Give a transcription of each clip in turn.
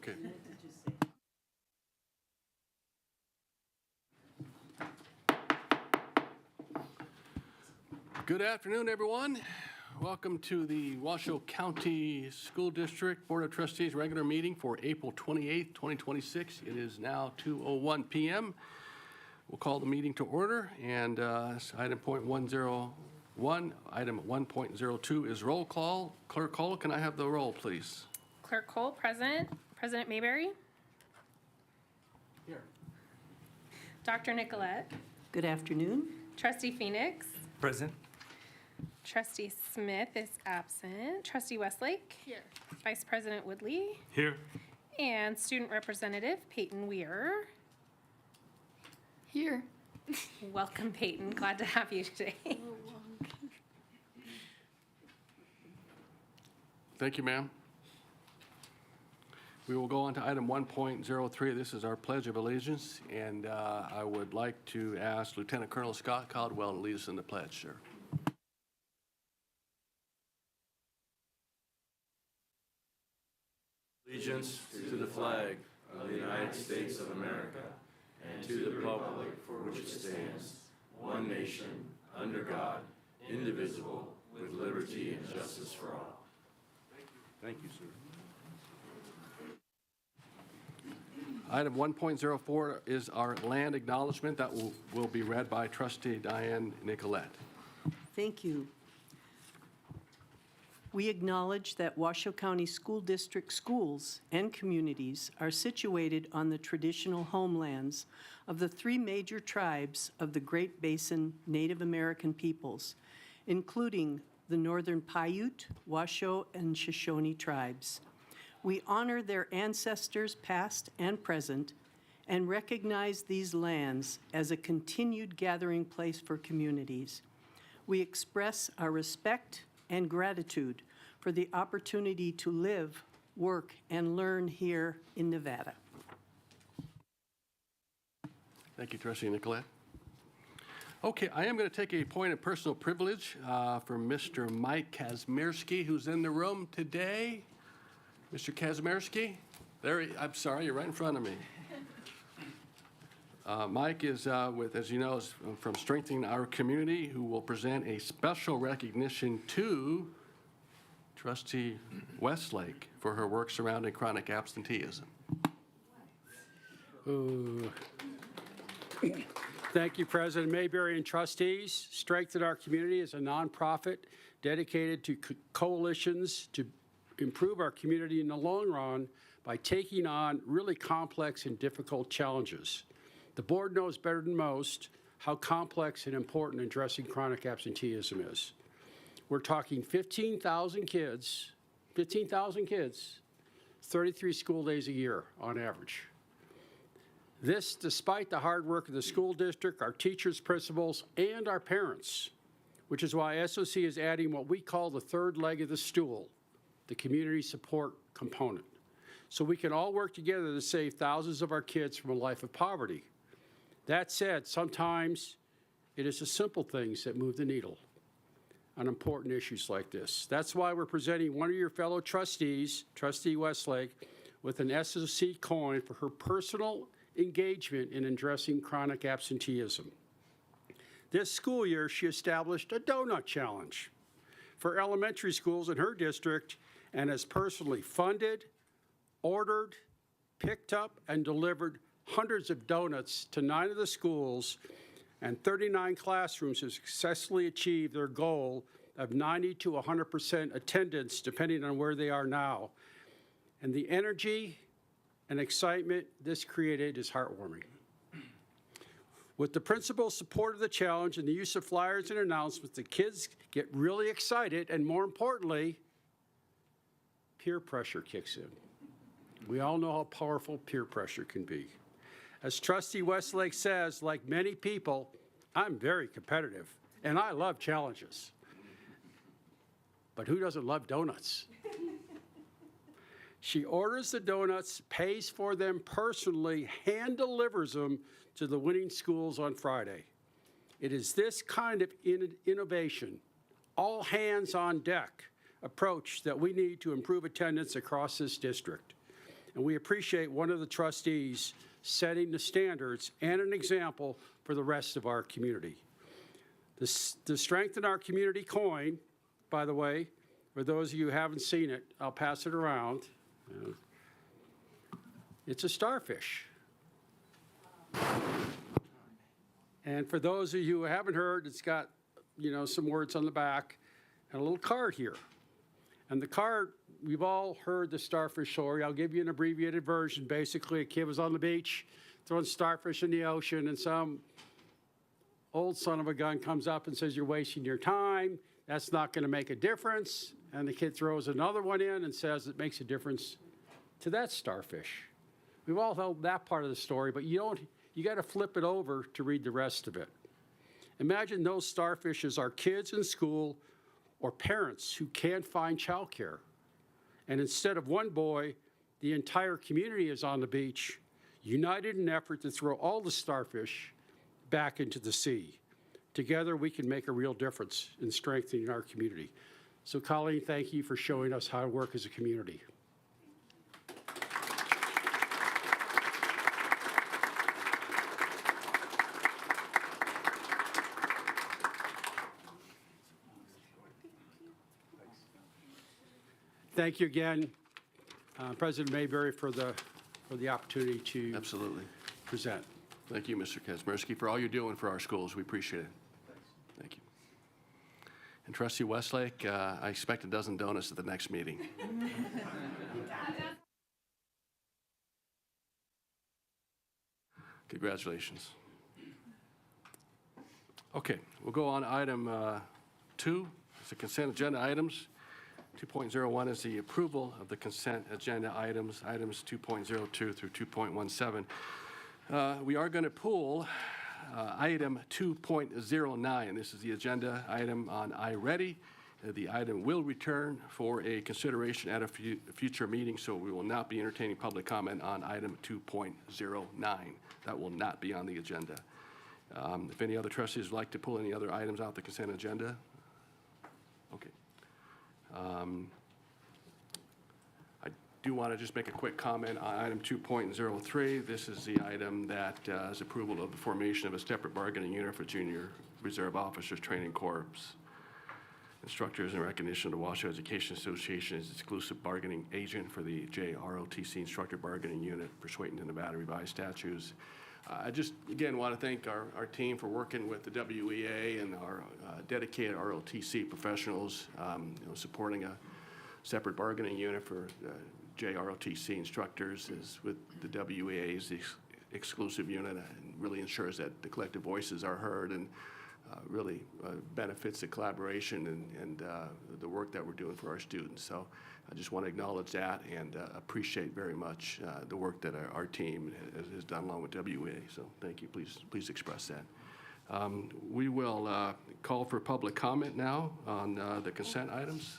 Okay. Good afternoon, everyone. Welcome to the Washoe County School District Board of Trustees regular meeting for April 28th, 2026. It is now 2:01 p.m. We'll call the meeting to order, and item .101, item 1.02 is roll call. Clerk Cole, can I have the roll, please? Clerk Cole, present. President Mayberry. Here. Dr. Nicolette. Good afternoon. Trustee Phoenix. Present. Trustee Smith is absent. Trustee Westlake. Here. Vice President Woodley. Here. And Student Representative Peyton Weir. Here. Welcome, Peyton. Glad to have you today. Thank you, ma'am. We will go on to item 1.03. This is our Pledge of Allegiance, and I would like to ask Lieutenant Colonel Scott Caldwell to lead us in the pledge, sir. Allegiance to the flag of the United States of America and to the republic for which it stands, one nation, under God, indivisible, with liberty and justice for all. Thank you, sir. Item 1.04 is our land acknowledgement that will be read by Trustee Diane Nicolette. Thank you. We acknowledge that Washoe County School District schools and communities are situated on the traditional homelands of the three major tribes of the Great Basin Native American peoples, including the Northern Paiute, Washoe, and Shoshone tribes. We honor their ancestors past and present and recognize these lands as a continued gathering place for communities. We express our respect and gratitude for the opportunity to live, work, and learn here in Nevada. Thank you, Trustee Nicolette. Okay, I am going to take a point of personal privilege from Mr. Mike Kazmierski, who's in the room today. Mr. Kazmierski, I'm sorry, you're right in front of me. Mike is with, as you know, is from Strengthening Our Community, who will present a special recognition to Trustee Westlake for her work surrounding chronic absenteeism. Ooh. Thank you, President Mayberry and trustees. Strengthen Our Community is a nonprofit dedicated to coalitions to improve our community in the long run by taking on really complex and difficult challenges. The board knows better than most how complex and important addressing chronic absenteeism is. We're talking 15,000 kids, 33 school days a year on average. This despite the hard work of the school district, our teachers, principals, and our parents, which is why SOC is adding what we call the third leg of the stool, the community support component, so we can all work together to save thousands of our kids from a life of poverty. That said, sometimes it is the simple things that move the needle on important issues like this. That's why we're presenting one of your fellow trustees, Trustee Westlake, with an SOC coin for her personal engagement in addressing chronic absenteeism. This school year, she established a donut challenge for elementary schools in her district and has personally funded, ordered, picked up, and delivered hundreds of donuts to 9 of the schools, and 39 classrooms have successfully achieved their goal of 90 to 100% attendance, depending on where they are now. And the energy and excitement this created is heartwarming. With the principal's support of the challenge and the use of flyers and announcements, the kids get really excited, and more importantly, peer pressure kicks in. We all know how powerful peer pressure can be. As Trustee Westlake says, like many people, I'm very competitive, and I love challenges. But who doesn't love donuts? She orders the donuts, pays for them personally, hand delivers them to the winning schools on Friday. It is this kind of innovation, all hands on deck approach that we need to improve attendance across this district. and we appreciate one of the trustees setting the standards and an example for the rest of our community. The Strength in Our Community coin, by the way, for those of you who haven't seen it, I'll pass it around. It's a starfish. And for those of you who haven't heard, it's got, some words on the back and a little card here. And the card, we've all heard the starfish story. I'll give you an abbreviated version. Basically, a kid was on the beach throwing starfish in the ocean, and some old son of a gun comes up and says, "You're wasting your time. That's not going to make a difference." And the kid throws another one in and says it makes a difference to that starfish. We've all held that part of the story, but you got to flip it over to read the rest of it. Imagine those starfishes are kids in school or parents who can't find childcare. And instead of one boy, the entire community is on the beach, united in effort to throw all the starfish back into the sea. Together, we can make a real difference in strengthening our community. So, Colleen, thank you for showing us how to work as a community. Thank you again, President Mayberry, for the opportunity to Absolutely. present. Thank you, Mr. Kazmierski, for all you're doing for our schools. We appreciate it. Thank you. And Trustee Westlake, I expect a dozen donuts at the next meeting. Congratulations. Okay, we'll go on to item 2. It's the consent agenda items. 2.01 is the approval of the consent agenda items, items 2.02 through 2.17. We are going to pull item 2.09. This is the agenda item on iReady. The item will return for a consideration at a future meeting, so we will not be entertaining public comment on item 2.09. That will not be on the agenda. If any other trustees would like to pull any other items out the consent agenda? Okay. I do want to just make a quick comment on item 2.03. This is the item that is approval of the formation of a separate bargaining unit for Junior Reserve Officers Training Corps instructors in recognition of the Washoe Education Association as exclusive bargaining agent for the JROTC Instructor Bargaining Unit pursuant to Nevada Revised Statutes. I just, again, want to thank our team for working with the WEA and our dedicated ROTC professionals, supporting a separate bargaining unit for JROTC instructors is with the WEA's exclusive unit and really ensures that the collective voices are heard and really benefits the collaboration and the work that we're doing for our students. So I just want to acknowledge that and appreciate very much the work that our team has done along with WEA. So thank you. Please express that. We will call for public comment now on the consent items.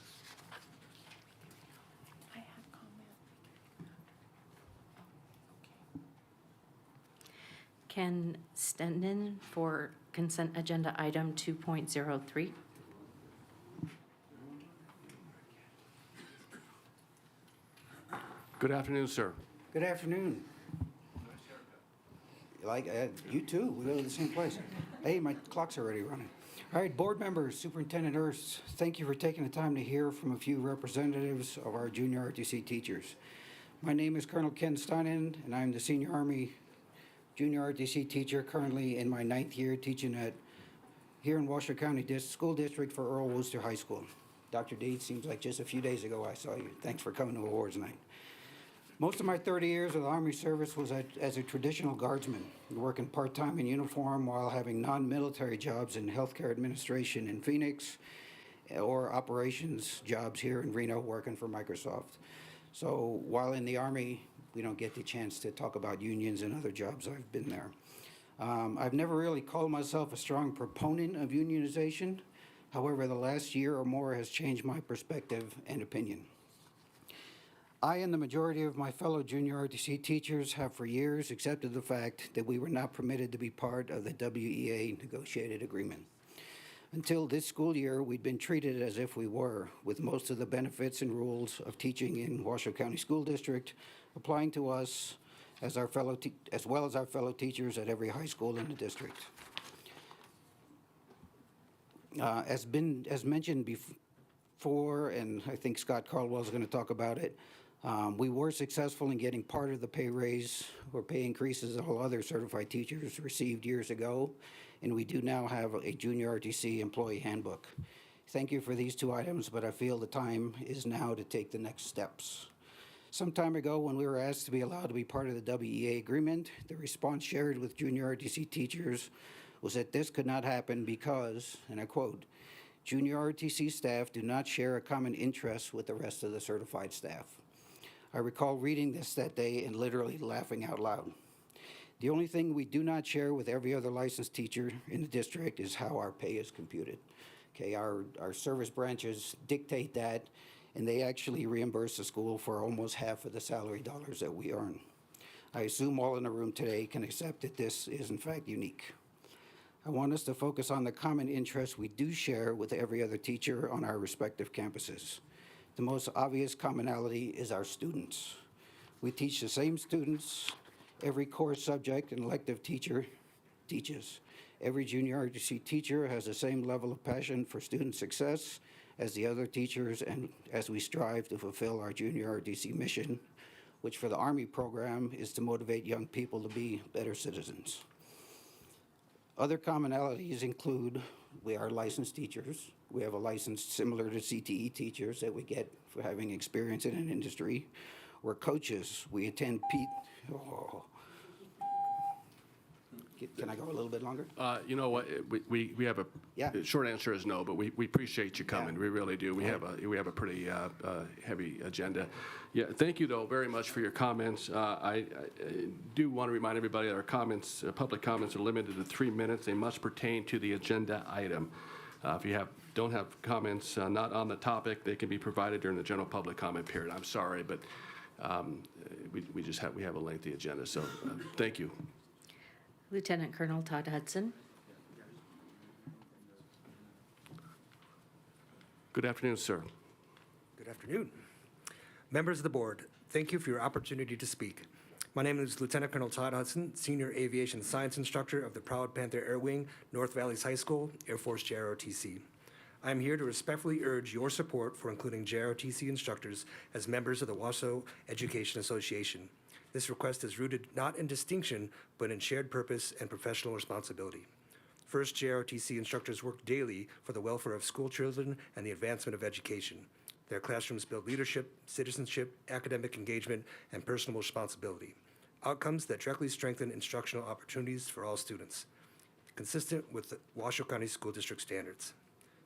I have comment. Ken Stenden for consent agenda item 2.03. Good afternoon, sir. Good afternoon. You too, we go to the same place. Hey, my clock's already running. All right, board members, Superintendent Ernst, thank you for taking the time to hear from a few representatives of our junior RTC teachers. My name is Colonel Ken Steinand, and I'm the Senior Army Junior RTC teacher, currently in my 9th year teaching here in Washoe County School District for Earl Wooster High School. Dr. Deed, seems like just a few days ago I saw you. Thanks for coming to awards night. Most of my 30 years of the Army service was as a traditional guardsman, working part-time in uniform while having non-military jobs in healthcare administration in Phoenix or operations jobs here in Reno working for Microsoft. So while in the Army, we don't get the chance to talk about unions and other jobs. I've been there. I've never really called myself a strong proponent of unionization. However, the last year or more has changed my perspective and opinion. I and the majority of my fellow junior RTC teachers have for years accepted the fact that we were not permitted to be part of the WEA negotiated agreement. Until this school year, we'd been treated as if we were, with most of the benefits and rules of teaching in Washoe County School District applying to us as well as our fellow teachers at every high school in the district. As mentioned before, and I think Scott Caldwell is going to talk about it, we were successful in getting part of the pay raise or pay increases that all other certified teachers received years ago, and we do now have a junior RTC employee handbook. Thank you for these two items, but I feel the time is now to take the next steps. Some time ago, when we were asked to be allowed to be part of the WEA agreement, the response shared with junior RTC teachers was that this could not happen because, and I quote, "Junior RTC staff do not share a common interest with the rest of the certified staff." I recall reading this that day and literally laughing out loud. The only thing we do not share with every other licensed teacher in the district is how our pay is computed. Okay, our service branches dictate that, and they actually reimburse the school for almost half of the salary dollars that we earn. I assume all in the room today can accept that this is in fact unique. I want us to focus on the common interests we do share with every other teacher on our respective campuses. The most obvious commonality is our students. We teach the same students. Every core subject an elective teacher teaches. Every junior RTC teacher has the same level of passion for student success as the other teachers, and as we strive to fulfill our junior RTC mission, which for the Army program is to motivate young people to be better citizens. Other commonalities include we are licensed teachers. We have a license similar to CTE teachers that we get for having experience in an industry. We're coaches. We attend Can I go a little bit longer? You know what, we have Yeah. the short answer is no, but we appreciate you coming. Yeah. We really do. We have a pretty heavy agenda. Yeah, thank you though very much for your comments. I do want to remind everybody that our comments, public comments are limited to 3 minutes. They must pertain to the agenda item. If you don't have comments not on the topic, they can be provided during the general public comment period. I'm sorry, but we have a lengthy agenda, so thank you. Lieutenant Colonel Todd Hudson. Good afternoon, sir. Good afternoon. Members of the board, thank you for your opportunity to speak. My name is Lieutenant Colonel Todd Hudson, Senior Aviation Science Instructor of the Proud Panther Air Wing, North Valleys High School, Air Force JROTC. I am here to respectfully urge your support for including JROTC instructors as members of the Washoe Education Association. This request is rooted not in distinction, but in shared purpose and professional responsibility. First, JROTC instructors work daily for the welfare of school children and the advancement of education. Their classrooms build leadership, citizenship, academic engagement, and personal responsibility, outcomes that directly strengthen instructional opportunities for all students, consistent with the Washoe County School District standards.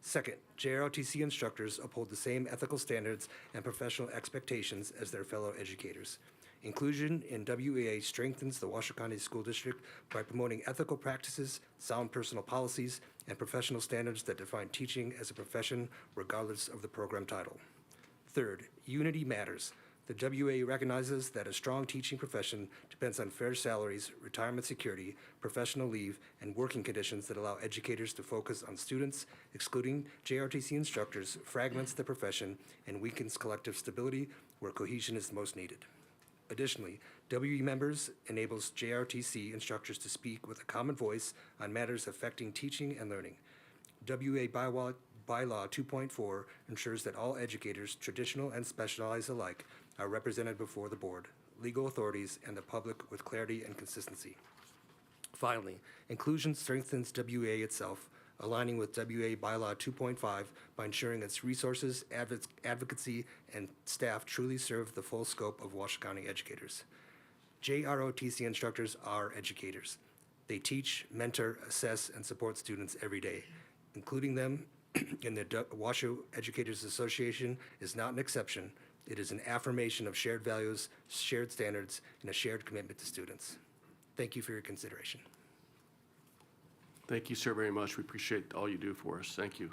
Second, JROTC instructors uphold the same ethical standards and professional expectations as their fellow educators. Inclusion in WEA strengthens the Washoe County School District by promoting ethical practices, sound personal policies, and professional standards that define teaching as a profession regardless of the program title. Third, unity matters. The WEA recognizes that a strong teaching profession depends on fair salaries, retirement security, professional leave, and working conditions that allow educators to focus on students. Excluding JROTC instructors fragments the profession and weakens collective stability where cohesion is most needed. Additionally, WE members enables JROTC instructors to speak with a common voice on matters affecting teaching and learning. WA Bylaw 2.4 ensures that all educators, traditional and specialized alike, are represented before the board, legal authorities, and the public with clarity and consistency. Finally, inclusion strengthens WA itself, aligning with WA Bylaw 2.5 by ensuring its resources, advocacy, and staff truly serve the full scope of Washoe County educators. JROTC instructors are educators. They teach, mentor, assess, and support students every day. Including them in the Washoe Educators Association is not an exception. It is an affirmation of shared values, shared standards, and a shared commitment to students. Thank you for your consideration. Thank you, sir, very much. We appreciate all you do for us. Thank you.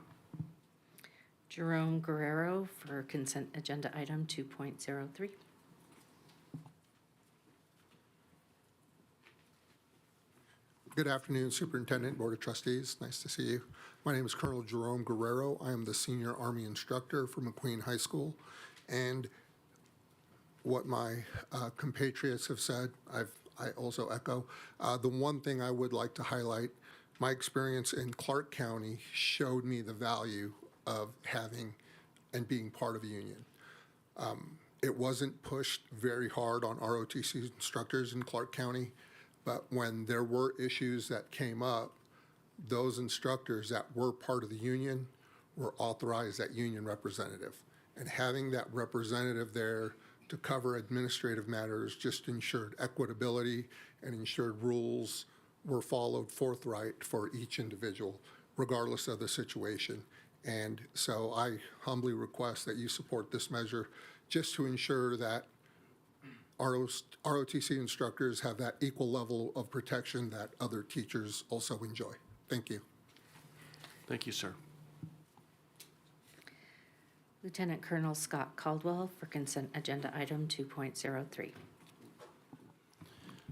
Jerome Guerrero for consent agenda item 2.03. Good afternoon, Superintendent, Board of Trustees. Nice to see you. My name is Colonel Jerome Guerrero. I am the Senior Army Instructor for McQueen High School. And what my compatriots have said, I also echo. The one thing I would like to highlight, my experience in Clark County showed me the value of having and being part of a union. It wasn't pushed very hard on ROTC instructors in Clark County, but when there were issues that came up, those instructors that were part of the union were authorized that union representative. And having that representative there to cover administrative matters just ensured equitability and ensured rules were followed forthright for each individual, regardless of the situation. And so I humbly request that you support this measure just to ensure that ROTC instructors have that equal level of protection that other teachers also enjoy. Thank you. Thank you, sir. Lieutenant Colonel Scott Caldwell for consent agenda item 2.03.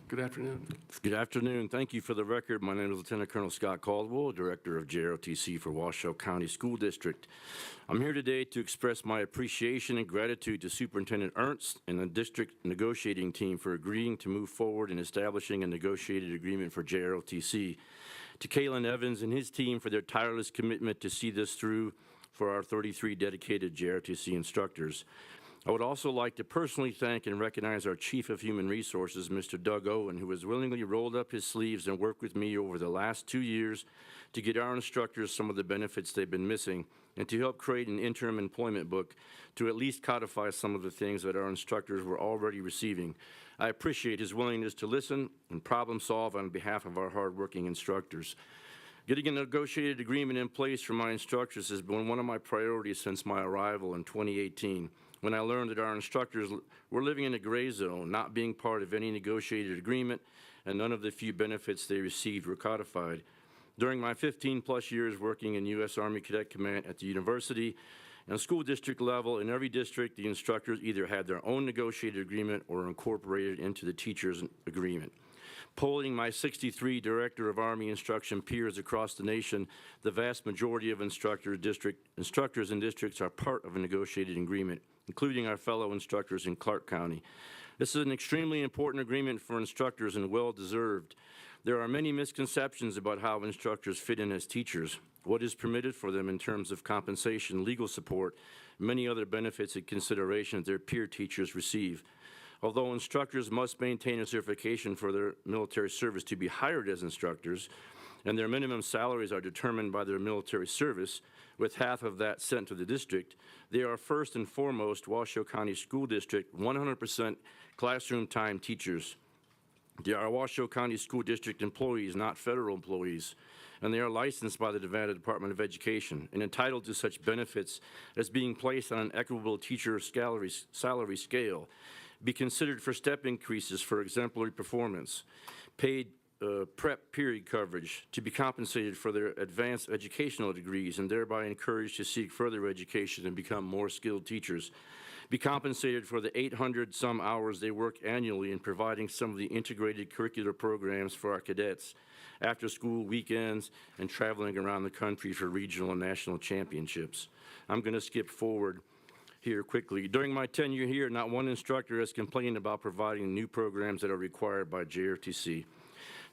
Good afternoon. Good afternoon. Thank you. For the record, my name is Lieutenant Colonel Scott Caldwell, Director of JROTC for Washoe County School District. I'm here today to express my appreciation and gratitude to Superintendent Ernst and the district negotiating team for agreeing to move forward in establishing a negotiated agreement for JROTC, to Kalen Evans and his team for their tireless commitment to see this through for our 33 dedicated JROTC instructors. I would also like to personally thank and recognize our Chief of Human Resources, Mr. Doug Owen, who has willingly rolled up his sleeves and worked with me over the last 2 years to get our instructors some of the benefits they've been missing and to help create an interim employment book to at least codify some of the things that our instructors were already receiving. I appreciate his willingness to listen and problem solve on behalf of our hardworking instructors. Getting a negotiated agreement in place for my instructors has been one of my priorities since my arrival in 2018. When I learned that our instructors were living in a gray zone, not being part of any negotiated agreement, and none of the few benefits they received were codified. During my 15-plus years working in U.S. Army Cadet Command at the university and school district level, in every district, the instructors either had their own negotiated agreement or incorporated into the teacher's agreement. Polling my 63 Director of Army Instruction peers across the nation, the vast majority of instructors in districts are part of a negotiated agreement, including our fellow instructors in Clark County. This is an extremely important agreement for instructors and well-deserved. There are many misconceptions about how instructors fit in as teachers, what is permitted for them in terms of compensation, legal support, many other benefits and considerations their peer teachers receive. Although instructors must maintain a certification for their military service to be hired as instructors, and their minimum salaries are determined by their military service, with half of that sent to the district, they are first and foremost Washoe County School District 100% classroom time teachers. They are Washoe County School District employees, not federal employees, and they are licensed by the Nevada Department of Education and entitled to such benefits as being placed on an equitable teacher salary scale, be considered for step increases for exemplary performance, paid prep period coverage, to be compensated for their advanced educational degrees and thereby encouraged to seek further education and become more skilled teachers, be compensated for the 800-some hours they work annually in providing some of the integrated curricular programs for our cadets, after school weekends, and traveling around the country for regional and national championships. I'm going to skip forward here quickly. During my tenure here, not one instructor has complained about providing new programs that are required by JRTC.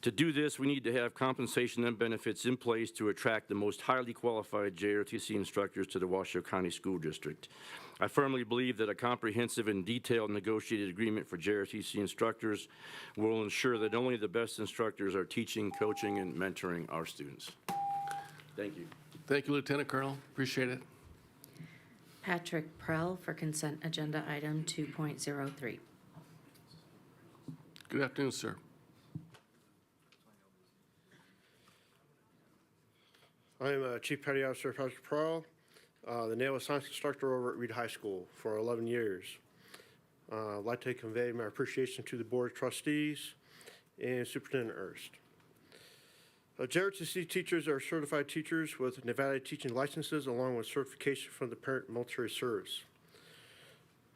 To do this, we need to have compensation and benefits in place to attract the most highly qualified JRTC instructors to the Washoe County School District. I firmly believe that a comprehensive and detailed negotiated agreement for JRTC instructors will ensure that only the best instructors are teaching, coaching, and mentoring our students. Thank you. Thank you, Lieutenant Colonel. Appreciate it. Patrick Prell for consent agenda item 2.03. Good afternoon, sir. I'm Chief Petty Officer Patrick Prell, the Naval Science Instructor over at Reed High School for 11 years. I'd like to convey my appreciation to the Board of Trustees and Superintendent Ernst. JRTC teachers are certified teachers with Nevada teaching licenses along with certification from the parent military service.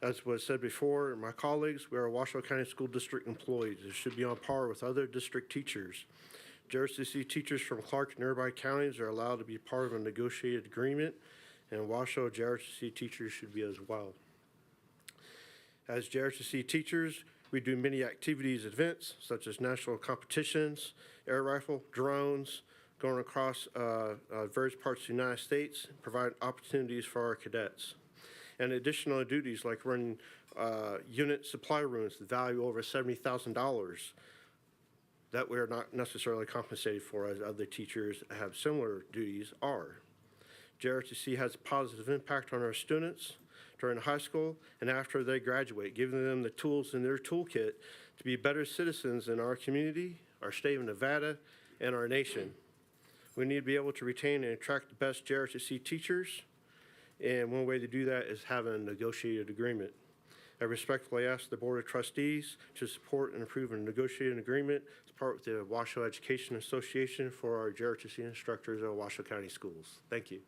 As was said before, my colleagues, we are Washoe County School District employees. It should be on par with other district teachers JROTC teachers from Clark and nearby counties are allowed to be part of a negotiated agreement, and Washoe JROTC teachers should be as well. As JROTC teachers, we do many activities, events, such as national competitions, air rifle, drones, going across various parts of the United States, provide opportunities for our cadets. And additional duties like running unit supply rooms that value over $70,000 that we are not necessarily compensated for as other teachers that have similar duties are. JROTC has a positive impact on our students during high school and after they graduate, giving them the tools in their toolkit to be better citizens in our community, our state of Nevada, and our nation. We need to be able to retain and attract the best JROTC teachers, and one way to do that is having a negotiated agreement. I respectfully ask the Board of Trustees to support and approve a negotiated agreement as part of the Washoe Education Association for our JROTC instructors at Washoe County Schools. Thank you.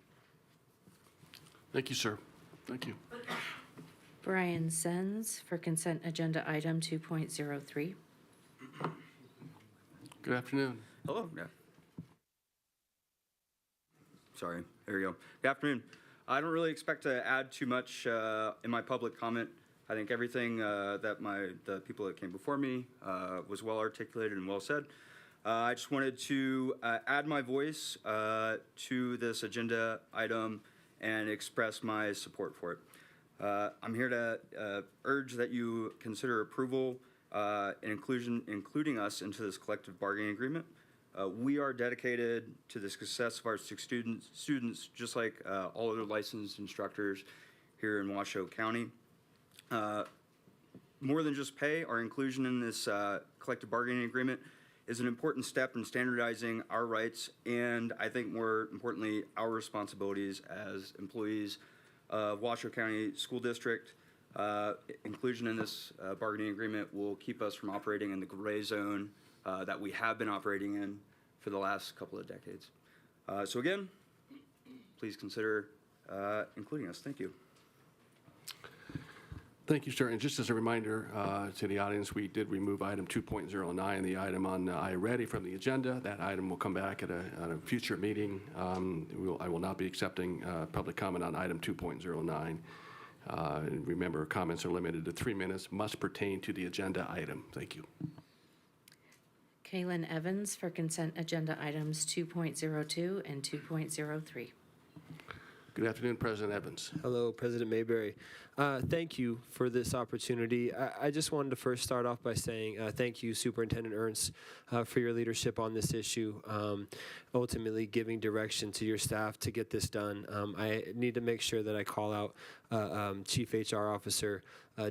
Thank you, sir. Thank you. Brian Sens for consent agenda item 2.03. Good afternoon. Hello. Yeah. Sorry. There you go. Good afternoon. I don't really expect to add too much in my public comment. I think everything that the people that came before me was well articulated and well said. I just wanted to add my voice to this agenda item and express my support for it. I'm here to urge that you consider approval and including us into this collective bargaining agreement. We are dedicated to the success of our students, just like all other licensed instructors here in Washoe County. More than just pay, our inclusion in this collective bargaining agreement is an important step in standardizing our rights and, I think more importantly, our responsibilities as employees of Washoe County School District. Inclusion in this bargaining agreement will keep us from operating in the gray zone that we have been operating in for the last couple of decades. So again, please consider including us. Thank you. Thank you, sir. And just as a reminder to the audience, we did remove item 2.09, the item on iReady from the agenda. That item will come back at a future meeting. I will not be accepting public comment on item 2.09. Remember, comments are limited to 3 minutes, must pertain to the agenda item. Thank you. Kaylin Evans for consent agenda items 2.02 and 2.03. Good afternoon, President Evans. Hello, President Mayberry. Thank you for this opportunity. I just wanted to first start off by saying thank you, Superintendent Ernst, for your leadership on this issue, ultimately giving direction to your staff to get this done. I need to make sure that I call out Chief HR Officer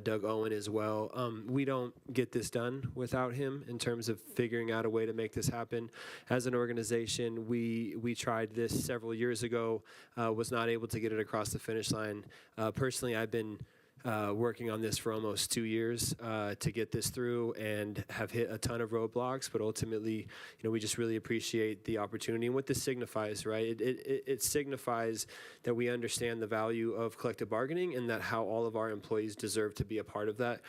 Doug Owen as well. We don't get this done without him in terms of figuring out a way to make this happen. As an organization, we tried this several years ago, was not able to get it across the finish line. Personally, I've been working on this for almost 2 years to get this through and have hit a ton of roadblocks, but ultimately, we just really appreciate the opportunity and what this signifies, right? It signifies that we understand the value of collective bargaining and that how all of our employees deserve to be a part of that.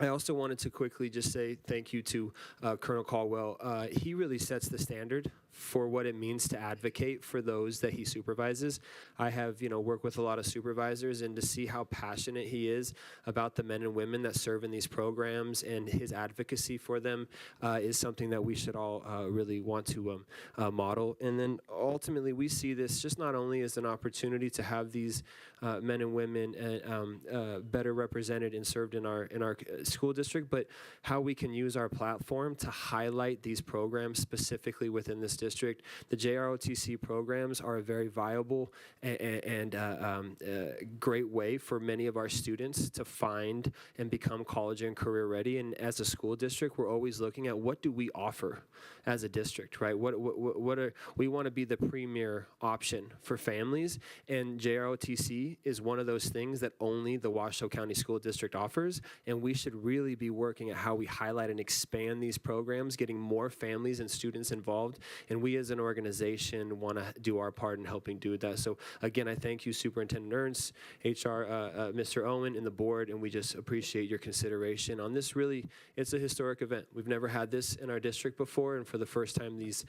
I also wanted to quickly just say thank you to Colonel Caldwell. He really sets the standard for what it means to advocate for those that he supervises. I have, worked with a lot of supervisors, and to see how passionate he is about the men and women that serve in these programs and his advocacy for them is something that we should all really want to model. And then ultimately, we see this just not only as an opportunity to have these men and women better represented and served in our school district, but how we can use our platform to highlight these programs specifically within this district. The JROTC programs are a very viable and great way for many of our students to find and become college and career ready. And as a school district, we're always looking at what do we offer as a district, right? We want to be the premier option for families, and JROTC is one of those things that only the Washoe County School District offers, and we should should really be working at how we highlight and expand these programs, getting more families and students involved. And we as an organization want to do our part in helping do that. So again, I thank you, Superintendent Ernst, HR, Mr. Owen, and the board, and we just appreciate your consideration on this. Really, it's a historic event. We've never had this in our district before, and for the first time, these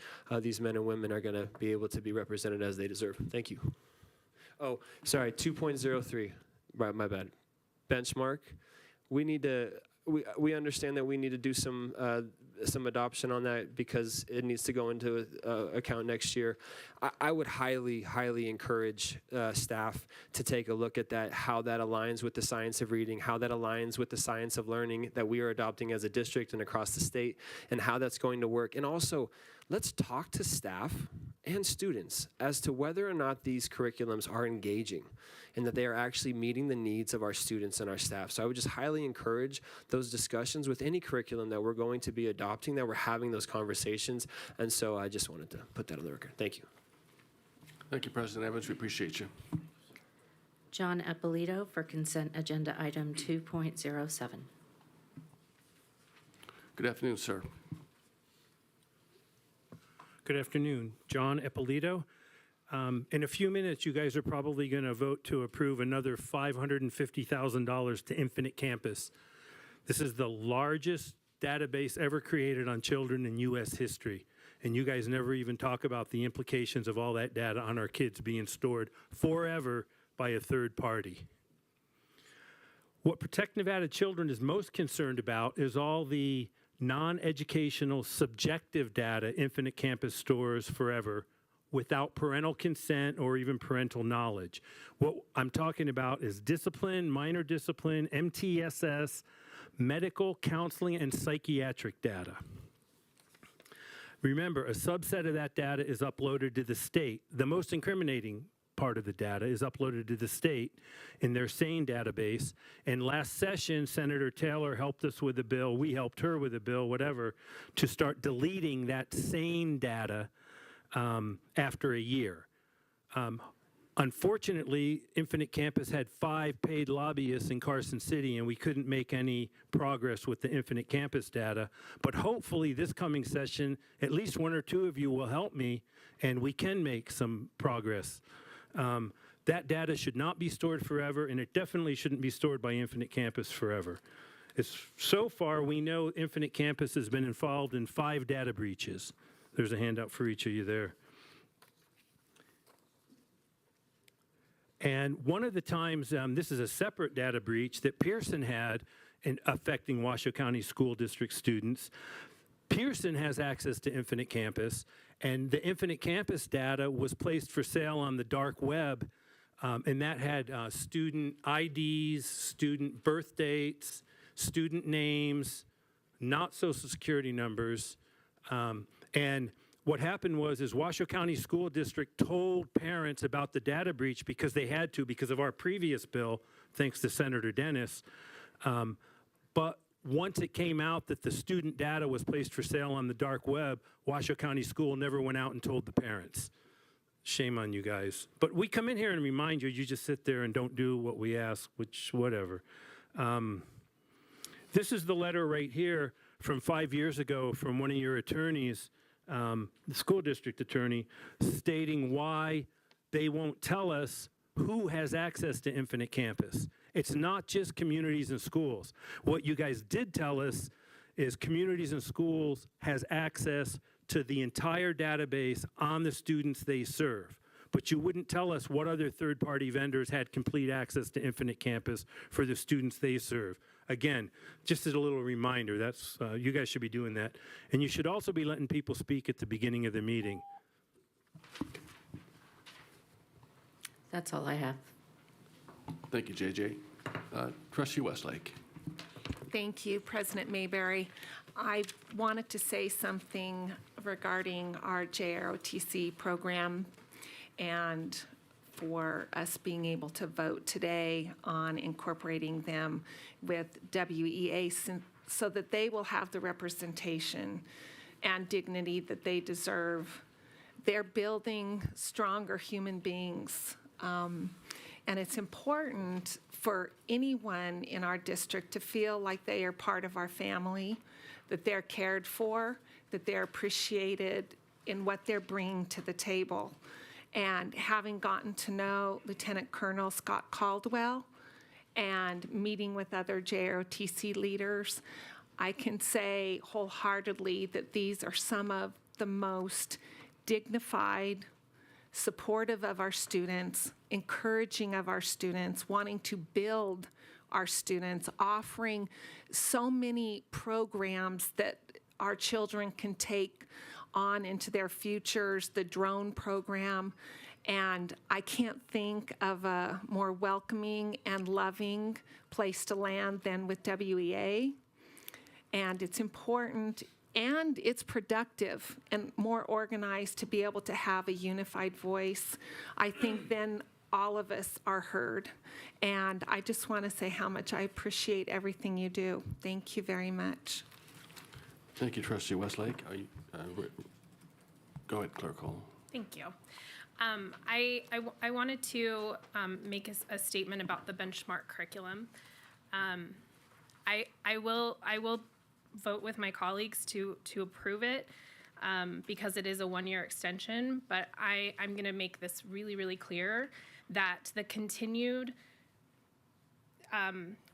men and women are going to be able to be represented as they deserve. Thank you. Oh, sorry, 2.03. My bad. Benchmark. We need to. We understand that we need to do some adoption on that because it needs to go into account next year. I would highly encourage staff to take a look at that, how that aligns with the science of reading, how that aligns with the science of learning that we are adopting as a district and across the state, and how that's going to work. And also, let's talk to staff and students as to whether or not these curriculums are engaging and that they are actually meeting the needs of our students and our staff. So I would just highly encourage those discussions with any curriculum that we're going to be adopting, that we're having those conversations. And so I just wanted to put that on the record. Thank you. Thank you, President Evans. We appreciate you. John Eppolito for consent agenda item 2.07. Good afternoon, sir. Good afternoon. John Eppolito. In a few minutes, you guys are probably going to vote to approve another $550,000 to Infinite Campus. This is the largest database ever created on children in U.S. history. And you guys never even talk about the implications of all that data on our kids being stored forever by a third party. What Protect Nevada Children is most concerned about is all the non-educational subjective data Infinite Campus stores forever without parental consent or even parental knowledge. What I'm talking about is discipline, minor discipline, MTSS, medical, counseling, and psychiatric data. Remember, a subset of that data is uploaded to the state. The most incriminating part of the data is uploaded to the state in their SANE database. And last session, Senator Taylor helped us with a bill, we helped her with a bill, whatever, to start deleting that SANE data after a year. Unfortunately, Infinite Campus had 5 paid lobbyists in Carson City, and we couldn't make any progress with the Infinite Campus data. But hopefully this coming session, at least 1 or 2 of you will help me, and we can make some progress. That data should not be stored forever, and it definitely shouldn't be stored by Infinite Campus forever. So far, we know Infinite Campus has been involved in 5 data breaches. There's a handout for each of you there. And one of the times, this is a separate data breach that Pearson had in affecting Washoe County School District students. Pearson has access to Infinite Campus, and the Infinite Campus data was placed for sale on the dark web, and that had student IDs, student birth dates, student names, not social security numbers. And what happened was Washoe County School District told parents about the data breach because they had to because of our previous bill, thanks to Senator Dennis. But once it came out that the student data was placed for sale on the dark web, Washoe County School never went out and told the parents. Shame on you guys. But we come in here and remind you, you just sit there and don't do what we ask, which, whatever. This is the letter right here from 5 years ago from one of your attorneys, the school district attorney, stating why they won't tell us who has access to Infinite Campus. It's not just communities and schools. What you guys did tell us is communities and schools has access to the entire database on the students they serve. But you wouldn't tell us what other third-party vendors had complete access to Infinite Campus for the students they serve. Again, just as a little reminder, that's you guys should be doing that. And you should also be letting people speak at the beginning of the meeting. That's all I have. Thank you, JJ. Trustee Westlake. Thank you, President Mayberry. I wanted to say something regarding our JROTC program and for us being able to vote today on incorporating them with WEA so that they will have the representation and dignity that they deserve. They're building stronger human beings. And it's important for anyone in our district to feel like they are part of our family, that they're cared for, that they're appreciated in what they're bringing to the table. And having gotten to know Lieutenant Colonel Scott Caldwell and meeting with other JROTC leaders, I can say wholeheartedly that these are some of the most dignified, supportive of our students, encouraging of our students, wanting to build our students, offering so many programs that our children can take on into their futures, the drone program. And I can't think of a more welcoming and loving place to land than with WEA. And it's important and it's productive and more organized to be able to have a unified voice. I think then all of us are heard. And I just want to say how much I appreciate everything you do. Thank you very much. Thank you, Trustee Westlake. Go ahead, Clerk Hall. Thank you. I wanted to make a statement about the benchmark curriculum. I will vote with my colleagues to approve it because it is a one-year extension, but I'm going to make this really, really clear that the continued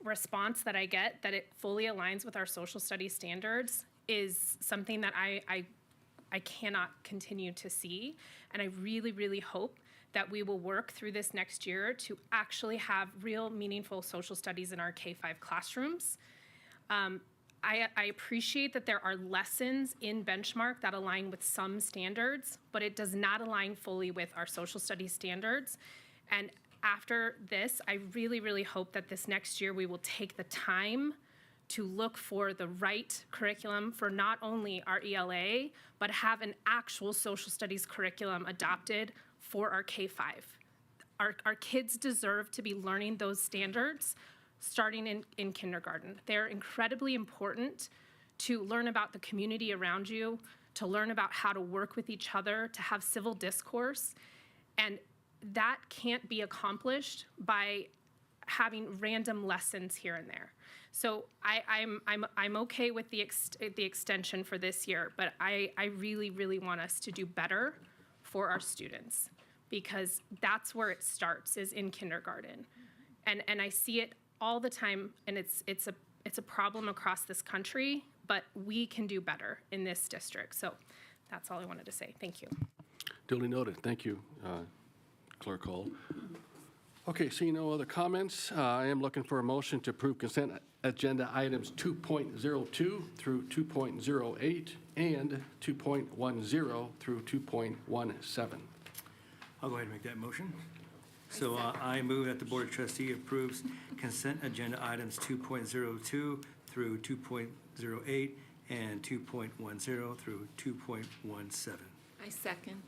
response that I get, that it fully aligns with our social studies standards, is something that I cannot continue to see. And I really, really hope that we will work through this next year to actually have real meaningful social studies in our K-5 classrooms. I appreciate that there are lessons in benchmark that align with some standards, but it does not align fully with our social studies standards. And after this, I really, really hope that this next year we will take the time to look for the right curriculum for not only our ELA, but have an actual social studies curriculum adopted for our K-5. Our kids deserve to be learning those standards starting in kindergarten. They're incredibly important to learn about the community around you, to learn about how to work with each other, to have civil discourse. And that can't be accomplished by having random lessons here and there. So I'm okay with the extension for this year, but I really, really want us to do better for our students, because that's where it starts, is in kindergarten. And I see it all the time, and it's a problem across this country, but we can do better in this district. So that's all I wanted to say. Thank you. Duly noted. Thank you, Clerk Hall. Okay, seeing no other comments, I am looking for a motion to approve consent agenda items 2.02 through 2.08 and 2.10 through 2.17. I'll go ahead and make that motion. So I move that the Board of Trustees approves consent agenda items 2.02 through 2.08 and 2.10 through 2.17. I second.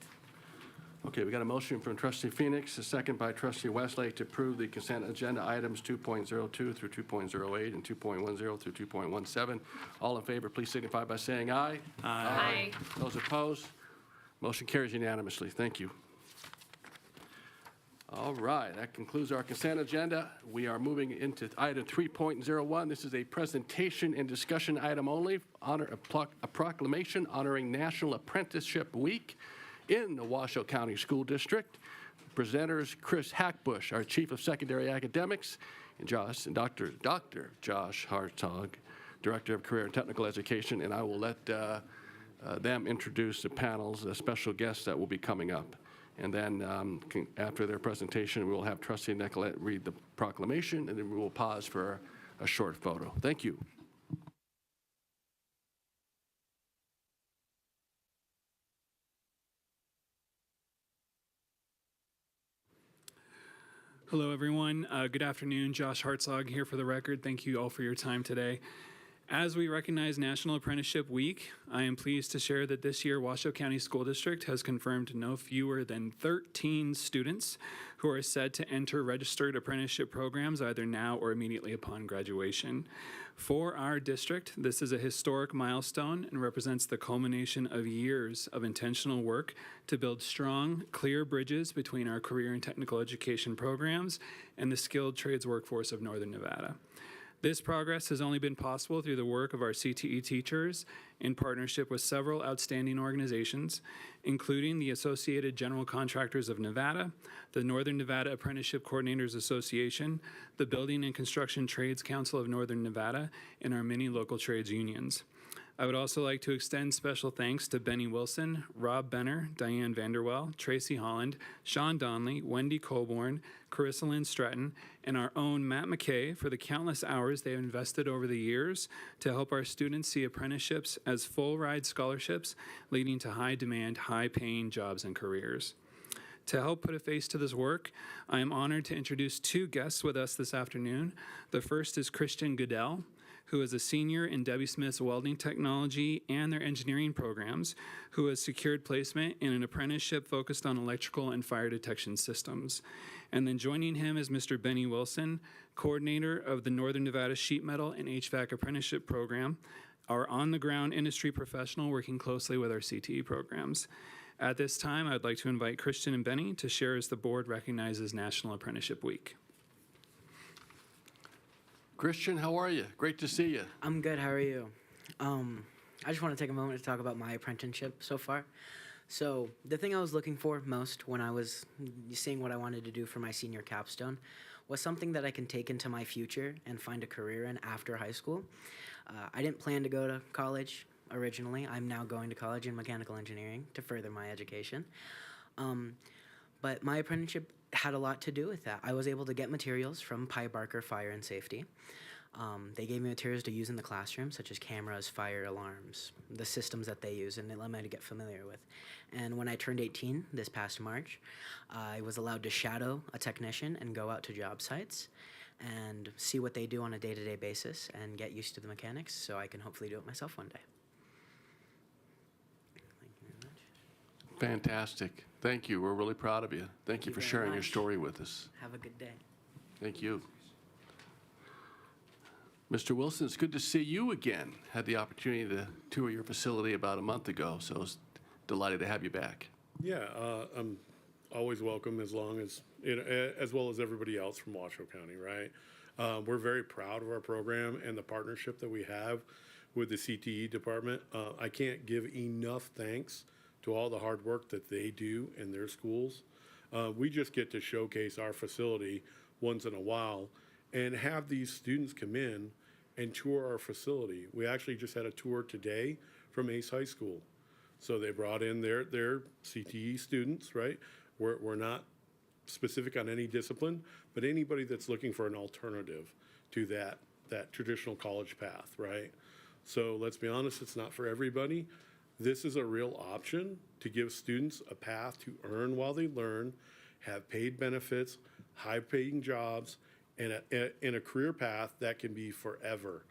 Okay, we got a motion from Trustee Phoenix, a second by Trustee Westlake to approve the consent agenda items 2.02 through 2.08 and 2.10 through 2.17. All in favor, please signify by saying aye. Aye. Those opposed? Motion carries unanimously. Thank you. All right, that concludes our consent agenda. We are moving into item 3.01. This is a presentation and discussion item only, a proclamation honoring National Apprenticeship Week in the Washoe County School District. Presenters Chris Hackbush, our Chief of Secondary Academics, and Dr. Josh Hartog, Director of Career and Technical Education, and I will let them introduce the panels, the special guests that will be coming up. And then after their presentation, we will have Trustee Nicolette read the proclamation, and then we will pause for a short photo. Thank you. Hello, everyone. Good afternoon. Josh Hartzog here for the record. Thank you all for your time today. As we recognize National Apprenticeship Week, I am pleased to share that this year Washoe County School District has confirmed no fewer than 13 students who are set to enter registered apprenticeship programs either now or immediately upon graduation. For our district, this is a historic milestone and represents the culmination of years of intentional work to build strong, clear bridges between our career and technical education programs and the skilled trades workforce of Northern Nevada. This progress has only been possible through the work of our CTE teachers in partnership with several outstanding organizations, including the Associated General Contractors of Nevada, the Northern Nevada Apprenticeship Coordinators Association, the Building and Construction Trades Council of Northern Nevada, and our many local trades unions. I would also like to extend special thanks to Benny Wilson, Rob Benner, Diane Vanderwell, Tracy Holland, Sean Donnelly, Wendy Colborn, Carissa Lynn Stratton, and our own Matt McKay for the countless hours they have invested over the years to help our students see apprenticeships as full-ride scholarships, leading to high-demand, high-paying jobs and careers. To help put a face to this work, I am honored to introduce two guests with us this afternoon. The first is Christian Goodell, who is a senior in Debbie Smith's welding technology and their engineering programs, who has secured placement in an apprenticeship focused on electrical and fire detection systems. And then joining him is Mr. Benny Wilson, coordinator of the Northern Nevada Sheet Metal and HVAC Apprenticeship Program, our on-the-ground industry professional working closely with our CTE programs. At this time, I'd like to invite Christian and Benny to share as the board recognizes National Apprenticeship Week. Christian, how are you? Great to see you. I'm good. How are you? I just want to take a moment to talk about my apprenticeship so far. So the thing I was looking for most when I was seeing what I wanted to do for my senior capstone was something that I can take into my future and find a career in after high school. I didn't plan to go to college originally. I'm now going to college in mechanical engineering to further my education. But my apprenticeship had a lot to do with that. I was able to get materials from Pi Barker Fire and Safety. They gave me materials to use in the classroom, such as cameras, fire alarms, the systems that they use, and it allowed me to get familiar with. And when I turned 18 this past March, I was allowed to shadow a technician and go out to job sites and see what they do on a day-to-day basis and get used to the mechanics so I can hopefully do it myself one day. Thank you very much. Fantastic. Thank you. We're really proud of you. Thank you for very sharing your much. story with us. Have a good day. Thank you. Mr. Wilson, it's good to see you again. Had the opportunity to tour your facility about a month ago, so I was delighted to have you back. Yeah, I'm always welcome as long as, as well as everybody else from Washoe County, right? We're very proud of our program and the partnership that we have with the CTE department. I can't give enough thanks to all the hard work that they do in their schools. We just get to showcase our facility once in a while and have these students come in and tour our facility. We actually just had a tour today from Ace High School. So they brought in their CTE students, right? We're not specific on any discipline, but anybody that's looking for an alternative to that traditional college path, right? So let's be honest, it's not for everybody. This is a real option to give students a path to earn while they learn, have paid benefits, high-paying jobs, and a career path that can be forever.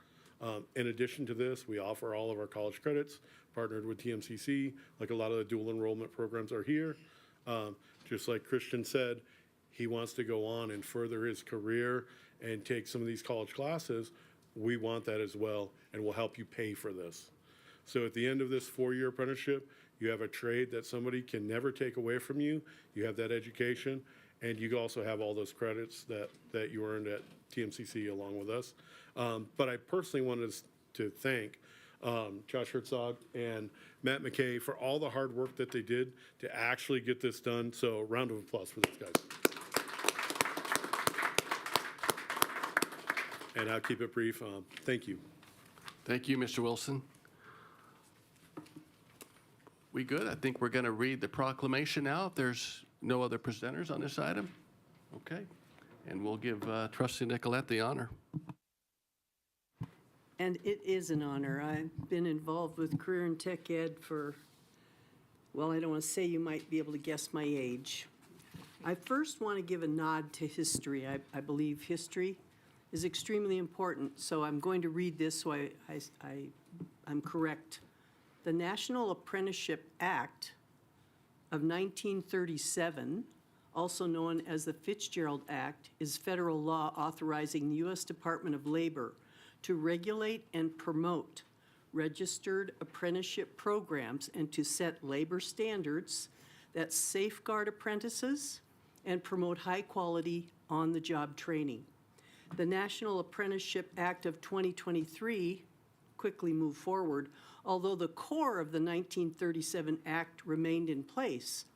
In addition to this, we offer all of our college credits, partnered with TMCC, like a lot of the dual enrollment programs are here. Just like Christian said, he wants to go on and further his career and take some of these college classes. We want that as well, and we'll help you pay for this. So at the end of this 4-year apprenticeship, you have a trade that somebody can never take away from you. You have that education, and you also have all those credits that you earned at TMCC along with us. But I personally wanted to thank Josh Herzog and Matt McKay for all the hard work that they did to actually get this done. So round of applause for those guys. And I'll keep it brief. Thank you. Thank you, Mr. Wilson. We good? I think we're going to read the proclamation now if there's no other presenters on this item. Okay. And we'll give Trustee Nicolette the honor. And it is an honor. I've been involved with career and tech ed for, well, I don't want to say, you might be able to guess my age. I first want to give a nod to history. I believe history is extremely important, so I'm going to read this so I'm correct. The National Apprenticeship Act of 1937, also known as the Fitzgerald Act, is federal law authorizing the U.S. Department of Labor to regulate and promote registered apprenticeship programs and to set labor standards that safeguard apprentices and promote high-quality on-the-job training. The National Apprenticeship Act of 2023 quickly moved forward, although the core of the 1937 Act remained in place.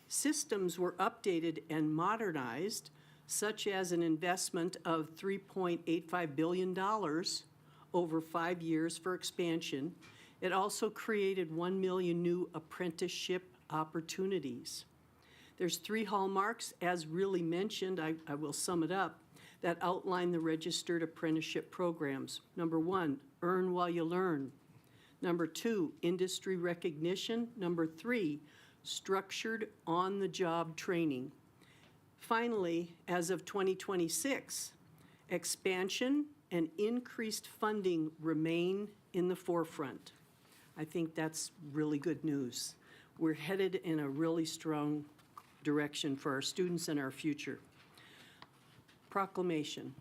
Systems were updated and modernized, such as an investment of $3.85 billion over 5 years for expansion. It also created 1 million new apprenticeship opportunities. There's 3 hallmarks, as really mentioned, I will sum it up, that outline the registered apprenticeship programs. Number 1, earn while you learn. Number 2, industry recognition. Number 3, structured on-the-job training. Finally, as of 2026, expansion and increased funding remain in the forefront. I think that's really good news. We're headed in a really strong direction for our students and our future. Proclamation.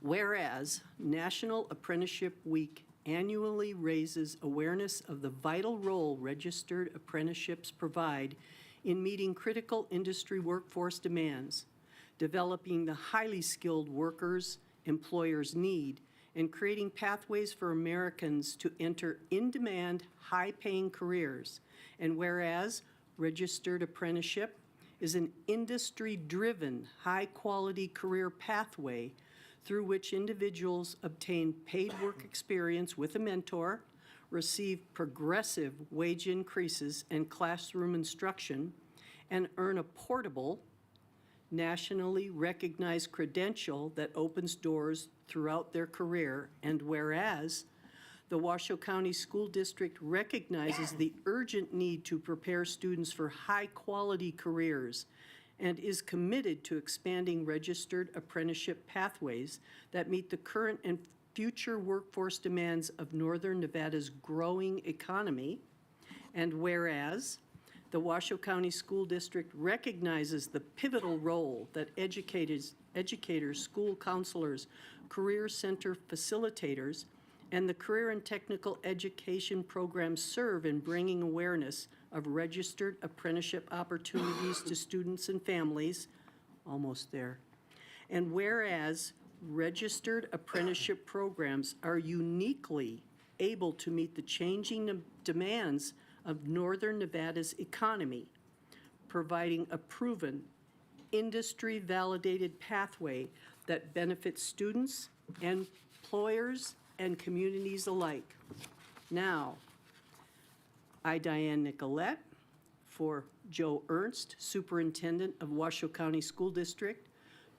Whereas National Apprenticeship Week annually raises awareness of the vital role registered apprenticeships provide in meeting critical industry workforce demands, developing the highly skilled workers employers need, and creating pathways for Americans to enter in-demand, high-paying careers. And whereas registered apprenticeship is an industry-driven, high-quality career pathway through which individuals obtain paid work experience with a mentor, receive progressive wage increases and classroom instruction, and earn a portable, nationally recognized credential that opens doors throughout their career. And whereas the Washoe County School District recognizes the urgent need to prepare students for high-quality careers and is committed to expanding registered apprenticeship pathways that meet the current and future workforce demands of Northern Nevada's growing economy. And whereas the Washoe County School District recognizes the pivotal role that educators, school counselors, career center facilitators, and the career and technical education programs serve in bringing awareness of registered apprenticeship opportunities to students and families, almost there. And whereas registered apprenticeship programs are uniquely able to meet the changing demands of Northern Nevada's economy, providing a proven, industry-validated pathway that benefits students, employers, and communities alike. Now, I, Diane Nicolette, for Joe Ernst, Superintendent of Washoe County School District,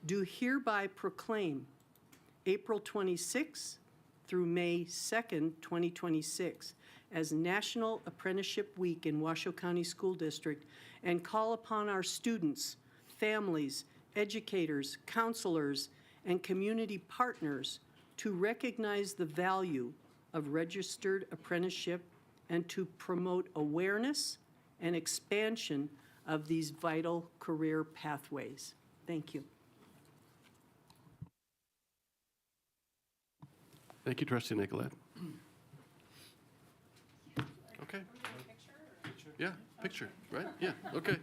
do hereby proclaim April 26th through May 2nd, 2026, as National Apprenticeship Week in Washoe County School District, and call upon our students, families, educators, counselors, and community partners to recognize the value of registered apprenticeship and to promote awareness and expansion of these vital career pathways. Thank you. Thank you, Trustee Nicolette. Okay. Yeah, picture, right? Yeah, okay.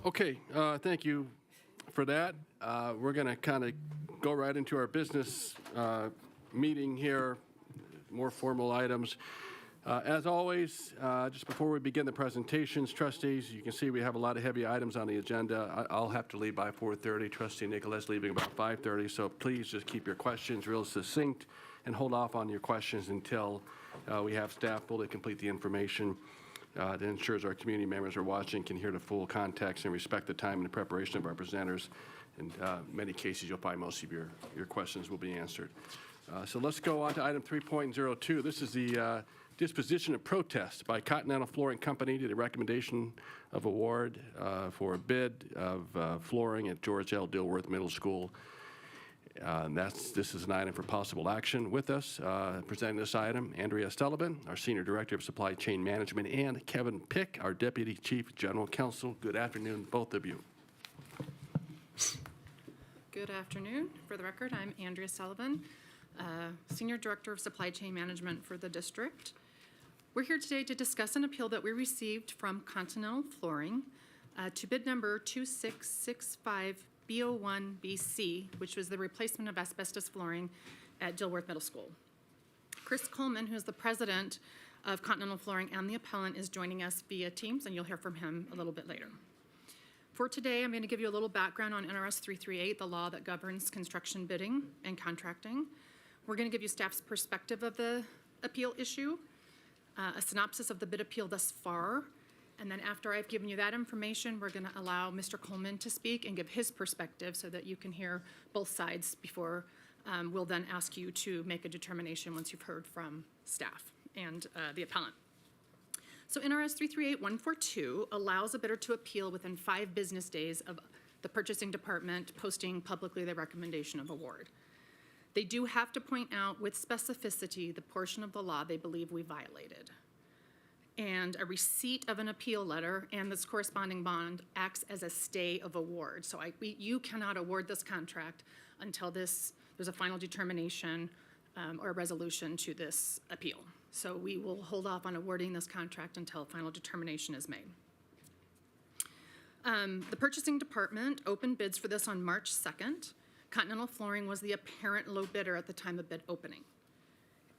Okay, thank you for that. We're going to kind of go right into our business meeting here, more formal items. As always, just before we begin the presentations, trustees, you can see we have a lot of heavy items on the agenda. I'll have to leave by 4:30. Trustee Nicholas leaving about 5:30, so please just keep your questions real succinct and hold off on your questions until we have staff fully complete the information that ensures our community members are watching can hear the full context and respect the time and the preparation of our presenters. In many cases, you'll find most of your questions will be answered. So let's go on to item 3.02. This is the disposition of protest by Continental Flooring Company to the recommendation of award for a bid of flooring at George L. Dilworth Middle School. This is an item for possible action. With us, presenting this item, Andrea Sullivan, our Senior Director of Supply Chain Management, and Kevin Pick, our Deputy Chief General Counsel. Good afternoon, both of you. Good afternoon. For the record, I'm Andrea Sullivan, Senior Director of Supply Chain Management for the district. We're here today to discuss an appeal that we received from Continental Flooring to bid number 2665 B01BC, which was the replacement of asbestos flooring at Dilworth Middle School. Chris Coleman, who is the president of Continental Flooring and the appellant, is joining us via Teams, and you'll hear from him a little bit later. For today, I'm going to give you a little background on NRS 338, the law that governs construction bidding and contracting. We're going to give you staff's perspective of the appeal issue, a synopsis of the bid appeal thus far, and then after I've given you that information, we're going to allow Mr. Coleman to speak and give his perspective so that you can hear both sides before we'll then ask you to make a determination once you've heard from staff and the appellant. So NRS 338142 allows a bidder to appeal within 5 business days of the purchasing department posting publicly the recommendation of award. They do have to point out with specificity the portion of the law they believe we violated. And a receipt of an appeal letter and this corresponding bond acts as a stay of award. So you cannot award this contract until there's a final determination or a resolution to this appeal. So we will hold off on awarding this contract until final determination is made. The purchasing department opened bids for this on March 2nd. Continental Flooring was the apparent low bidder at the time of bid opening.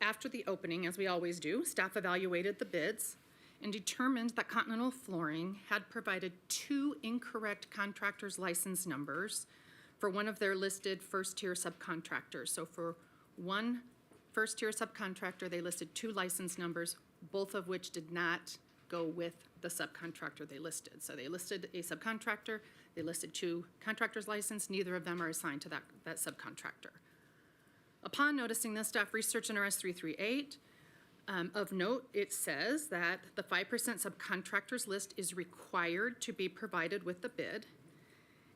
After the opening, as we always do, staff evaluated the bids and determined that Continental Flooring had provided 2 incorrect contractors' license numbers for one of their listed first-tier subcontractors. So for one first-tier subcontractor, they listed 2 license numbers, both of which did not go with the subcontractor they listed. So they listed a subcontractor, they listed 2 contractors' license, neither of them are assigned to that subcontractor. Upon noticing this, staff researched NRS 338. Of note, it says that the 5% subcontractors list is required to be provided with the bid.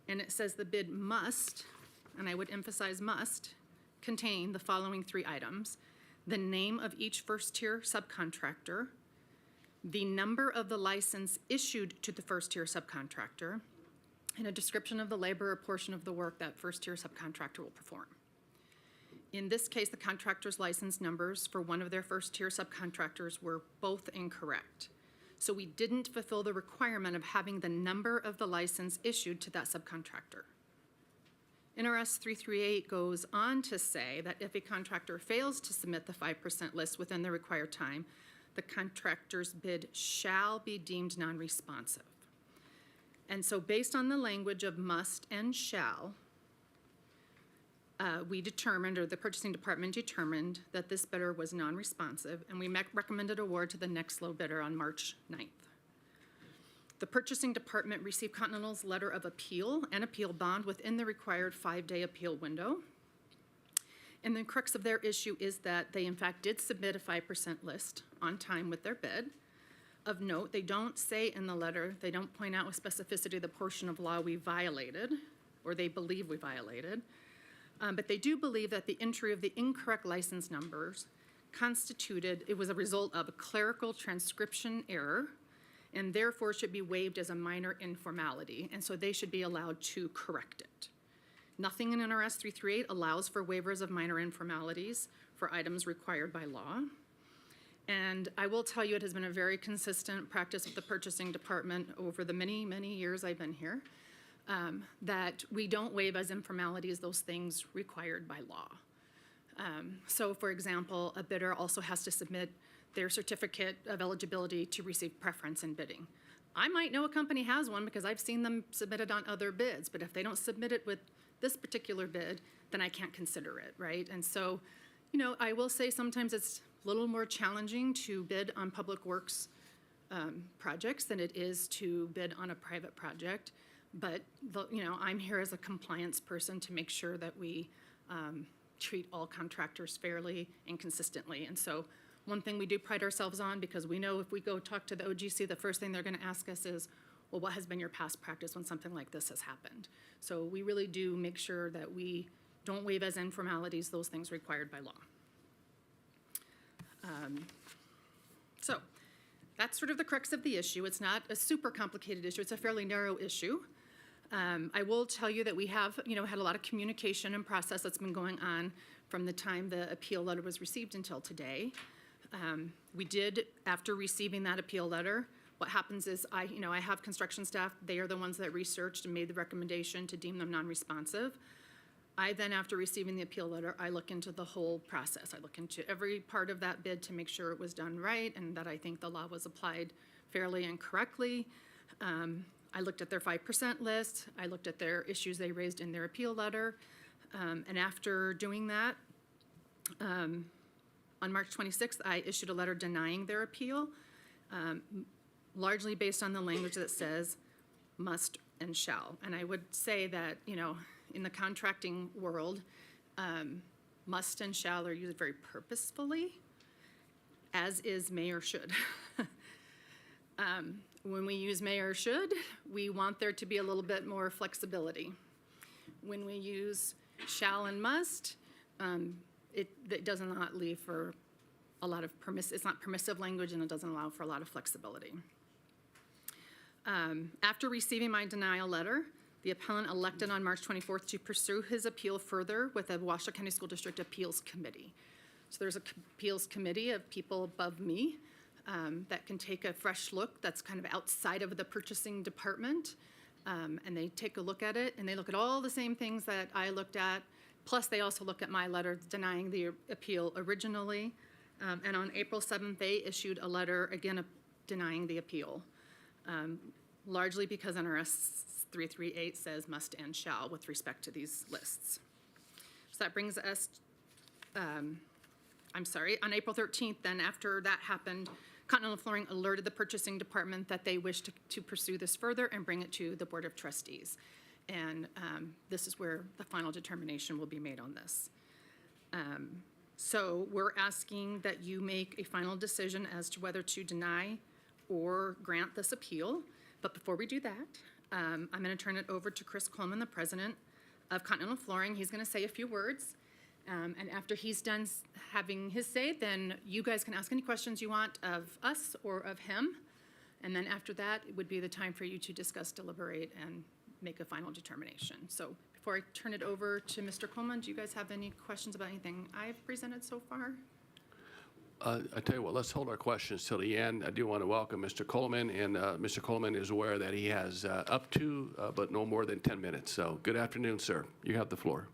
And it says the bid must, and I would emphasize must, contain the following 3 items: the name of each first-tier subcontractor, the number of the license issued to the first-tier subcontractor, and a description of the labor or portion of the work that first-tier subcontractor will perform. In this case, the contractor's license numbers for one of their first-tier subcontractors were both incorrect. So we didn't fulfill the requirement of having the number of the license issued to that subcontractor. NRS 338 goes on to say that if a contractor fails to submit the 5% list within the required time, the contractor's bid shall be deemed non-responsive. And so based on the language of must and shall, we determined, or the purchasing department determined, that this bidder was non-responsive, and we recommended award to the next low bidder on March 9th. The purchasing department received Continental's letter of appeal and appeal bond within the required 5-day appeal window. And the crux of their issue is that they in fact did submit a 5% list on time with their bid. Of note, they don't say in the letter, they don't point out with specificity the portion of law we violated, or they believe we violated. But they do believe that the entry of the incorrect license numbers it was a result of a clerical transcription error, and therefore should be waived as a minor informality, and so they should be allowed to correct it. Nothing in NRS 338 allows for waivers of minor informalities for items required by law. And I will tell you, it has been a very consistent practice of the purchasing department over the many, many years I've been here, that we don't waive as informalities those things required by law. So for example, a bidder also has to submit their certificate of eligibility to receive preference in bidding. I might know a company has one because I've seen them submitted on other bids, but if they don't submit it with this particular bid, then I can't consider it, right? And so, you know, I will say sometimes it's a little more challenging to bid on public works projects than it is to bid on a private project. But, you know, I'm here as a compliance person to make sure that we treat all contractors fairly and consistently. And so one thing we do pride ourselves on, because we know if we go talk to the OGC, the first thing they're going to ask us is, well, what has been your past practice when something like this has happened? So we really do make sure that we don't waive as informalities those things required by law. So that's sort of the crux of the issue. It's not a super complicated issue. It's a fairly narrow issue. I will tell you that we have, you know, had a lot of communication and process that's been going on from the time the appeal letter was received until today. We did, after receiving that appeal letter, what happens is I have construction staff. They are the ones that researched and made the recommendation to deem them non-responsive. I then, after receiving the appeal letter, I look into the whole process. I look into every part of that bid to make sure it was done right and that I think the law was applied fairly and correctly. I looked at their 5% list. I looked at their issues they raised in their appeal letter. And after doing that, on March 26th, I issued a letter denying their appeal, largely based on the language that says must and shall. And I would say that, you know, in the contracting world, must and shall are used very purposefully, as is may or should. When we use may or should, we want there to be a little bit more flexibility. When we use shall and must, it does not leave for a lot of it's not permissive language, and it doesn't allow for a lot of flexibility. After receiving my denial letter, the appellant elected on March 24th to pursue his appeal further with the Washoe County School District Appeals Committee. So there's an appeals committee of people above me that can take a fresh look that's kind of outside of the purchasing department. And they take a look at it, and they look at all the same things that I looked at, plus they also look at my letter denying the appeal originally. And on April 7th, they issued a letter, again, denying the appeal, largely because NRS 338 says must and shall with respect to these lists. So that brings us, on April 13th, then after that happened, Continental Flooring alerted the purchasing department that they wished to pursue this further and bring it to the Board of Trustees. And this is where the final determination will be made on this. So we're asking that you make a final decision as to whether to deny or grant this appeal. But before we do that, I'm going to turn it over to Chris Coleman, the president of Continental Flooring. He's going to say a few words. And after he's done having his say, then you guys can ask any questions you want of us or of him. And then after that, it would be the time for you to discuss, deliberate, and make a final determination. So before I turn it over to Mr. Coleman, do you guys have any questions about anything I've presented so far? I tell you what, let's hold our questions till the end. I do want to welcome Mr. Coleman, and Mr. Coleman is aware that he has up to, but no more than 10 minutes. So good afternoon, sir. You have the floor.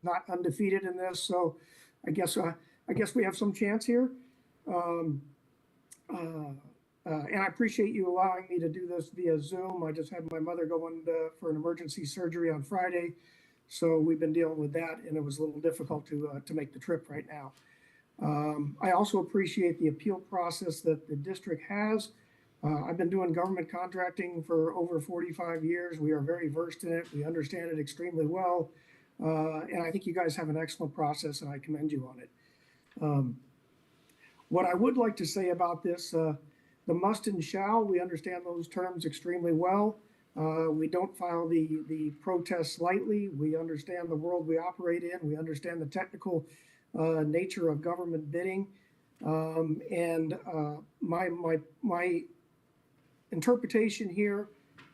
Not undefeated in this, so I guess we have some chance here. And I appreciate you allowing me to do this via Zoom. I just had my mother go in for an emergency surgery on Friday, so we've been dealing with that, and it was a little difficult to make the trip right now. I also appreciate the appeal process that the district has. I've been doing government contracting for over 45 years. We are very versed in it. We understand it extremely well. And I think you guys have an excellent process, and I commend you on it. What I would like to say about this, the must and shall, we understand those terms extremely well. We don't file the protests lightly. We understand the world we operate in. We understand the technical nature of government bidding. And my interpretation here,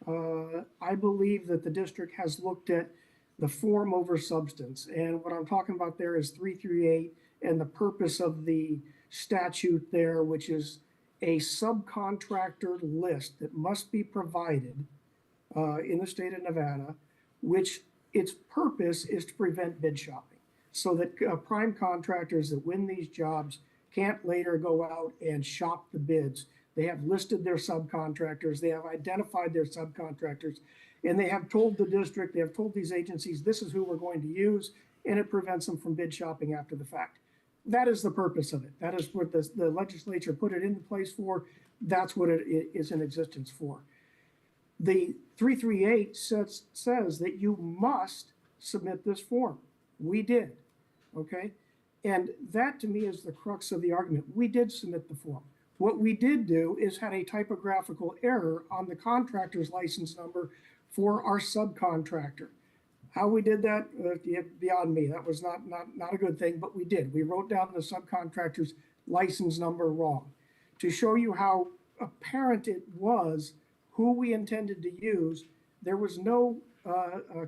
I believe that the district has looked at the form over substance. And what I'm talking about there is 338 and the purpose of the statute there, which is a subcontractor list that must be provided in the state of Nevada, which its purpose is to prevent bid shopping, so that prime contractors that win these jobs can't later go out and shop the bids. They have listed their subcontractors, they have identified their subcontractors, and they have told the district, they have told these agencies, this is who we're going to use, and it prevents them from bid shopping after the fact. That is the purpose of it. That is what the legislature put it into place for. That's what it is in existence for. The 338 says that you must submit this form. We did, okay? And that to me is the crux of the argument. We did submit the form. What we did do is had a typographical error on the contractor's license number for our subcontractor. How we did that, beyond me. That was not a good thing, but we did. We wrote down the subcontractor's license number wrong to show you how apparent it was who we intended to use. There was no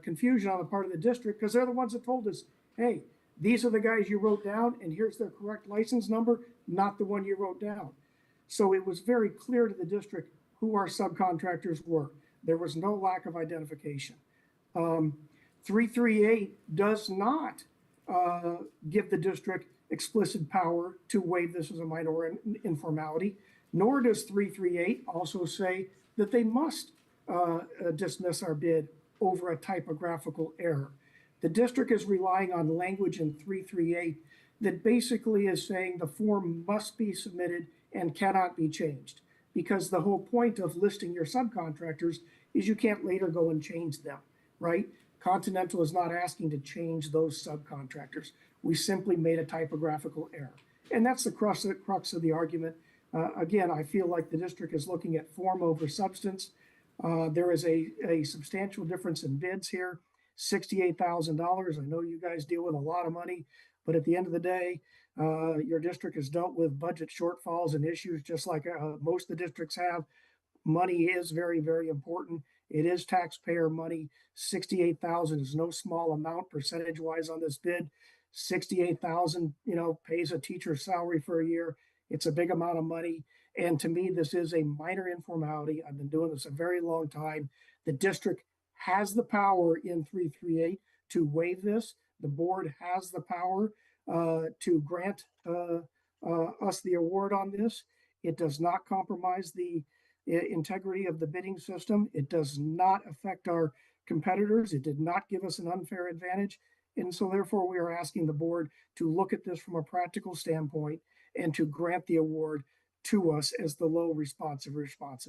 confusion on the part of the district because they're the ones that told us, hey, these are the guys you wrote down and here's their correct license number, not the one you wrote down. So it was very clear to the district who our subcontractors were. There was no lack of identification. 338 does not give the district explicit power to waive this as a minor informality, nor does 338 also say that they must dismiss our bid over a typographical error. The district is relying on language in 338 that basically is saying the form must be submitted and cannot be changed, because the whole point of listing your subcontractors is you can't later go and change them, right? Continental is not asking to change those subcontractors. We simply made a typographical error. And that's the crux of the argument. Again, I feel like the district is looking at form over substance. There is a substantial difference in bids here, $68,000. I know you guys deal with a lot of money, but at the end of the day, your district has dealt with budget shortfalls and issues just like most of the districts have. Money is very, very important. It is taxpayer money. $68,000 is no small amount percentage-wise on this bid. $68,000, pays a teacher's salary for a year. It's a big amount of money. And to me, this is a minor informality. I've been doing this a very long time. The district has the power in 338 to waive this. The board has the power to grant us the award on this. It does not compromise the integrity of the bidding system. It does not affect our competitors. It did not give us an unfair advantage. And so therefore we are asking the board to look at this from a practical standpoint and to grant the award to us as the low responsive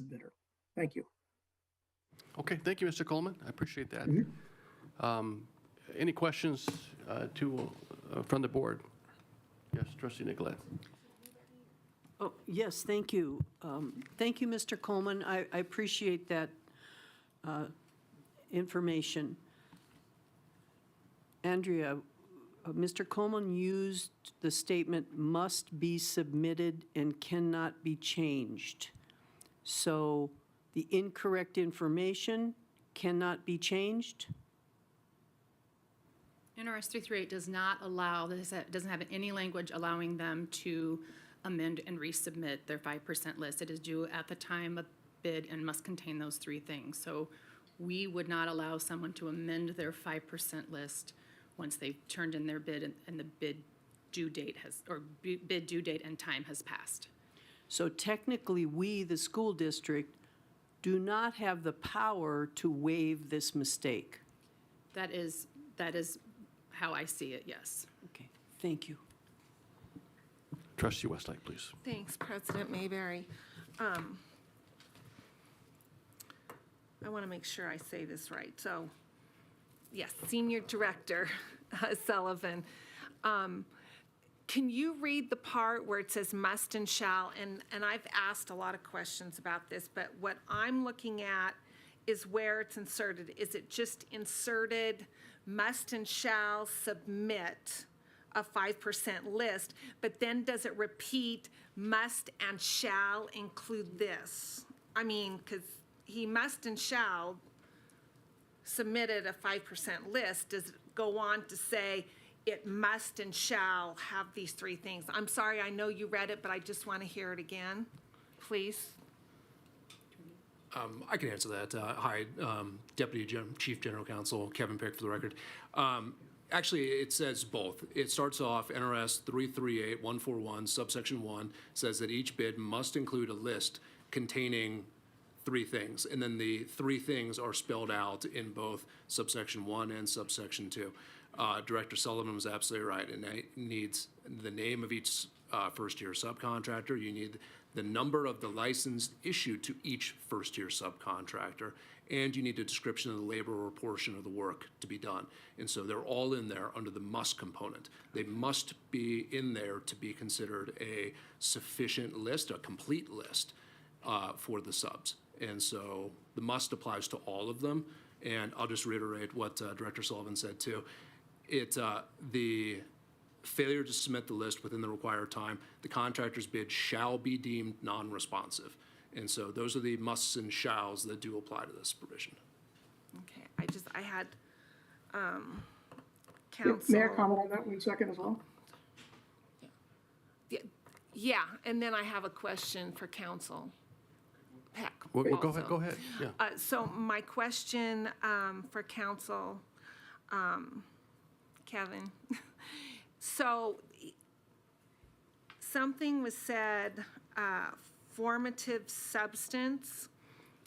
bidder. Thank you. Okay, thank you, Mr. Coleman. I appreciate that. Any questions from the board? Yes, Trustee Nicolette. Oh, yes, thank you. Thank you, Mr. Coleman. I appreciate that information. Andrea, Mr. Coleman used the statement must be submitted and cannot be changed. So the incorrect information cannot be changed? NRS 338 does not allow, doesn't have any language allowing them to amend and resubmit their 5% list. It is due at the time of bid and must contain those three things. So we would not allow someone to amend their 5% list once they've turned in their bid and the bid due date and time has passed. So technically, we, the school district, do not have the power to waive this mistake. That is how I see it, yes. Okay, thank you. Trustee Westlake, please. Thanks, President Mayberry. I want to make sure I say this right. So, yes, Senior Director Sullivan. Can you read the part where it says must and shall? And I've asked a lot of questions about this, but what I'm looking at is where it's inserted. Is it just inserted must and shall submit a 5% list, but then does it repeat must and shall include this? I mean, because he must and shall submitted a 5% list, does it go on to say it must and shall have these three things? I'm sorry, I know you read it, but I just want to hear it again, please. I can answer that. Hi, Chief General Counsel Kevin Pick for the record. Actually, it says both. It starts off NRS 338141, subsection 1, says that each bid must include a list containing three things. And then the three things are spelled out in both subsection 1 and subsection 2. Director Sullivan was absolutely right. And it needs the name of each first-year subcontractor. You need the number of the license issued to each first-year subcontractor, and you need a description of the labor or portion of the work to be done. And so they're all in there under the must component. They must be in there to be considered a sufficient list, a complete list for the subs. And so the must applies to all of them. And I'll just reiterate what Director Sullivan said too. The failure to submit the list within the required time, the contractor's bid shall be deemed non-responsive. And so those are the musts and shalls that do apply to this provision. Okay, I had counsel. May I comment on that 1 second as well? Yeah, and then I have a question for counsel Peck. Well, go also. ahead, go ahead, yeah. So my question for counsel, Kevin, so something was said, formative substance,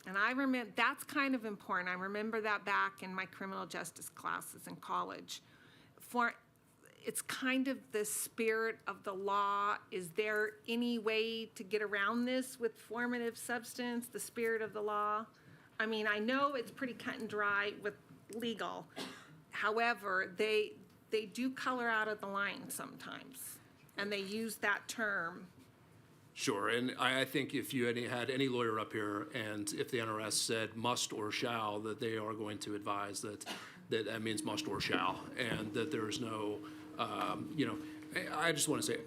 and I remember, that's kind of important. I remember that back in my criminal justice classes in college. It's kind of the spirit of the law. Is there any way to get around this with formative substance, the spirit of the law? I mean, I know it's pretty cut and dry with legal. However, they do color out of the line sometimes, and they use that term. Sure, and I think if you had any lawyer up here, and if the NRS said must or shall, that they are going to advise that means must or shall, and that there is no, I just want to say,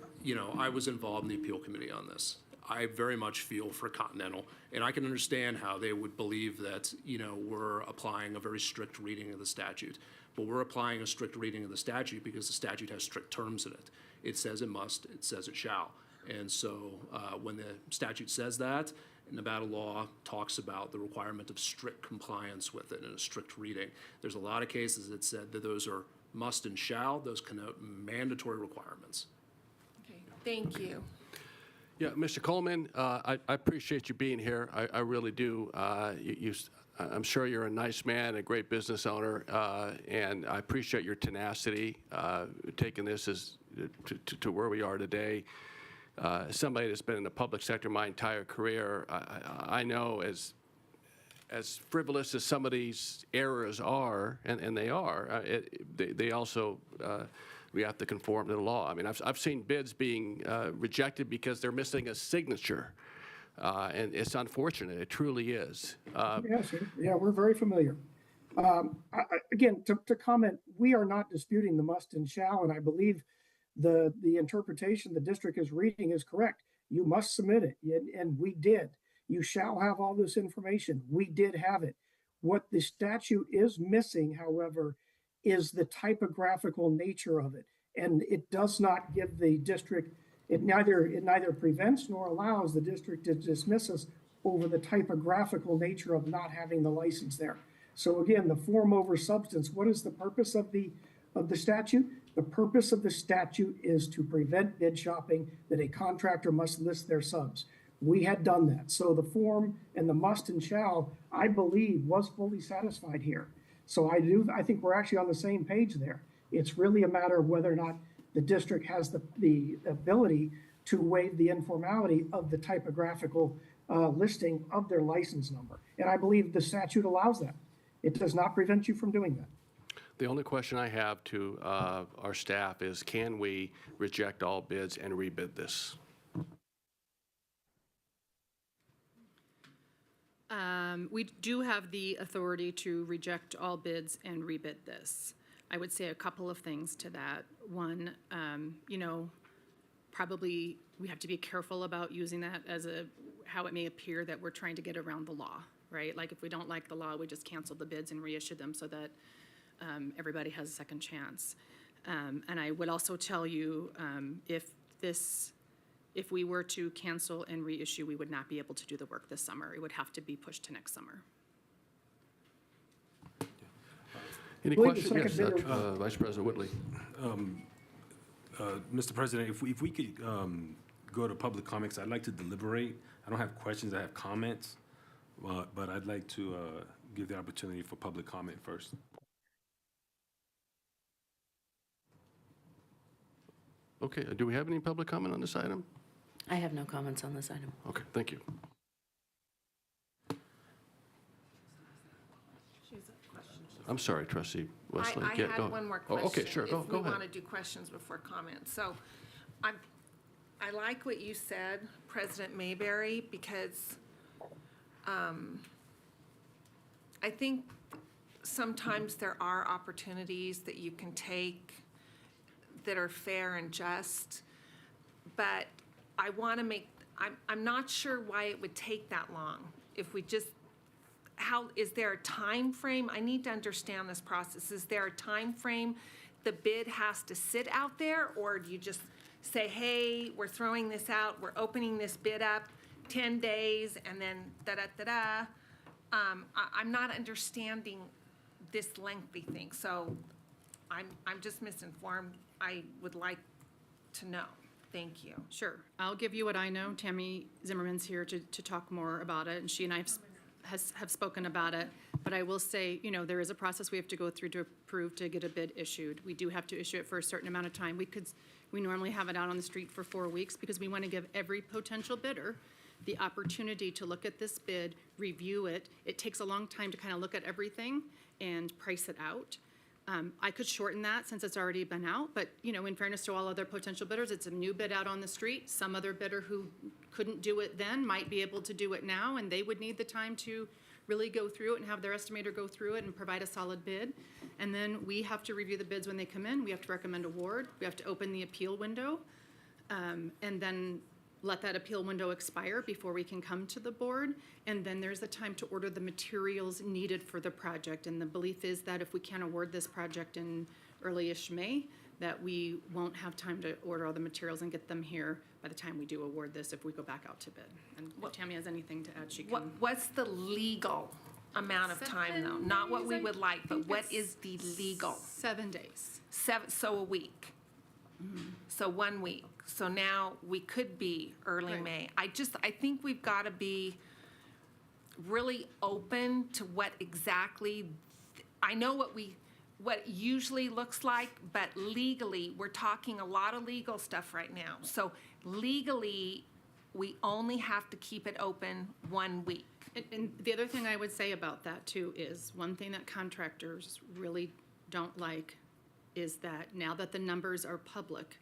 I was involved in the appeal committee on this. I very much feel for Continental, and I can understand how they would believe that, we're applying a very strict reading of the statute. But we're applying a strict reading of the statute because the statute has strict terms in it. It says it must, it says it shall. And so when the statute says that, Nevada law talks about the requirement of strict compliance with it and a strict reading. There's a lot of cases that said that those are must and shall, those connote mandatory requirements. Okay, thank you. Yeah, Mr. Coleman, I appreciate you being here. I really do. I'm sure you're a nice man, a great business owner, and I appreciate your tenacity taking this to where we are today. Somebody that's been in the public sector my entire career, I know as frivolous as some of these errors are, and they are, they also, we have to conform to the law. I mean, I've seen bids being rejected because they're missing a signature. And it's unfortunate. It truly is. Yes, yeah, we're very familiar. Again, to comment, we are not disputing the must and shall, and I believe the interpretation the district is reading is correct. You must submit it, and we did. You shall have all this information. We did have it. What the statute is missing, however, is the typographical nature of it, and it does not give the district. It neither prevents nor allows the district to dismiss us over the typographical nature of not having the license there. So again, the form over substance, what is the purpose of the statute? The purpose of the statute is to prevent bid shopping, that a contractor must list their subs. We had done that. So the form and the must and shall, I believe, was fully satisfied here. So I think we're actually on the same page there. It's really a matter of whether or not the district has the ability to waive the informality of the typographical listing of their license number. And I believe the statute allows that. It does not prevent you from doing that. The only question I have to our staff is, can we reject all bids and rebid this? We do have the authority to reject all bids and rebid this. I would say a couple of things to that. One, probably we have to be careful about using that as how it may appear that we're trying to get around the law, right? Like if we don't like the law, we just cancel the bids and reissue them so that everybody has a second chance. And I would also tell you, if we were to cancel and reissue, we would not be able to do the work this summer. It would have to be pushed to next summer. Any believe the questions? second Yes, bidder- Vice President Whitley. Mr. President, if we could go to public comments, I'd like to deliberate. I don't have questions, I have comments, but I'd like to give the opportunity for public comment first. Okay, do we have any public comment on this item? I have no comments on this item. Okay, thank you. I'm sorry, Trustee Wesley. I Yeah, go- had one more Oh, question. okay, sure, go If we ahead. want to do questions before comments. So I like what you said, President Mayberry, because I think sometimes there are opportunities that you can take that are fair and just, but I want to make, I'm not sure why it would take that long. If we just, is there a time frame? I need to understand this process. Is there a time frame the bid has to sit out there, or do you just say, hey, we're throwing this out, we're opening this bid up, 10 days, and then da-da-da-da? I'm not understanding this lengthy thing, so I'm just misinformed. I would like to know. Thank you. Sure. I'll give you what I know. Tammy Zimmerman's here to talk more about it, and she and I have spoken about it. But I will say, you know, there is a process we have to go through to approve to get a bid issued. We do have to issue it for a certain amount of time. We normally have it out on the street for 4 weeks because we want to give every potential bidder the opportunity to look at this bid, review it. It takes a long time to kind of look at everything and price it out. I could shorten that since it's already been out, but, you know, in fairness to all other potential bidders, it's a new bid out on the street. Some other bidder who couldn't do it then might be able to do it now, and they would need the time to really go through it and have their estimator go through it and provide a solid bid. And then we have to review the bids when they come in. We have to recommend award. We have to open the appeal window, and then let that appeal window expire before we can come to the board. And then there's the time to order the materials needed for the project. And the belief is that if we can't award this project in early-ish May, that we won't have time to order all the materials and get them here by the time we do award this if we go back out to bid. And if Tammy has anything to add, she can. What's the legal amount of time, though? Not what we would like, but what is the legal? 7 days. So a week. So 1 week. So now we could be early Right. May. I think we've got to be really open to what exactly, I know what it usually looks like, but legally, we're talking a lot of legal stuff right now. So legally, we only have to keep it open 1 week. And the other thing I would say about that too is, one thing that contractors really don't like is that now that the numbers are public,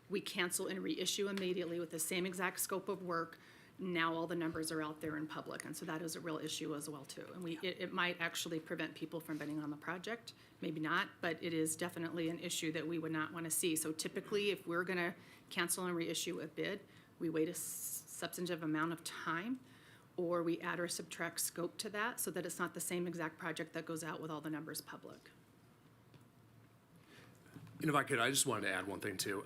we cancel and reissue immediately with the same exact scope of work. Now all the numbers are out there in public, and so that is a real issue as well too. And it might actually prevent people from bidding on the project, maybe not, but it is definitely an issue that we would not want to see. So typically, if we're going to cancel and reissue a bid, we wait a substantive amount of time, or we add or subtract scope to that so that it's not the same exact project that goes out with all the numbers public. And if I could, I just wanted to add one thing too.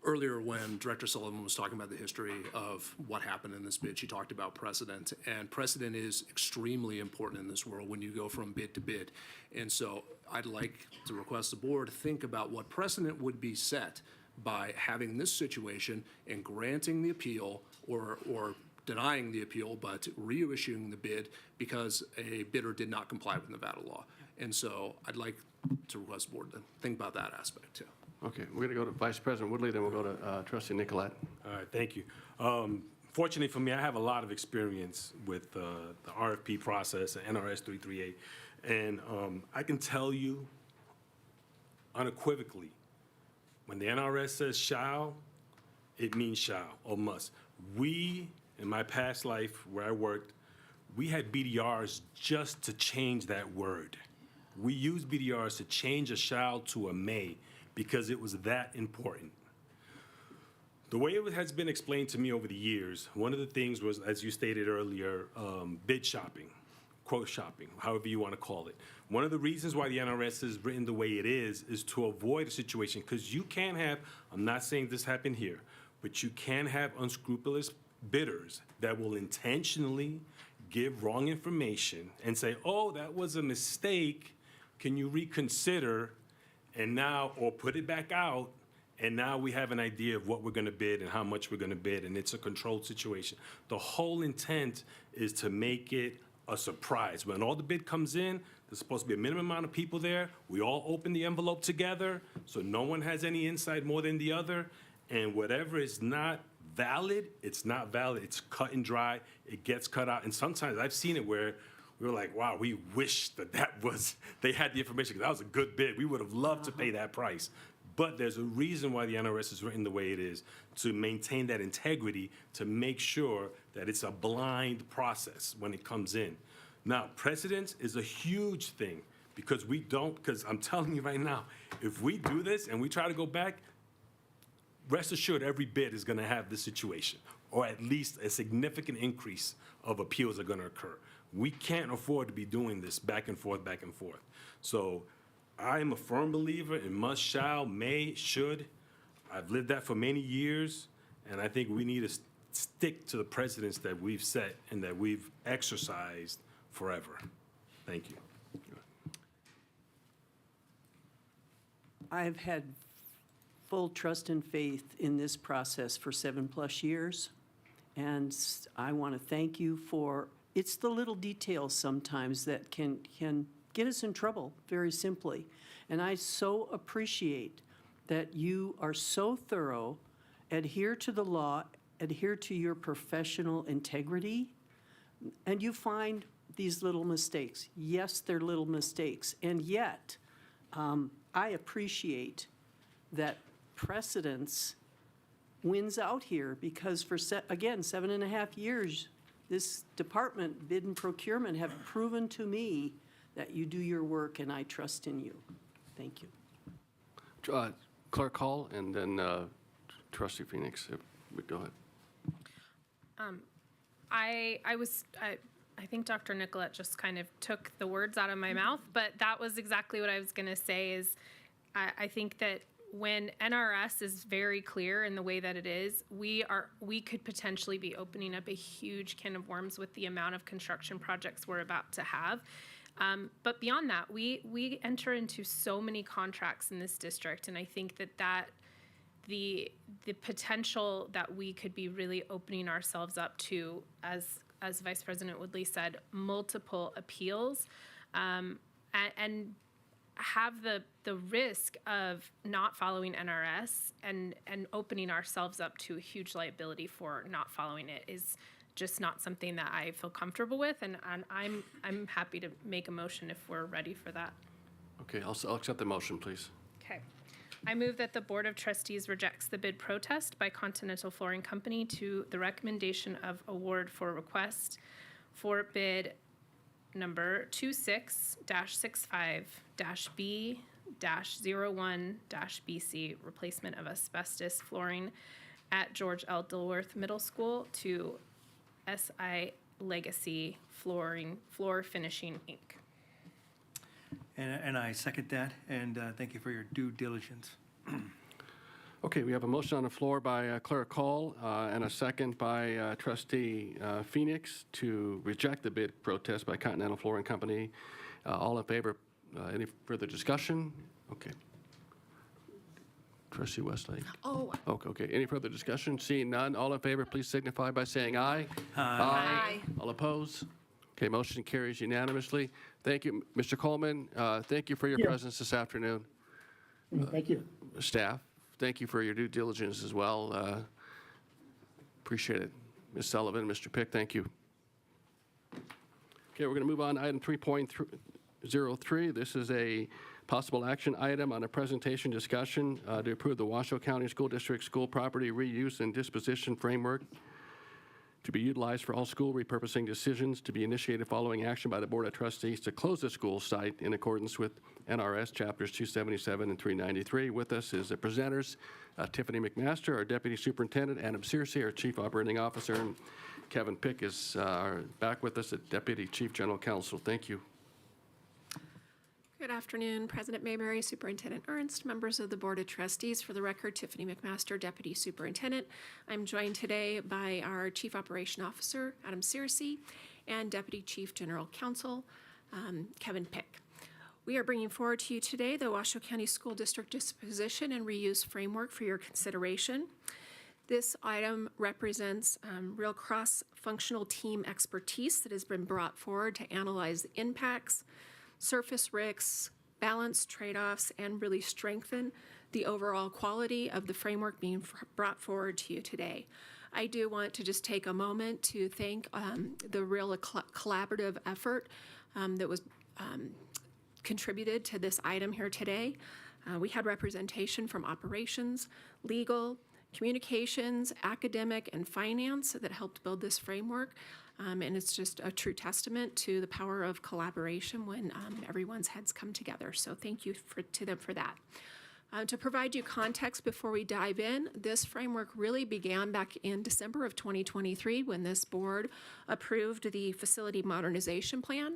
Earlier, when Director Sullivan was talking about the history of what happened in this bid, she talked about precedent. And precedent is extremely important in this world when you go from bid to bid. And so I'd like to request the board think about what precedent would be set by having this situation and granting the appeal or denying the appeal, but reissuing the bid because a bidder did not comply with Nevada law. And so I'd like to request the board to think about that aspect too. Okay, we're going to go to Vice President Woodley, then we'll go to Trustee Nicolette. All right, thank you. Fortunately for me, I have a lot of experience with the RFP process and NRS 338. And I can tell you unequivocally, when the NRS says shall, it means shall or must. We, in my past life where I worked, we had BDRs just to change that word. We used BDRs to change a shall to a may because it was that important. The way it has been explained to me over the years, one of the things was, as you stated earlier, bid shopping, quote shopping, however you want to call it. One of the reasons why the NRS is written the way it is to avoid a situation, because you can have, I'm not saying this happened here, but you can have unscrupulous bidders that will intentionally give wrong information and say, oh, that was a mistake, can you reconsider, and now, or put it back out, and now we have an idea of what we're going to bid and how much we're going to bid, and it's a controlled situation. The whole intent is to make it a surprise. When all the bid comes in, there's supposed to be a minimum amount of people there. We all open the envelope together, so no one has any insight more than the other, and whatever is not valid, it's not valid. It's cut and dry. It gets cut out, and sometimes I've seen it where we were like, wow, we wish they had the information, because that was a good bid. We would have loved to pay that price. But there's a reason why the NRS is written the way it is, to maintain that integrity, to make sure that it's a blind process when it comes in. Now, precedence is a huge thing, because I'm telling you right now, if we do this and we try to go back, rest assured every bid is going to have this situation, or at least a significant increase of appeals are going to occur. We can't afford to be doing this back and forth, back and forth. So I'm a firm believer in must, shall, may, should. I've lived that for many years, and I think we need to stick to the precedents that we've set and that we've exercised forever. Thank you. I've had full trust and faith in this process for 7+ years, and I want to thank you for, it's the little details sometimes that can get us in trouble, very simply. And I so appreciate that you are so thorough, adhere to the law, adhere to your professional integrity, and you find these little mistakes. Yes, they're little mistakes, and yet I appreciate that precedence wins out here, because for, again, 7.5 years, this department, bid and procurement, have proven to me that you do your work, and I trust in you. Thank you. Clerk Hall, and then Trustee Phoenix. Go ahead. I think Dr. Nicolette just kind of took the words out of my mouth, but that was exactly what I was going to say. Is I think that when NRS is very clear in the way that it is, we could potentially be opening up a huge can of worms with the amount of construction projects we're about to have. But beyond that, we enter into so many contracts in this district, and I think that the potential that we could be really opening ourselves up to, as Vice President Woodley said, multiple appeals, and have the risk of not following NRS and opening ourselves up to a huge liability for not following it is just not something that I feel comfortable with, and I'm happy to make a motion if we're ready for that. Okay, I'll accept the motion, please. Okay. I move that the Board of Trustees rejects the bid protest by Continental Flooring Company to the recommendation of award for request for bid number 26-65-B-01-BC, replacement of asbestos flooring at George L. Dilworth Middle School to SI Legacy Floor Finishing, Inc. And I second that, and thank you for your due diligence. Okay, we have a motion on the floor by Clerk Hall and a second by Trustee Phoenix to reject the bid protest by Continental Flooring Company. All in favor? Any further discussion? Okay. Trustee Westlake. Oh. Okay. Any further discussion? Seeing none, all in favor, please signify by saying aye. Aye. All opposed? Okay, motion carries unanimously. Thank you, Mr. Coleman. Thank you for your presence this afternoon. Thank you. Staff, thank you for your due diligence as well. Appreciate it. Ms. Sullivan, Mr. Pick, thank you. Okay, we're going to move on to item 3.03. This is a possible action item on a presentation discussion to approve the Washoe County School District School Property Reuse and Disposition Framework to be utilized for all school repurposing decisions to be initiated following action by the Board of Trustees to close the school site in accordance with NRS Chapters 277 and 393. With us is the presenters, Tiffany McMaster, our Deputy Superintendent, Adam Searcy, our Chief Operating Officer, and Kevin Pick is back with us as Deputy Chief General Counsel. Thank you. Good afternoon, President Mayberry, Superintendent Ernst, members of the Board of Trustees. For the record, Tiffany McMaster, Deputy Superintendent. I'm joined today by our Chief Operation Officer, Adam Searcy, and Deputy Chief General Counsel, Kevin Pick. We are bringing forward to you today the Washoe County School District Disposition and Reuse Framework for your consideration. This item represents real cross-functional team expertise that has been brought forward to analyze the impacts, surface risks, balance trade-offs, and really strengthen the overall quality of the framework being brought forward to you today. I do want to just take a moment to thank the real collaborative effort that was contributed to this item here today. We had representation from operations, legal, communications, academic, and finance that helped build this framework. And it's just a true testament to the power of collaboration when everyone's heads come together. So thank you to them for that. To provide you context before we dive in, this framework really began back in December of 2023 when this board approved the facility modernization plan.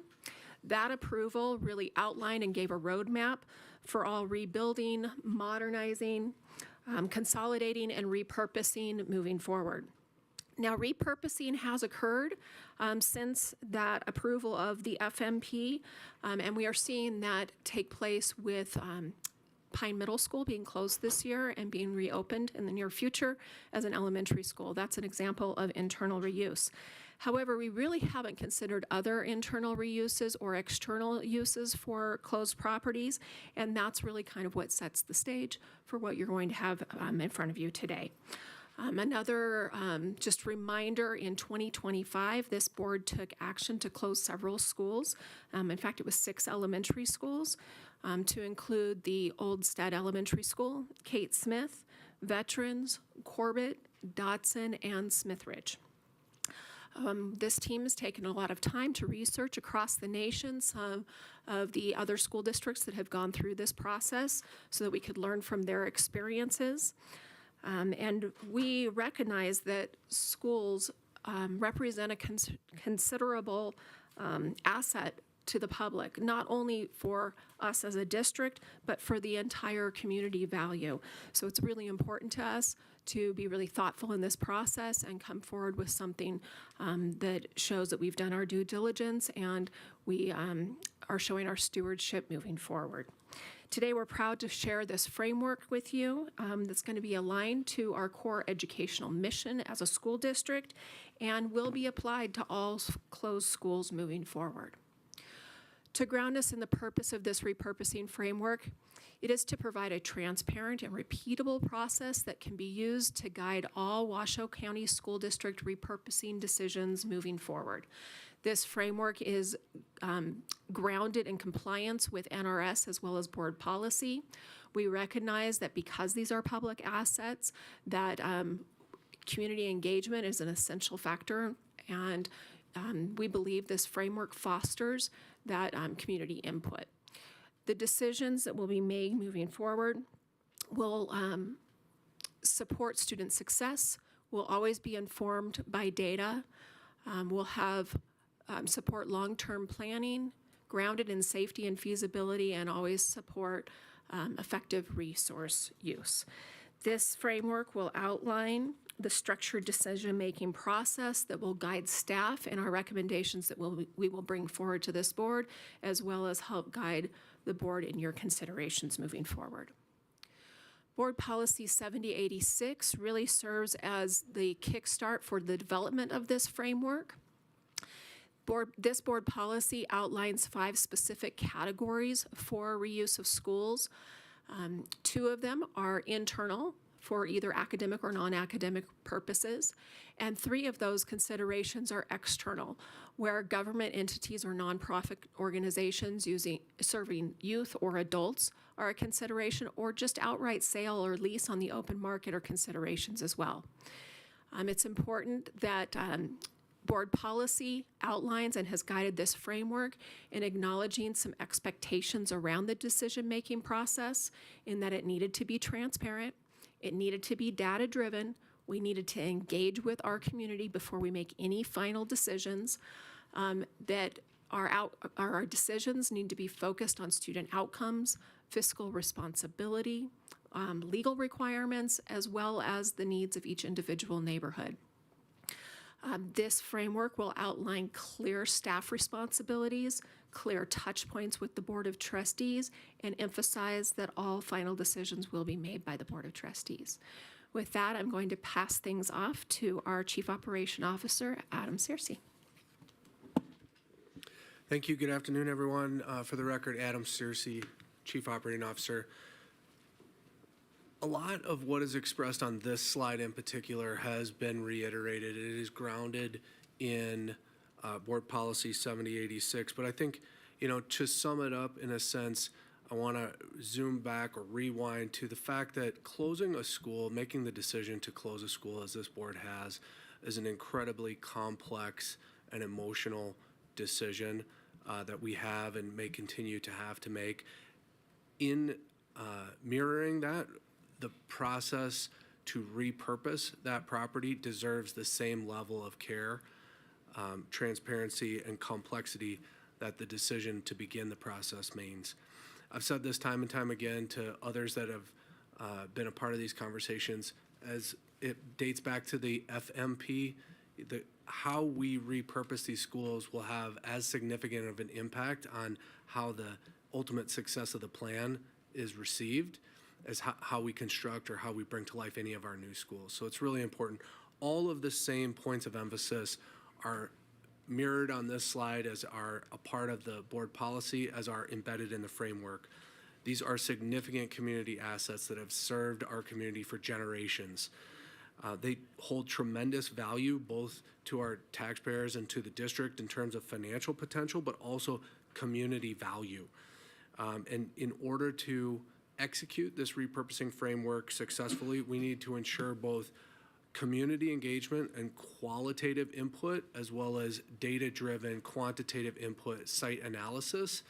That approval really outlined and gave a roadmap for all rebuilding, modernizing, consolidating, and repurposing moving forward. Now, repurposing has occurred since that approval of the FMP, and we are seeing that take place with Pine Middle School being closed this year and being reopened in the near future as an elementary school. That's an example of internal reuse. However, we really haven't considered other internal reuses or external uses for closed properties, and that's really kind of what sets the stage for what you're going to have in front of you today. Another just reminder, in 2025, this board took action to close several schools. In fact, it was 6 elementary schools, to include the Oldstead Elementary School, Kate Smith, Veterans, Corbett, Dodson, and Smithridge. This team has taken a lot of time to research across the nation some of the other school districts that have gone through this process so that we could learn from their experiences. And we recognize that schools represent a considerable asset to the public, not only for us as a district, but for the entire community value. So it's really important to us to be really thoughtful in this process and come forward with something that shows that we've done our due diligence and we are showing our stewardship moving forward. Today, we're proud to share this framework with you that's going to be aligned to our core educational mission as a school district and will be applied to all closed schools moving forward. To ground us in the purpose of this repurposing framework, it is to provide a transparent and repeatable process that can be used to guide all Washoe County School District repurposing decisions moving forward. This framework is grounded in compliance with NRS as well as board policy. We recognize that because these are public assets, that community engagement is an essential factor, and we believe this framework fosters that community input. The decisions that will be made moving forward will support student success, will always be informed by data, will have support long-term planning, grounded in safety and feasibility, and always support effective resource use. This framework will outline the structured decision-making process that will guide staff in our recommendations that we will bring forward to this board, as well as help guide the board in your considerations moving forward. Board Policy 7086 really serves as the kickstart for the development of this framework. This board policy outlines 5 specific categories for reuse of schools. 2 of them are internal for either academic or non-academic purposes, and 3 of those considerations are external, where government entities or nonprofit organizations serving youth or adults are a consideration, or just outright sale or lease on the open market are considerations as well. It's important that board policy outlines and has guided this framework in acknowledging some expectations around the decision-making process, in that it needed to be transparent, it needed to be data-driven, we needed to engage with our community before we make any final decisions, that our decisions need to be focused on student outcomes, fiscal responsibility, legal requirements, as well as the needs of each individual neighborhood. This framework will outline clear staff responsibilities, clear touch points with the Board of Trustees, and emphasize that all final decisions will be made by the Board of Trustees. With that, I'm going to pass things off to our Chief Operation Officer, Adam Searcy. Thank you. Good afternoon, everyone. For the record, Adam Searcy, Chief Operating Officer. A lot of what is expressed on this slide in particular has been reiterated. It is grounded in Board Policy 7086. But I think, to sum it up in a sense, I want to zoom back or rewind to the fact that closing a school, making the decision to close a school as this board has, is an incredibly complex and emotional decision that we have and may continue to have to make. In mirroring that, the process to repurpose that property deserves the same level of care, transparency, and complexity that the decision to begin the process means. I've said this time and time again to others that have been a part of these conversations, as it dates back to the FMP, how we repurpose these schools will have as significant of an impact on how the ultimate success of the plan is received as how we construct or how we bring to life any of our new schools. So it's really important. All of the same points of emphasis are mirrored on this slide as are a part of the board policy, as are embedded in the framework. These are significant community assets that have served our community for generations. They hold tremendous value both to our taxpayers and to the district in terms of financial potential, but also community value. And in order to execute this repurposing framework successfully, we need to ensure both community engagement and qualitative input, as well as data-driven quantitative input, site analysis,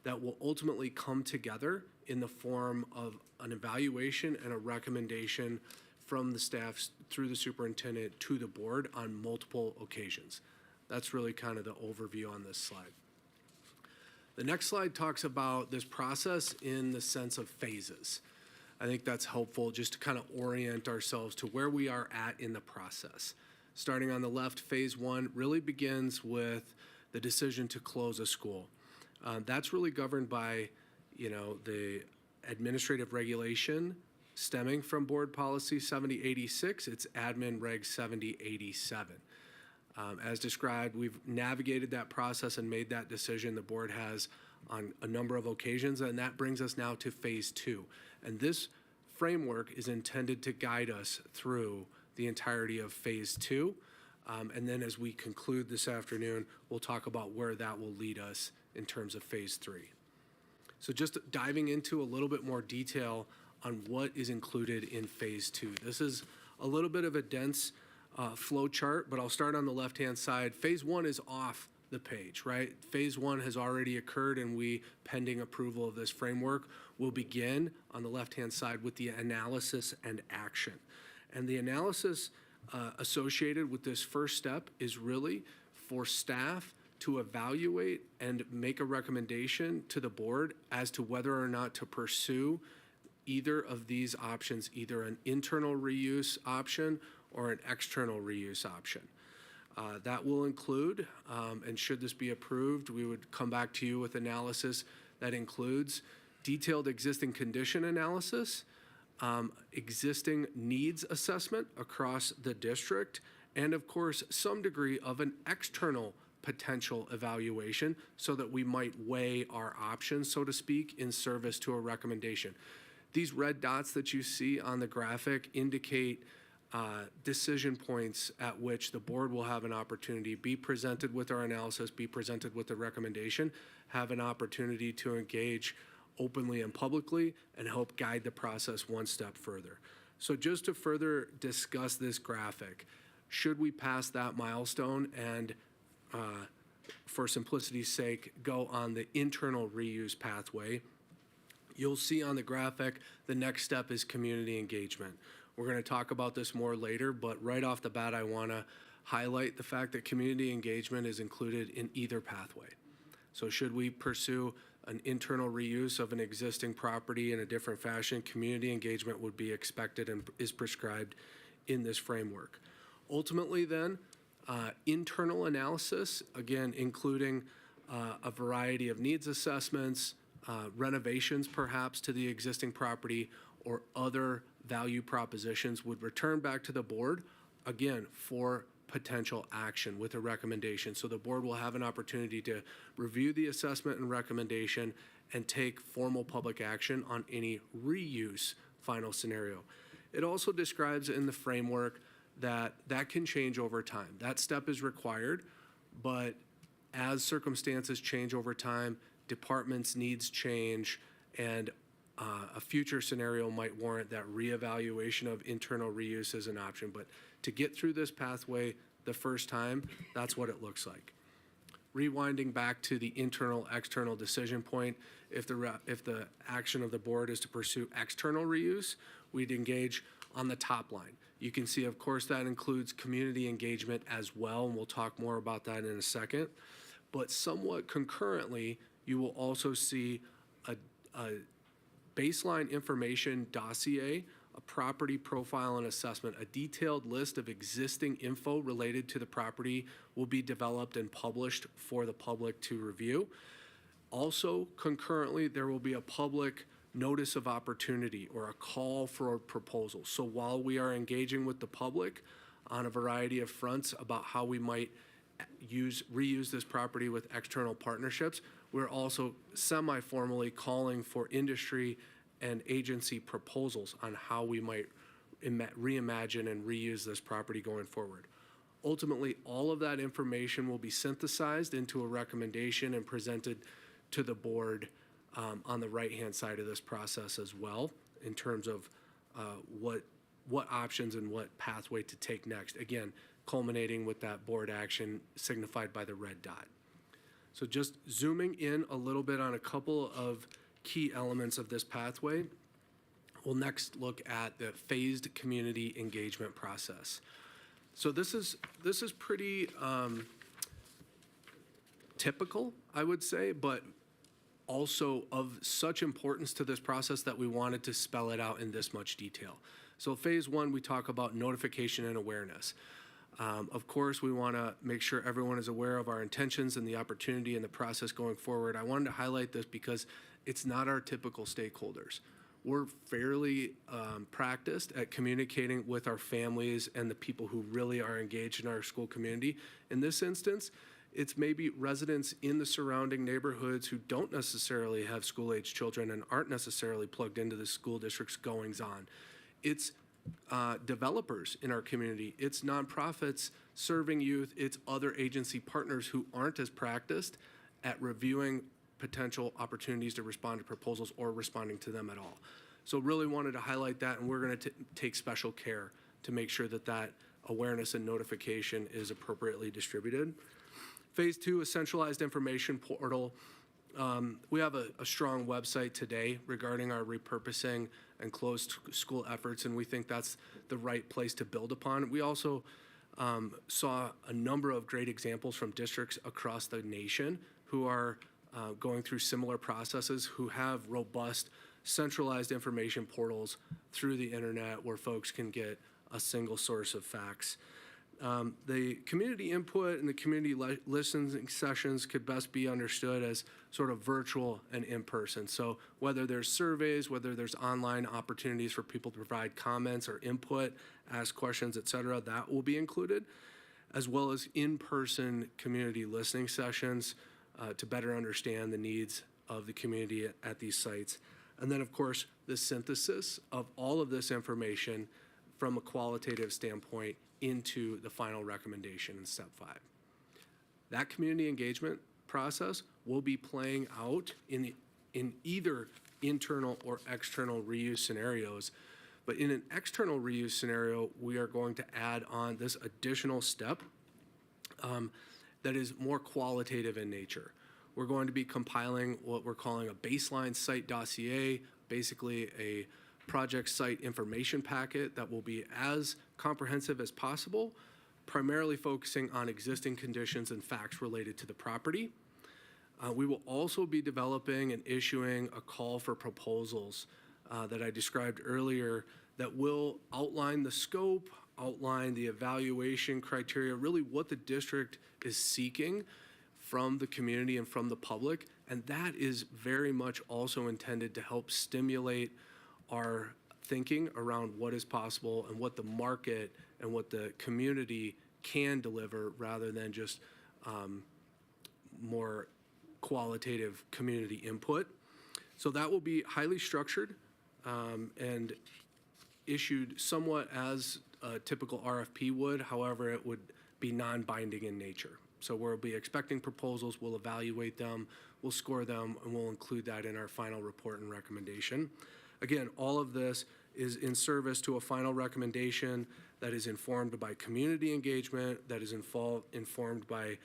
that will ultimately come together in the form of an evaluation and a recommendation from the staff through the superintendent to the board on multiple occasions. That's really kind of the overview on this slide. The next slide talks about this process in the sense of phases. I think that's helpful just to kind of orient ourselves to where we are at in the process. Starting on the left, phase one really begins with the decision to close a school. That's really governed by, the administrative regulation stemming from Board Policy 7086. It's Admin Reg 7087. As described, we've navigated that process and made that decision. The board has on a number of occasions, and that brings us now to phase two. And this framework is intended to guide us through the entirety of phase two. And then as we conclude this afternoon, we'll talk about where that will lead us in terms of phase three. So just diving into a little bit more detail on what is included in phase two. This is a little bit of a dense flow chart, but I'll start on the left-hand side. Phase one is off the page, right? Phase one has already occurred, and we, pending approval of this framework, will begin on the left-hand side with the analysis and action. And the analysis associated with this first step is really for staff to evaluate and make a recommendation to the board as to whether or not to pursue either of these options, either an internal reuse option or an external reuse option. That will include, and should this be approved, we would come back to you with analysis that includes detailed existing condition analysis, existing needs assessment across the district, and of course, some degree of an external potential evaluation so that we might weigh our options, so to speak, in service to a recommendation. These red dots that you see on the graphic indicate decision points at which the board will have an opportunity, be presented with our analysis, be presented with the recommendation, have an opportunity to engage openly and publicly, and help guide the process one step further. So just to further discuss this graphic, should we pass that milestone and, for simplicity's sake, go on the internal reuse pathway, you'll see on the graphic, the next step is community engagement. We're going to talk about this more later, but right off the bat, I want to highlight the fact that community engagement is included in either pathway. So should we pursue an internal reuse of an existing property in a different fashion, community engagement would be expected and is prescribed in this framework. Ultimately then, internal analysis, again, including a variety of needs assessments, renovations perhaps to the existing property, or other value propositions would return back to the board, again, for potential action with a recommendation. So the board will have an opportunity to review the assessment and recommendation and take formal public action on any reuse final scenario. It also describes in the framework that can change over time. That step is required, but as circumstances change over time, departments' needs change, and a future scenario might warrant that reevaluation of internal reuse as an option. But to get through this pathway the first time, that's what it looks like. Rewinding back to the internal-external decision point, if the action of the board is to pursue external reuse, we'd engage on the top line. You can see, of course, that includes community engagement as well, and we'll talk more about that in a second. But somewhat concurrently, you will also see a baseline information dossier, a property profile and assessment. A detailed list of existing info related to the property will be developed and published for the public to review. Also, concurrently, there will be a public notice of opportunity or a call for a proposal. So while we are engaging with the public on a variety of fronts about how we might reuse this property with external partnerships, we're also semi-formally calling for industry and agency proposals on how we might reimagine and reuse this property going forward. Ultimately, all of that information will be synthesized into a recommendation and presented to the board on the right-hand side of this process as well, in terms of what options and what pathway to take next. Again, culminating with that board action signified by the red dot. So just zooming in a little bit on a couple of key elements of this pathway, we'll next look at the phased community engagement process. So this is pretty typical, I would say, but also of such importance to this process that we wanted to spell it out in this much detail. So phase one, we talk about notification and awareness. Of course, we want to make sure everyone is aware of our intentions and the opportunity and the process going forward. I wanted to highlight this because it's not our typical stakeholders. We're fairly practiced at communicating with our families and the people who really are engaged in our school community. In this instance, it's maybe residents in the surrounding neighborhoods who don't necessarily have school-age children and aren't necessarily plugged into the school district's goings-on. It's developers in our community, it's nonprofits serving youth, it's other agency partners who aren't as practiced at reviewing potential opportunities to respond to proposals or responding to them at all. So really wanted to highlight that, and we're going to take special care to make sure that that awareness and notification is appropriately distributed. Phase two, a centralized information portal. We have a strong website today regarding our repurposing and closed school efforts, and we think that's the right place to build upon. We also saw a number of great examples from districts across the nation who are going through similar processes, who have robust centralized information portals through the internet where folks can get a single source of facts. The community input and the community listening sessions could best be understood as sort of virtual and in-person. So whether there's surveys, whether there's online opportunities for people to provide comments or input, ask questions, et cetera, that will be included, as well as in-person community listening sessions to better understand the needs of the community at these sites. And then, of course, the synthesis of all of this information from a qualitative standpoint into the final recommendation in step 5. That community engagement process will be playing out in either internal or external reuse scenarios But in an external reuse scenario, we are going to add on this additional step that is more qualitative in nature. We're going to be compiling what we're calling a baseline site dossier, basically a project site information packet that will be as comprehensive as possible, primarily focusing on existing conditions and facts related to the property. We will also be developing and issuing a call for proposals that I described earlier that will outline the scope, outline the evaluation criteria, really what the district is seeking from the community and from the public. And that is very much also intended to help stimulate our thinking around what is possible and what the market and what the community can deliver rather than just more qualitative community input. So that will be highly structured and issued somewhat as a typical RFP would. However, it would be non-binding in nature. So we'll be expecting proposals, we'll evaluate them, we'll score them, and we'll include that in our final report and recommendation. Again, all of this is in service to a final recommendation that is informed by community engagement, that is informed by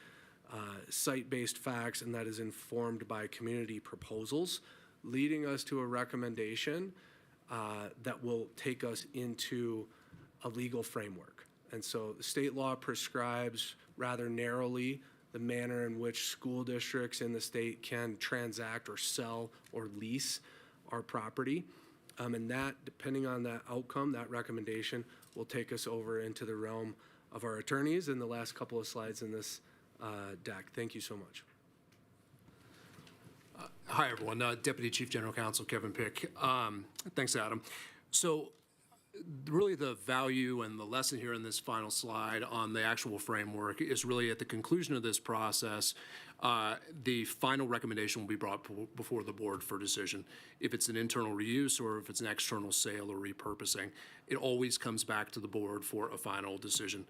site-based facts, and that is informed by community proposals, leading us to a recommendation that will take us into a legal framework. And so the state law prescribes rather narrowly the manner in which school districts in the state can transact or sell or lease our property. And that, depending on that outcome, that recommendation will take us over into the realm of our attorneys in the last couple of slides in this deck. Thank you so much. Hi, everyone. Deputy Chief General Counsel Kevin Pick. Thanks, Adam. So really the value and the lesson here in this final slide on the actual framework is really at the conclusion of this process, the final recommendation will be brought before the board for decision. If it's an internal reuse or if it's an external sale or repurposing, it always comes back to the board for a final decision.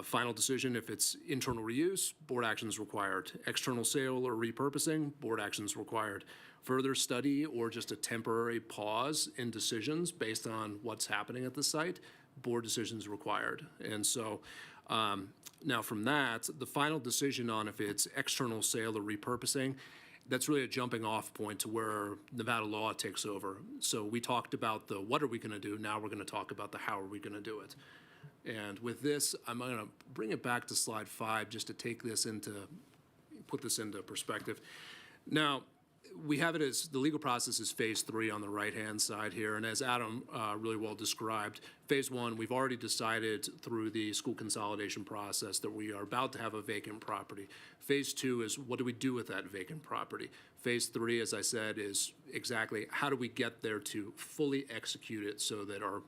Final decision, if it's internal reuse, board action is required. External sale or repurposing, board action is required. Further study or just a temporary pause in decisions based on what's happening at the site, board decisions required. And so now from that, the final decision on if it's external sale or repurposing, that's really a jumping off point to where Nevada law takes over. So we talked about the what are we going to do, now we're going to talk about the how are we going to do it. And with this, I'm going to bring it back to slide 5 just to put this into perspective. Now, we have it as the legal process is phase 3 on the right-hand side here. And as Adam really well described, phase 1, we've already decided through the school consolidation process that we are about to have a vacant property. Phase 2 is what do we do with that vacant property? Phase 3, as I said, is exactly how do we get there to fully execute it so that our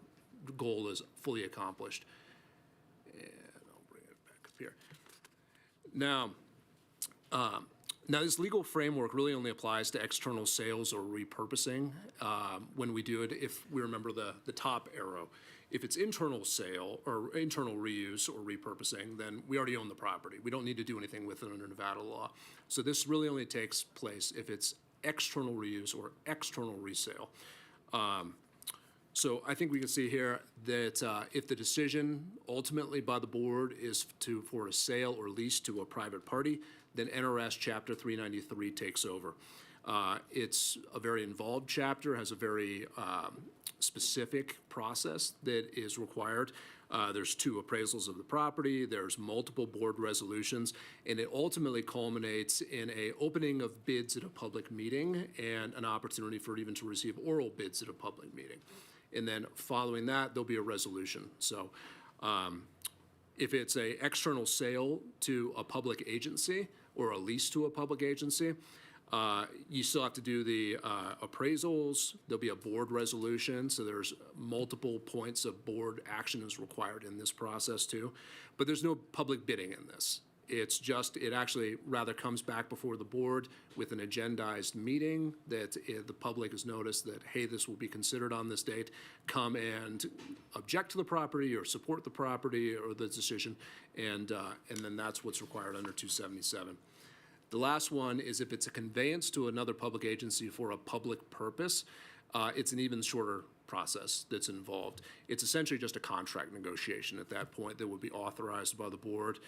goal is fully accomplished. And I'll bring it back up here. Now this legal framework really only applies to external sales or repurposing when we do it, if we remember the top arrow. If it's internal sale or internal reuse or repurposing, then we already own the property. We don't need to do anything with it under Nevada law. So this really only takes place if it's external reuse or external resale. So I think we can see here that if the decision ultimately by the board is for a sale or lease to a private party, then NRS Chapter 393 takes over. It's a very involved chapter, has a very specific process that is required. There's 2 appraisals of the property, there's multiple board resolutions, and it ultimately culminates in an opening of bids at a public meeting and an opportunity for it even to receive oral bids at a public meeting. And then following that, there'll be a resolution. So if it's an external sale to a public agency or a lease to a public agency, you still have to do the appraisals. There'll be a board resolution. So there's multiple points of board action is required in this process too. But there's no public bidding in this. It's just, it actually rather comes back before the board with an agendized meeting that the public has noticed that, hey, this will be considered on this date. Come and object to the property or support the property or the decision. And then that's what's required under 277. The last one is if it's a conveyance to another public agency for a public purpose, it's an even shorter process that's involved. It's essentially just a contract negotiation at that point that would be authorized by the board.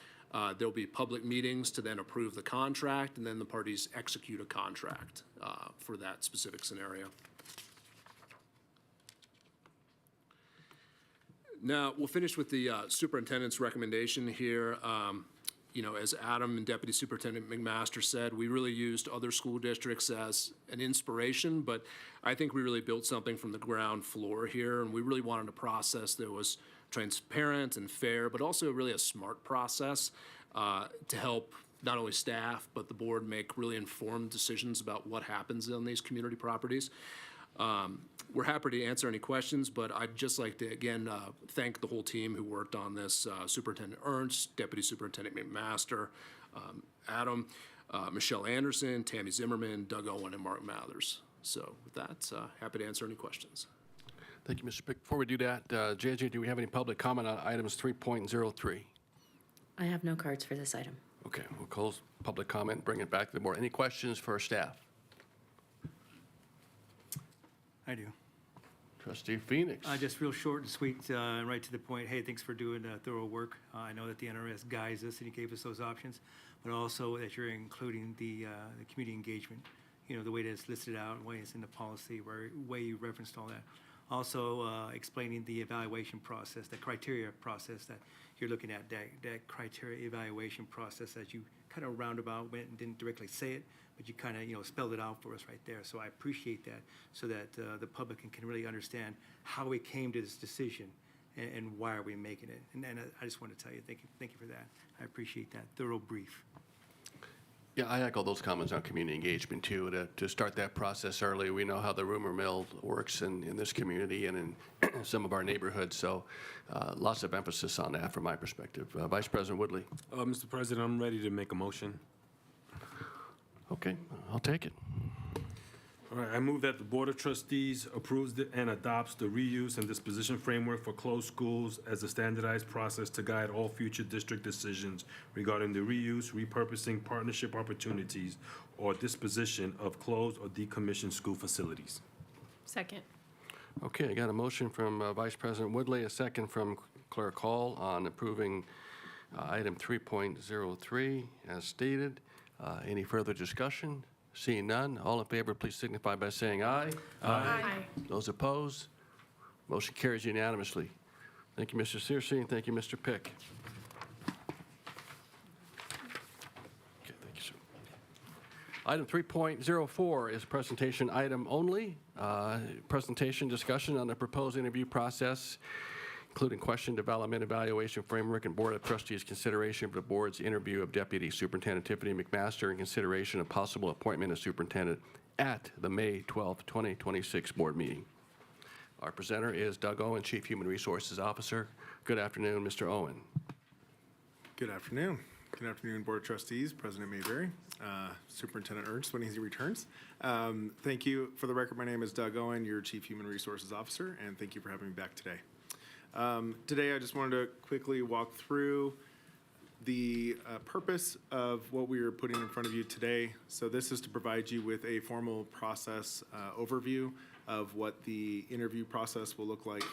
There'll be public meetings to then approve the contract, and then the parties execute a contract for that specific scenario. Now, we'll finish with the superintendent's recommendation here. You know, as Adam and Deputy Superintendent McMaster said, we really used other school districts as an inspiration, but I think we really built something from the ground floor here, and we really wanted a process that was transparent and fair, but also really a smart process to help not only staff, but the board make really informed decisions about what happens on these community properties. We're happy to answer any questions, but I'd just like to, again, thank the whole team who worked on this, Superintendent Ernst, Deputy Superintendent McMaster, Adam, Michelle Anderson, Tammy Zimmerman, Doug Owen, and Mark Mathers. So with that, happy to answer any questions. Thank you, Mr. Pick. Before we do that, JJ, do we have any public comment on items 3.03? I have no cards for this item. Okay, we'll close public comment, bring it back to the board. Any questions for staff? I do. Trustee Phoenix. Just real short and sweet, right to the point. Hey, thanks for doing thorough work. I know that the NRS guides us and you gave us those options, but also that you're including the community engagement, you know, the way that it's listed out, the way it's in the policy, way you referenced all that. Also explaining the evaluation process, the criteria process that you're looking at, that criteria evaluation process as you kind of roundabout went and didn't directly say it, but you kind of, you know, spelled it out for us right there. So I appreciate that, so that the public can really understand how we came to this decision and why are we making it. And I just want to tell you, thank you for that. I appreciate that thorough brief. Yeah, I echo those comments on community engagement too, to start that process early. We know how the rumor mill works in this community and in some of our neighborhoods, so lots of emphasis on that from my perspective. Vice President Woodley. Mr. President, I'm ready to make a motion. Okay, I'll take it. All right, I move that the Board of Trustees approves and adopts the reuse and disposition framework for closed schools as a standardized process to guide all future district decisions regarding the reuse, repurposing, partnership opportunities, or disposition of closed or decommissioned school facilities. Second. Okay, I got a motion from Vice President Woodley, a second from Clerk Hall on approving item 3.03 as stated. Any further discussion? Seeing none, all in favor, please signify by saying aye. Aye. Those opposed? Motion carries unanimously. Thank you, Mr. Searcy, and thank you, Mr. Pick. Okay, thank you, sir. Item 3.04 is presentation item only. Presentation discussion on the proposed interview process, including question development, evaluation framework, and Board of Trustees consideration of the board's interview of Deputy Superintendent Tiffany McMaster and consideration of possible appointment of superintendent at the May 12, 2026 board meeting. Our presenter is Doug Owen, Chief Human Resources Officer. Good afternoon, Mr. Owen. Good afternoon. Good afternoon, Board of Trustees, President Mayberry, Superintendent Ernst when he returns. Thank you. For the record, my name is Doug Owen, your Chief Human Resources Officer, and thank you for having me back today. Today, I just wanted to quickly walk through the purpose of what we are putting in front of you today. So this is to provide you with a formal process overview of what the interview process will look like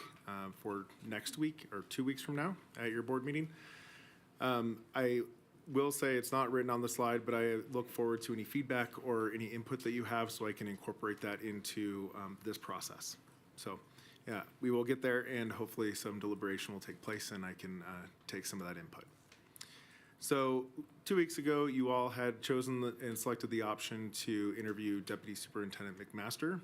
for next week or 2 weeks from now at your board meeting. I will say it's not written on the slide, but I look forward to any feedback or any input that you have so I can incorporate that into this process. So. Yeah, we will get there, and hopefully some deliberation will take place, and I can take some of that input. So 2 weeks ago, you all had chosen and selected the option to interview Deputy Superintendent McMaster.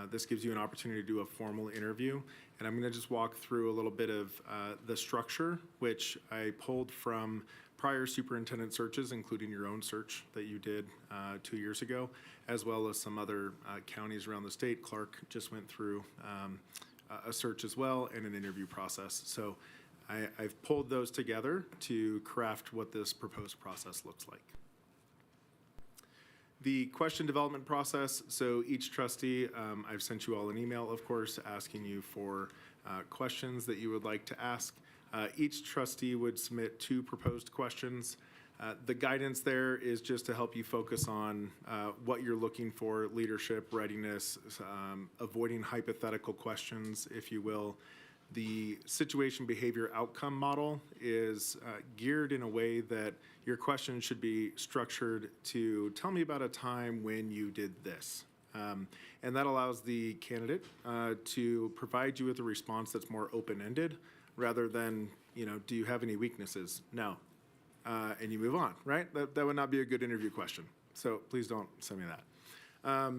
This gives you an opportunity to do a formal interview, and I'm going to just walk through a little bit of the structure, which I pulled from prior superintendent searches, including your own search that you did 2 years ago, as well as some other counties around the state. Clark just went through a search as well and an interview process. So I've pulled those together to craft what this proposed process looks like. The question development process, so each trustee, I've sent you all an email, of course, asking you for questions that you would like to ask. Each trustee would submit 2 proposed questions. The guidance there is just to help you focus on what you're looking for, leadership, readiness, avoiding hypothetical questions, if you will. The situation behavior outcome model is geared in a way that your question should be structured to tell me about a time when you did this. And that allows the candidate to provide you with a response that's more open-ended rather than, do you have any weaknesses? No. And you move on, right? That would not be a good interview question. So please don't send me that.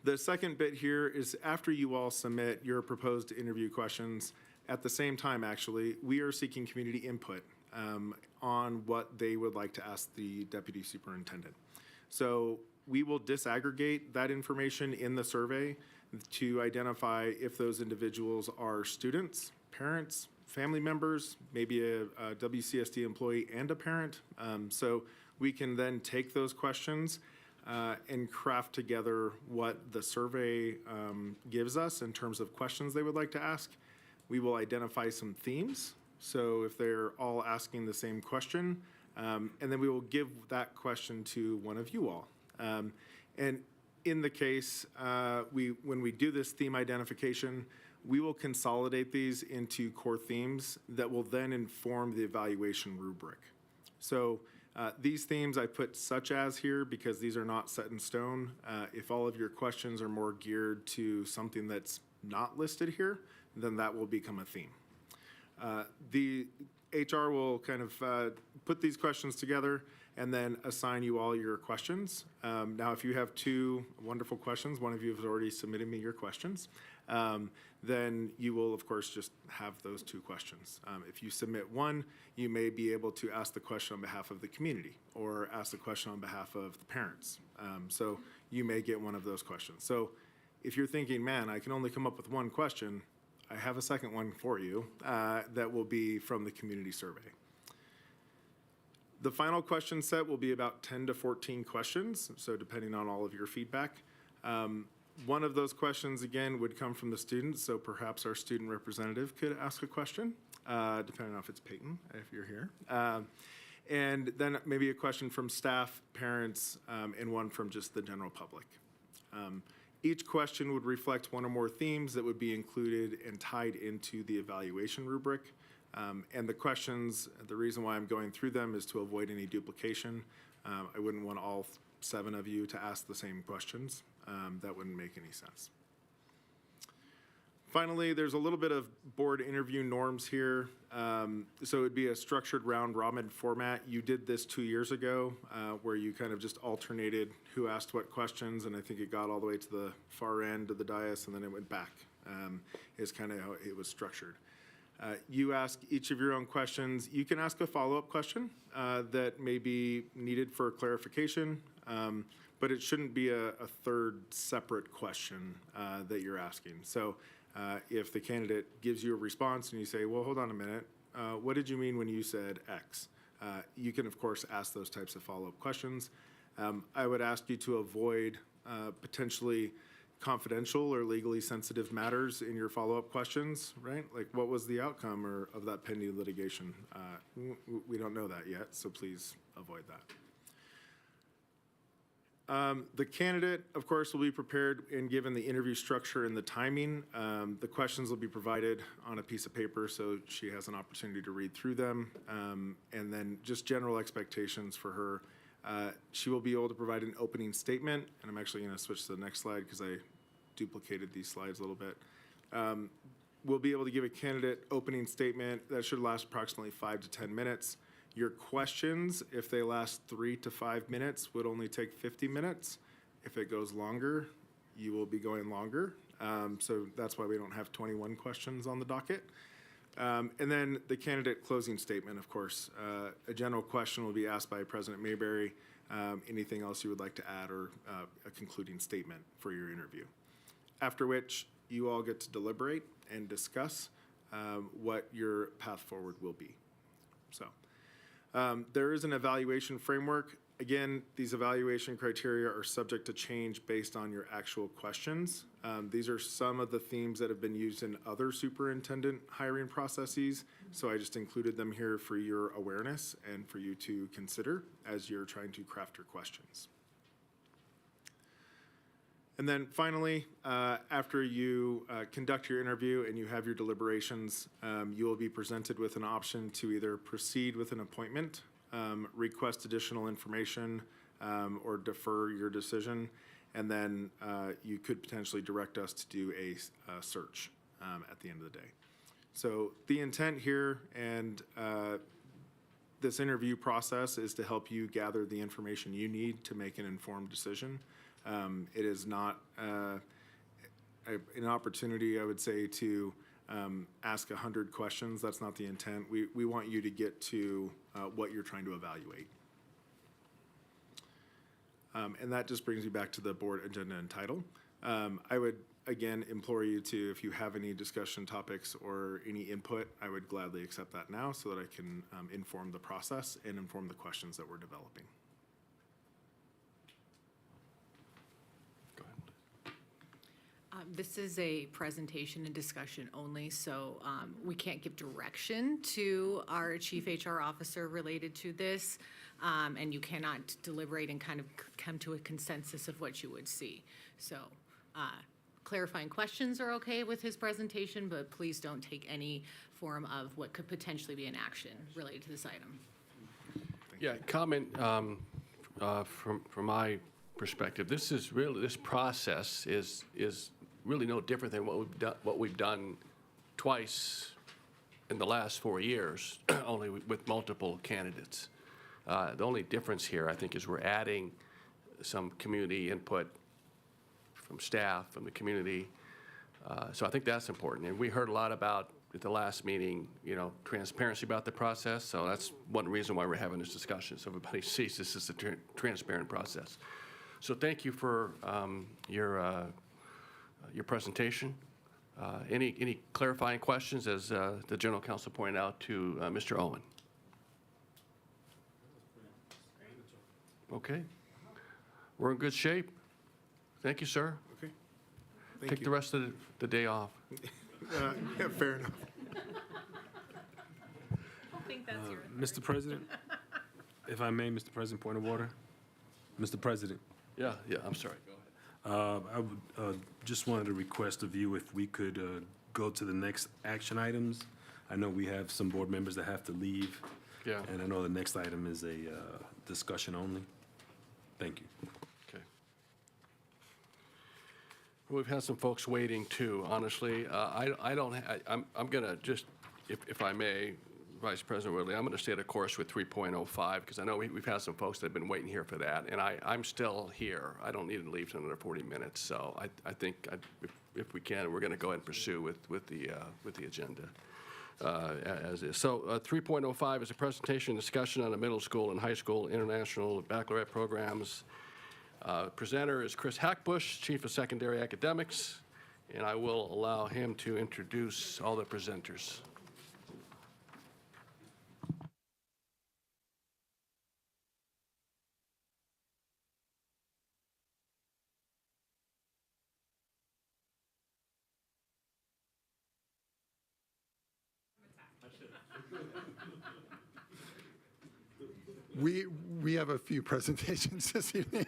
The second bit here is after you all submit your proposed interview questions, at the same time, actually, we are seeking community input on what they would like to ask the deputy superintendent. So we will disaggregate that information in the survey to identify if those individuals are students, parents, family members, maybe a WCSD employee and a parent. So we can then take those questions and craft together what the survey gives us in terms of questions they would like to ask. We will identify some themes. So if they're all asking the same question, and then we will give that question to one of you all. And in the case, when we do this theme identification, we will consolidate these into core themes that will then inform the evaluation rubric. So these themes I put such as here because these are not set in stone. If all of your questions are more geared to something that's not listed here, then that will become a theme. The HR will kind of put these questions together and then assign you all your questions. Now, if you have two wonderful questions, one of you has already submitted me your questions, then you will, of course, just have those two questions. If you submit one, you may be able to ask the question on behalf of the community or ask the question on behalf of the parents. So you may get one of those questions. So if you're thinking, man, I can only come up with one question, I have a second one for you that will be from the community survey. The final question set will be about 10 to 14 questions, so depending on all of your feedback. One of those questions, again, would come from the students, so perhaps our student representative could ask a question, depending on if it's Peyton, if you're here. And then maybe a question from staff, parents, and one from just the general public. Each question would reflect one or more themes that would be included and tied into the evaluation rubric. And the questions, the reason why I'm going through them is to avoid any duplication. I wouldn't want all 7 of you to ask the same questions. That wouldn't make any sense. Finally, there's a little bit of board interview norms here. So it'd be a structured round robin format. You did this 2 years ago where you kind of just alternated who asked what questions, and I think it got all the way to the far end of the dais and then it went back is kind of how it was structured. You ask each of your own questions. You can ask a follow-up question that may be needed for clarification, but it shouldn't be a third separate question that you're asking. So if the candidate gives you a response and you say, well, hold on a minute, what did you mean when you said X? You can, of course, ask those types of follow-up questions. I would ask you to avoid potentially confidential or legally sensitive matters in your follow-up questions, right? Like what was the outcome of that pending litigation? We don't know that yet, so please avoid that. The candidate, of course, will be prepared and given the interview structure and the timing. The questions will be provided on a piece of paper so she has an opportunity to read through them. And then just general expectations for her. She will be able to provide an opening statement, and I'm actually going to switch to the next slide because I duplicated these slides a little bit. We'll be able to give a candidate opening statement that should last approximately 5 to 10 minutes. Your questions, if they last 3 to 5 minutes, would only take 50 minutes. If it goes longer, you will be going longer. So that's why we don't have 21 questions on the docket. And then the candidate closing statement, of course. A general question will be asked by President Mayberry. Anything else you would like to add or a concluding statement for your interview. After which you all get to deliberate and discuss what your path forward will be. So there is an evaluation framework. Again, these evaluation criteria are subject to change based on your actual questions. These are some of the themes that have been used in other superintendent hiring processes, so I just included them here for your awareness and for you to consider as you're trying to craft your questions. And then finally, after you conduct your interview and you have your deliberations, you will be presented with an option to either proceed with an appointment, request additional information, or defer your decision. And then you could potentially direct us to do a search at the end of the day. So the intent here and this interview process is to help you gather the information you need to make an informed decision. It is not an opportunity, I would say, to ask 100 questions. That's not the intent. We want you to get to what you're trying to evaluate. And that just brings you back to the board agenda and title. I would, again, implore you to, if you have any discussion topics or any input, I would gladly accept that now so that I can inform the process and inform the questions that we're developing. This is a presentation and discussion only, so we can't give direction to our chief HR officer related to this, and you cannot deliberate and kind of come to a consensus of what you would see. So clarifying questions are okay with his presentation, but please don't take any form of what could potentially be an action related to this item. Yeah, comment from my perspective. This is really, this process is really no different than what we've done twice in the last 4 years, only with multiple candidates. The only difference here, I think, is we're adding some community input from staff, from the community. So I think that's important. And we heard a lot about, at the last meeting, transparency about the process. So that's one reason why we're having this discussion, so everybody sees this is a transparent process. So thank you for your presentation. Any clarifying questions, as the General Counsel pointed out to Mr. Owen? Okay. We're in good shape. Thank you, sir. Okay. Thank Take you. the rest of the day off. Yeah, fair enough. I think that's your. Mr. President, if I may, Mr. President, point of order. Mr. President. Yeah, I'm sorry. Go ahead. I would just wanted to request of you if we could go to the next action items. I know we have some board members that have to leave. Yeah. And I know the next item is a discussion only. Thank you. Okay. We've had some folks waiting too, honestly. I'm gonna just, if I may, Vice President Woodley, I'm gonna stay the course with 3.05, because I know we've had some folks that have been waiting here for that, and I'm still here. I don't need to leave in another 40 minutes, so I think if we can, we're gonna go ahead and pursue with the agenda. As is. So 3.05 is a presentation and discussion on the middle school and high school international baccalaureate programs. Presenter is Chris Hackbush, Chief of Secondary Academics, and I will allow him to introduce all the presenters. We have a few presentations this evening.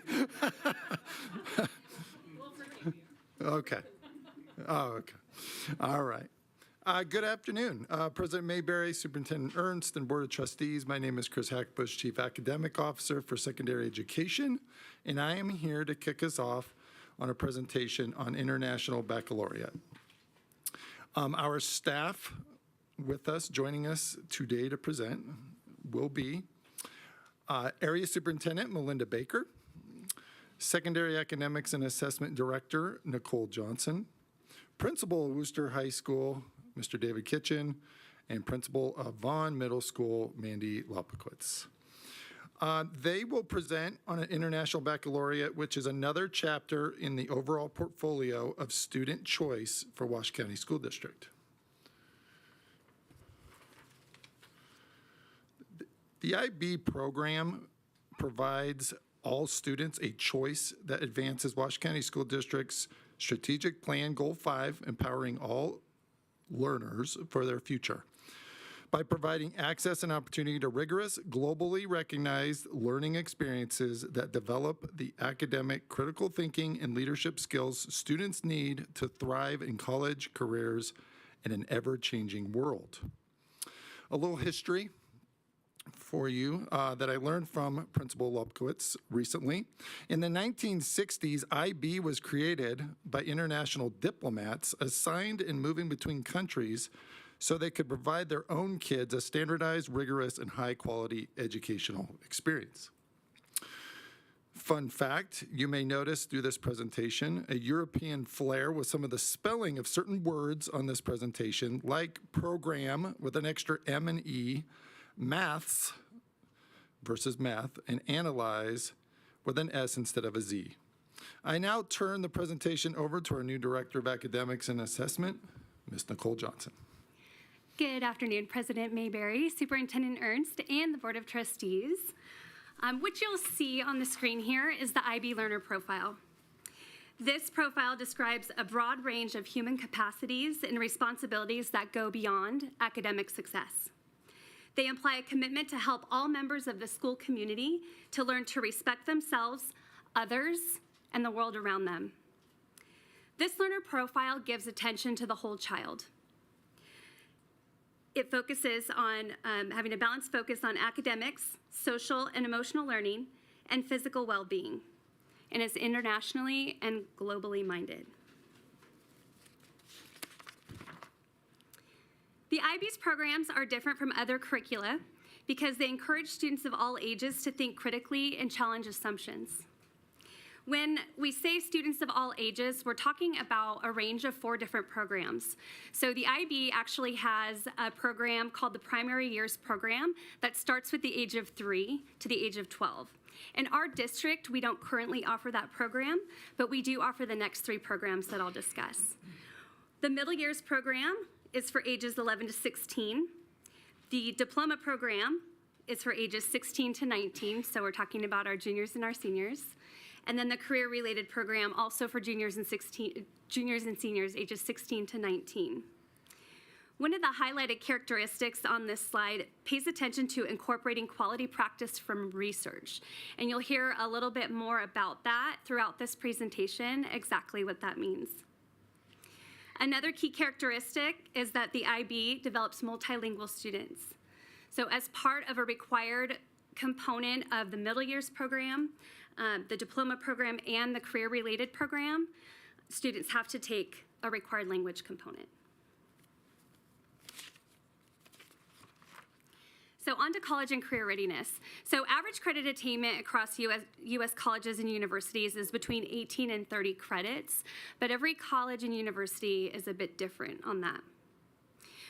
Okay. Oh, okay. All right. Good afternoon, President Mayberry, Superintendent Ernst, and Board of Trustees. My name is Chris Hackbush, Chief Academic Officer for Secondary Education, and I am here to kick us off on a presentation on International Baccalaureate. Our staff with us, joining us today to present, will be Area Superintendent Melinda Baker, Secondary Academics and Assessment Director Nicole Johnson, Principal of Worcester High School Mr. David Kitchen, and Principal of Vaughn Middle School Mandy Lopakowitz. They will present on an International Baccalaureate, which is another chapter in the overall portfolio of student choice for Washoe County School District. The IB program provides all students a choice that advances Washington County School District's strategic plan, Goal 5, empowering all learners for their future. By providing access and opportunity to rigorous, globally recognized learning experiences that develop the academic, critical thinking, and leadership skills students need to thrive in college careers in an ever-changing world. A little history for you that I learned from Principal Lubkowitz recently. In the 1960s, IB was created by international diplomats assigned and moving between countries so they could provide their own kids a standardized, rigorous, and high-quality educational experience. Fun fact, you may notice through this presentation a European flair with some of the spelling of certain words on this presentation, like program with an extra M and E, maths versus math, and analyze with an S instead of a Z. I now turn the presentation over to our new Director of Academics and Assessment, Ms. Nicole Johnson. Good afternoon, President Mayberry, Superintendent Ernst, and the Board of Trustees. What you'll see on the screen here is the IB Learner Profile. This profile describes a broad range of human capacities and responsibilities that go beyond academic success. They imply a commitment to help all members of the school community to learn to respect themselves, others, and the world around them. This learner profile gives attention to the whole child. It focuses on having a balanced focus on academics, social and emotional learning, and physical well-being, and is internationally and globally minded. The IB's programs are different from other curricula because they encourage students of all ages to think critically and challenge assumptions. When we say students of all ages, we're talking about a range of 4 different programs. So the IB actually has a program called the Primary Years Program that starts with the age of 3 to the age of 12. In our district, we don't currently offer that program, but we do offer the next 3 programs that I'll discuss. The Middle Years Program is for ages 11 to 16. The Diploma Program is for ages 16 to 19, so we're talking about our juniors and our seniors. And then the career-related program also for juniors and seniors ages 16 to 19. One of the highlighted characteristics on this slide pays attention to incorporating quality practice from research. And you'll hear a little bit more about that throughout this presentation, exactly what that means. Another key characteristic is that the IB develops multilingual students. So as part of a required component of the middle years program, the diploma program, and the career-related program, students have to take a required language component. So on to college and career readiness. So average credit attainment across U.S. colleges and universities is between 18 and 30 credits, but every college and university is a bit different on that.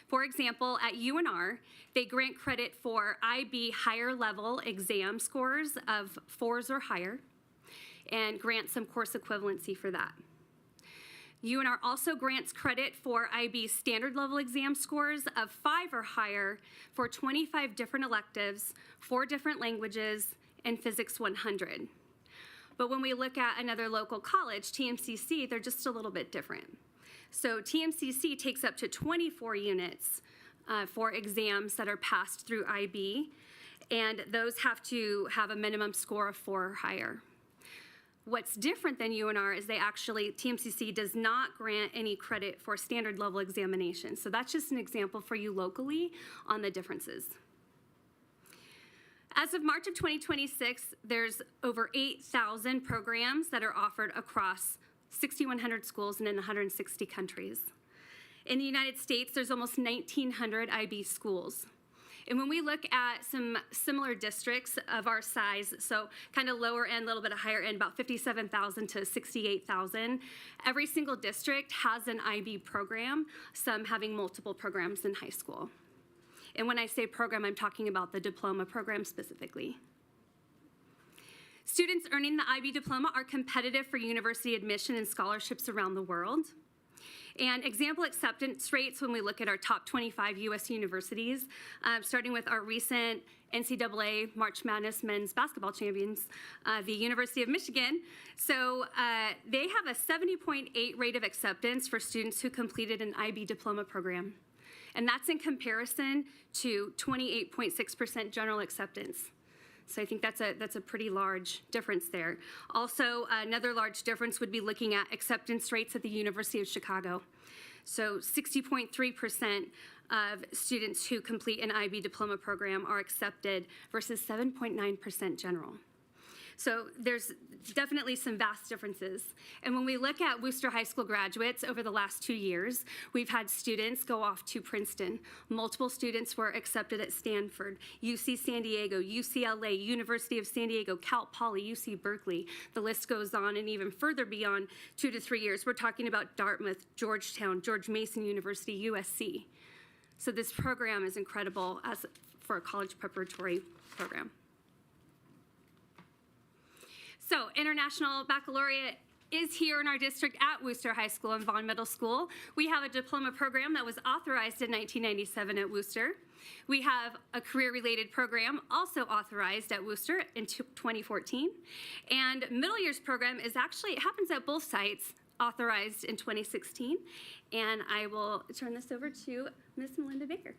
For example, at UNR, they grant credit for IB higher level exam scores of 4s or higher and grant some course equivalency for that. UNR also grants credit for IB standard level exam scores of 5 or higher for 25 different electives, 4 different languages, and Physics 100. But when we look at another local college, TMCC, they're just a little bit different. So TMCC takes up to 24 units for exams that are passed through IB, and those have to have a minimum score of 4 or higher. What's different than UNR is TMCC does not grant any credit for standard level examinations. So that's just an example for you locally on the differences. As of March of 2026, there's over 8,000 programs that are offered across 6,100 schools and in 160 countries. In the United States, there's almost 1,900 IB schools. And when we look at some similar districts of our size, so kind of lower end, a little bit of higher end, about 57,000 to 68,000, every single district has an IB program, some having multiple programs in high school. And when I say program, I'm talking about the diploma program specifically. Students earning the IB diploma are competitive for university admission and scholarships around the world. And example acceptance rates when we look at our top 25 U.S. universities, starting with our recent NCAA March Madness men's basketball champions, the University of Michigan. So they have a 70.8 rate of acceptance for students who completed an IB diploma program. And that's in comparison to 28.6% general acceptance. So I think that's a pretty large difference there. Also, another large difference would be looking at acceptance rates at the University of Chicago. So 60.3% of students who complete an IB diploma program are accepted versus 7.9% general. So there's definitely some vast differences. And when we look at Worcester High School graduates over the last 2 years, we've had students go off to Princeton. Multiple students were accepted at Stanford, UC San Diego, UCLA, University of San Diego, Cal Poly, UC Berkeley. The list goes on and even further beyond 2 to 3 years. We're talking about Dartmouth, Georgetown, George Mason University, USC. So this program is incredible for a college preparatory program. So International Baccalaureate is here in our district at Worcester High School and Vaughn Middle School. We have a diploma program that was authorized in 1997 at Worcester. We have a career-related program also authorized at Worcester in 2014. And middle years program is actually, it happens at both sites, authorized in 2016. And I will turn this over to Ms. Melinda Baker.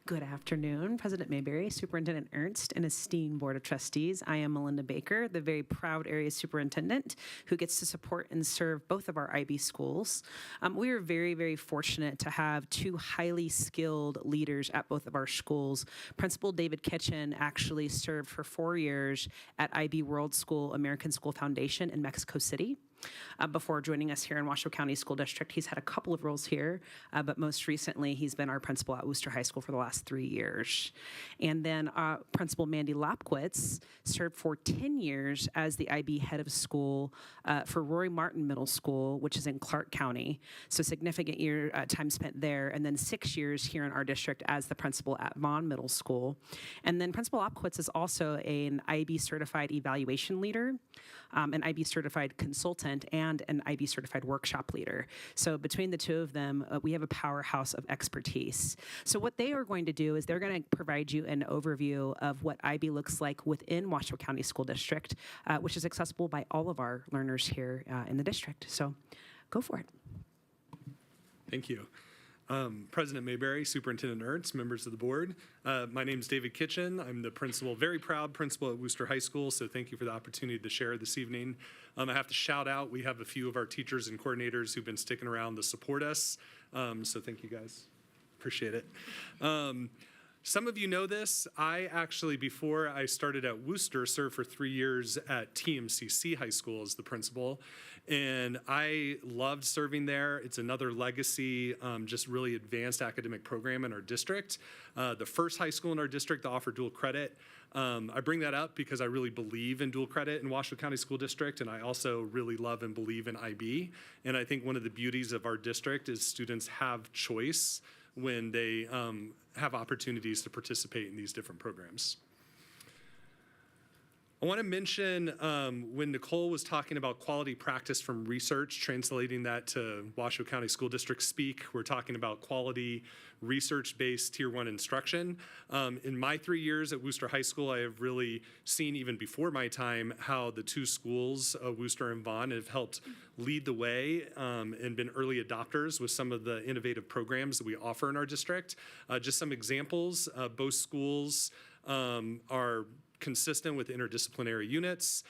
Good afternoon, President Mayberry, Superintendent Ernst, and esteemed Board of Trustees. I am Melinda Baker, the very proud area superintendent who gets to support and serve both of our IB schools. We are very, very fortunate to have two highly skilled leaders at both of our schools. Principal David Kitchen actually served for 4 years at IB World School American School Foundation in Mexico City. Before joining us here in Washoe County School District. He's had a couple of roles here, but most recently he's been our principal at Worcester High School for the last 3 years. And then Principal Mandy Lapkowitz served for 10 years as the IB head of school for Rory Martin Middle School, which is in Clark County. So significant time spent there. And then 6 years here in our district as the principal at Vaughn Middle School. And then Principal Lapkowitz is also an IB certified evaluation leader, an IB certified consultant, and an IB certified workshop leader. So between the two of them, we have a powerhouse of expertise. So what they are going to do is they're going to provide you an overview of what IB looks like within Washoe County School District, which is accessible by all of our learners here in the district. So go for it. Thank you. President Mayberry, Superintendent Ernst, members of the board. My name is David Kitchen. I'm the principal, very proud principal at Worcester High School, so thank you for the opportunity to share this evening. I have to shout out, we have a few of our teachers and coordinators who've been sticking around to support us, so thank you guys. Appreciate it. Some of you know this. I actually, before I started at Worcester, served for 3 years at TMCC High School as the principal. And I loved serving there. It's another legacy, just really advanced academic program in our district. The first high school in our district to offer dual credit. I bring that up because I really believe in dual credit in Washoe County School District, and I also really love and believe in IB. And I think one of the beauties of our district is students have choice when they have opportunities to participate in these different programs. I want to mention when Nicole was talking about quality practice from research, translating that to Washoe County School District speak, we're talking about quality research-based Tier 1 instruction. In my 3 years at Worcester High School, I have really seen, even before my time, how the two schools, Worcester and Vaughn, have helped lead the way and been early adopters with some of the innovative programs that we offer in our district. Just some examples, both schools are consistent with interdisciplinary units.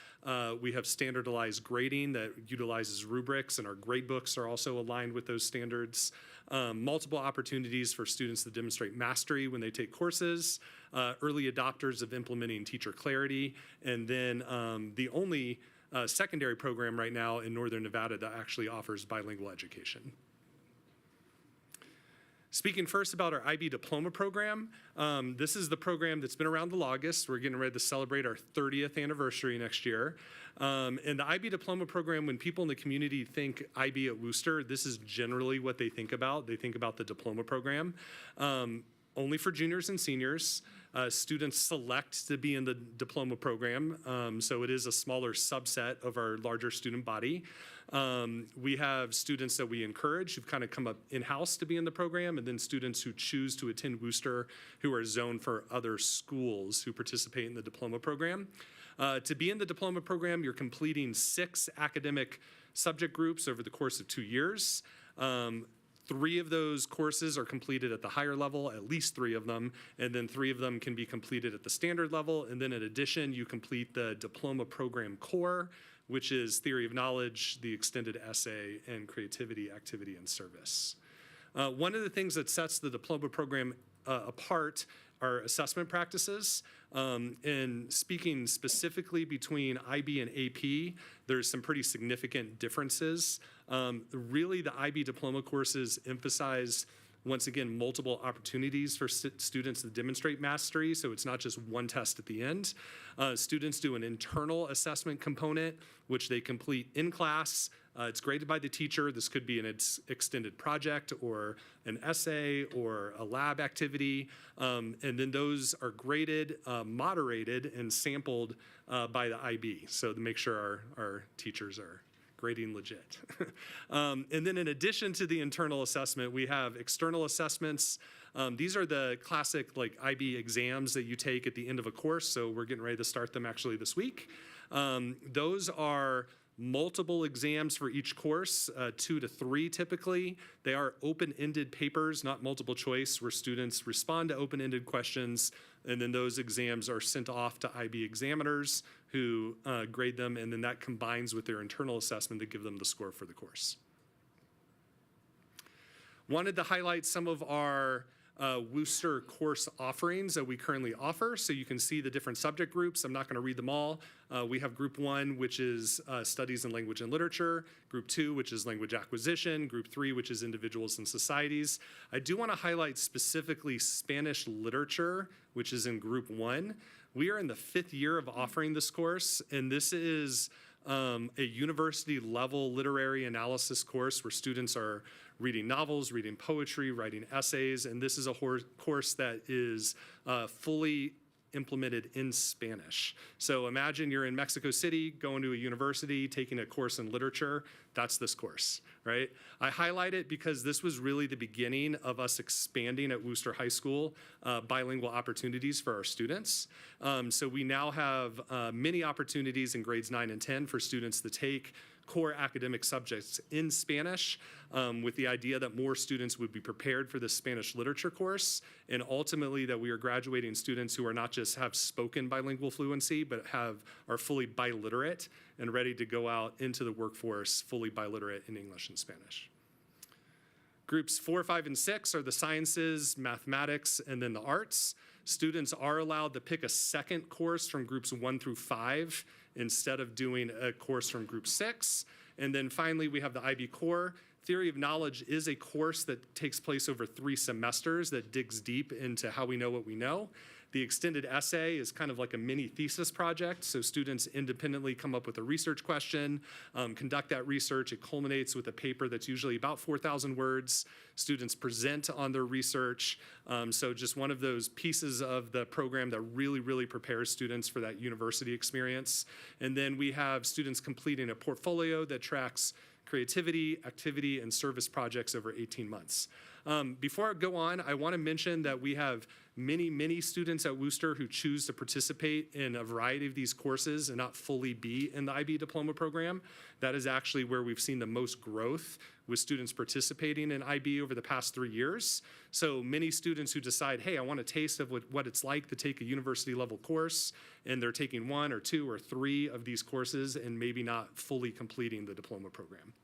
We have standardized grading that utilizes rubrics, and our grade books are also aligned with those standards. Multiple opportunities for students to demonstrate mastery when they take courses, early adopters of implementing teacher clarity, and then the only secondary program right now in Northern Nevada that actually offers bilingual education. Speaking first about our IB diploma program, this is the program that's been around the longest. We're getting ready to celebrate our 30th anniversary next year. And the IB diploma program, when people in the community think IB at Worcester, this is generally what they think about. They think about the diploma program. Only for juniors and seniors. Students select to be in the diploma program, so it is a smaller subset of our larger student body. We have students that we encourage who've kind of come up in-house to be in the program, and then students who choose to attend Worcester who are zoned for other schools who participate in the diploma program. To be in the diploma program, you're completing 6 academic subject groups over the course of 2 years. 3 of those courses are completed at the higher level, at least 3 of them, and then 3 of them can be completed at the standard level. And then in addition, you complete the diploma program core, which is theory of knowledge, the extended essay, and creativity, activity, and service. One of the things that sets the diploma program apart are assessment practices. And speaking specifically between IB and AP, there's some pretty significant differences. Really, the IB diploma courses emphasize, once again, multiple opportunities for students to demonstrate mastery, so it's not just one test at the end. Students do an internal assessment component, which they complete in class. It's graded by the teacher. This could be an extended project or an essay or a lab activity. And then those are graded, moderated, and sampled by the IB, so to make sure our teachers are grading legit. And then in addition to the internal assessment, we have external assessments. These are the classic IB exams that you take at the end of a course, so we're getting ready to start them actually this week. Those are multiple exams for each course, 2 to 3 typically. They are open-ended papers, not multiple choice, where students respond to open-ended questions, and then those exams are sent off to IB examiners who grade them, and then that combines with their internal assessment to give them the score for the course. Wanted to highlight some of our Worcester course offerings that we currently offer. So you can see the different subject groups. I'm not going to read them all. We have Group 1, which is Studies in Language and Literature. Group 2, which is Language Acquisition. Group 3, which is Individuals and Societies. I do want to highlight specifically Spanish Literature, which is in Group 1. We are in the 5th year of offering this course, and this is a university-level literary analysis course where students are reading novels, reading poetry, writing essays, and this is a course that is fully implemented in Spanish. So imagine you're in Mexico City, going to a university, taking a course in literature. That's this course, right? I highlight it because this was really the beginning of us expanding at Worcester High School bilingual opportunities for our students. So we now have many opportunities in grades 9 and 10 for students to take core academic subjects in Spanish, with the idea that more students would be prepared for the Spanish literature course, and ultimately that we are graduating students who are not just have spoken bilingual fluency, but are fully biliterate and ready to go out into the workforce fully biliterate in English and Spanish. Groups 4, 5, and 6 are the sciences, mathematics, and then the arts. Students are allowed to pick a second course from groups 1 through 5 instead of doing a course from group 6. And then finally, we have the IB Core. Theory of Knowledge is a course that takes place over 3 semesters that digs deep into how we know what we know. The extended essay is kind of like a mini thesis project, so students independently come up with a research question, conduct that research. It culminates with a paper that's usually about 4,000 words. Students present on their research. So just one of those pieces of the program that really, really prepares students for that university experience. And then we have students completing a portfolio that tracks creativity, activity, and service projects over 18 months. Before I go on, I want to mention that we have many students at Worcester who choose to participate in a variety of these courses and not fully be in the IB diploma program. That is actually where we've seen the most growth with students participating in IB over the past 3 years. So many students who decide, hey, I want a taste of what it's like to take a university level course, and they're taking 1 or 2 or 3 of these courses and maybe not fully completing the diploma program.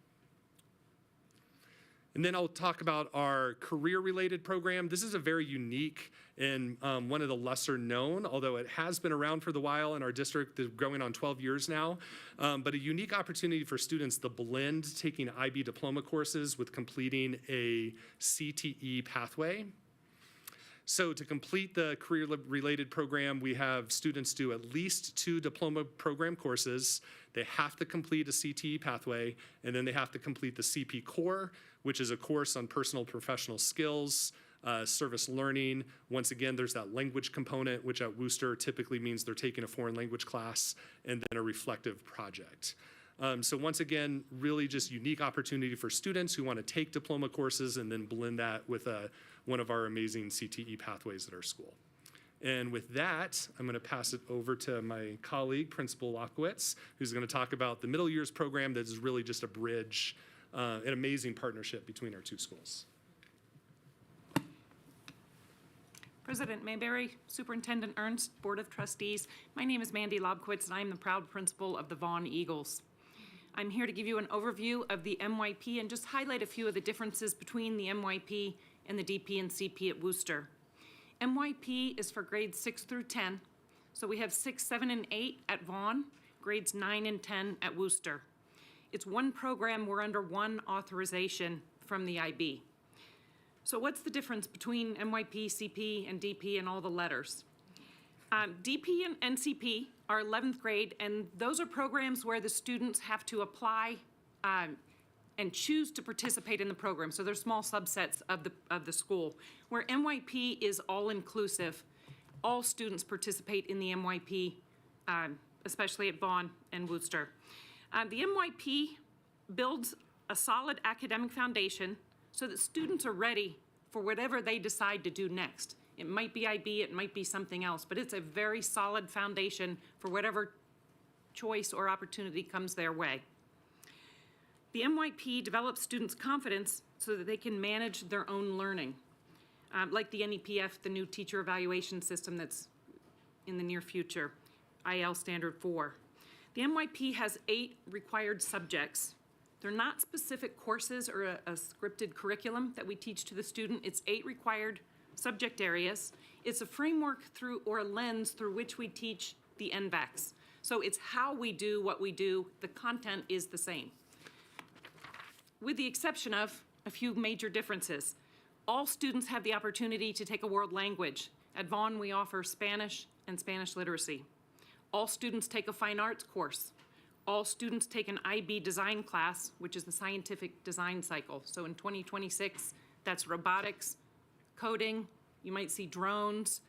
And then I'll talk about our career-related program. This is a very unique and one of the lesser known, although it has been around for a while in our district, going on 12 years now, but a unique opportunity for students to blend taking IB diploma courses with completing a CTE pathway. So to complete the career-related program, we have students do at least 2 diploma program courses. They have to complete a CTE pathway, and then they have to complete the CP Core, which is a course on personal professional skills, service learning. Once again, there's that language component, which at Worcester typically means they're taking a foreign language class, and then a reflective project. So once again, really just unique opportunity for students who want to take diploma courses and then blend that with one of our amazing CTE pathways at our school. And with that, I'm going to pass it over to my colleague, Principal Lockowitz, who's going to talk about the middle years program that is really just a bridge, an amazing partnership between our two schools. President Mayberry, Superintendent Ernst, Board of Trustees. My name is Mandy Lobkowitz, and I am the proud principal of the Vaughn Eagles. I'm here to give you an overview of the MYP and just highlight a few of the differences between the MYP and the DP and CP at Worcester. MYP is for grades 6 through 10. So we have 6, 7, and 8 at Vaughn, grades 9 and 10 at Worcester. It's one program, we're under one authorization from the IB. So what's the difference between MYP, CP, and DP and all the letters? DP and CP are 11th grade, and those are programs where the students have to apply and choose to participate in the program. So they're small subsets of the school. Where MYP is all-inclusive, all students participate in the MYP, especially at Vaughn and Worcester. The MYP builds a solid academic foundation so that students are ready for whatever they decide to do next. It might be IB, it might be something else, but it's a very solid foundation for whatever choice or opportunity comes their way. The MYP develops students' confidence so that they can manage their own learning, like the NEPF, the new teacher evaluation system that's in the near future, IL Standard 4. The MYP has 8 required subjects. They're not specific courses or a scripted curriculum that we teach to the student. It's 8 required subject areas. It's a framework through or a lens through which we teach the NVACs. So it's how we do what we do. The content is the same, with the exception of a few major differences. All students have the opportunity to take a world language. At Vaughn, we offer Spanish and Spanish literacy. All students take a fine arts course. All students take an IB design class, which is the scientific design cycle. So in 2026, that's robotics, coding, you might see drones.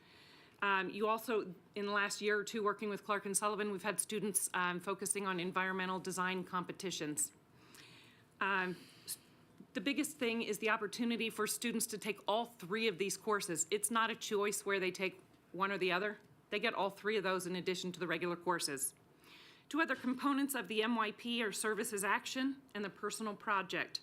You also, in the last year or two, working with Clark and Sullivan, we've had students focusing on environmental design competitions. The biggest thing is the opportunity for students to take all 3 of these courses. It's not a choice where they take one or the other. They get all 3 of those in addition to the regular courses. 2 other components of the MYP are services action and the personal project.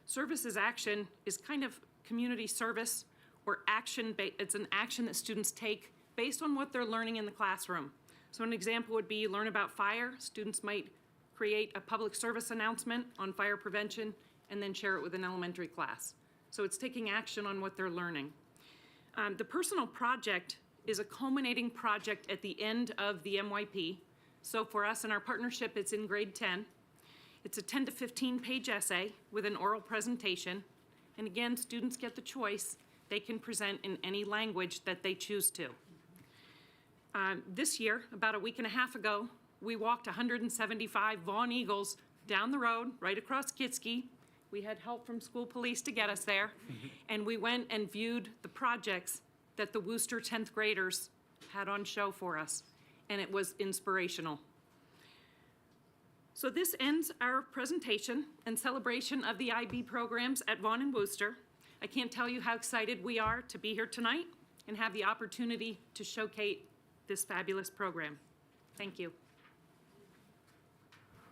Services action is kind of community service or action. It's an action that students take based on what they're learning in the classroom. So an example would be you learn about fire. Students might create a public service announcement on fire prevention and then share it with an elementary class. So it's taking action on what they're learning. The personal project is a culminating project at the end of the MYP. So for us in our partnership, it's in grade 10. It's a 10 to 15 page essay with an oral presentation. And again, students get the choice. They can present in any language that they choose to. This year, about a week and a half ago, we walked 175 Vaughn Eagles down the road, right across Kitski. We had help from school police to get us there. And we went and viewed the projects that the Worcester 10th graders had on show for us. And it was inspirational. So this ends our presentation and celebration of the IB programs at Vaughn and Worcester. I can't tell you how excited we are to be here tonight and have the opportunity to showcase this fabulous program. Thank you.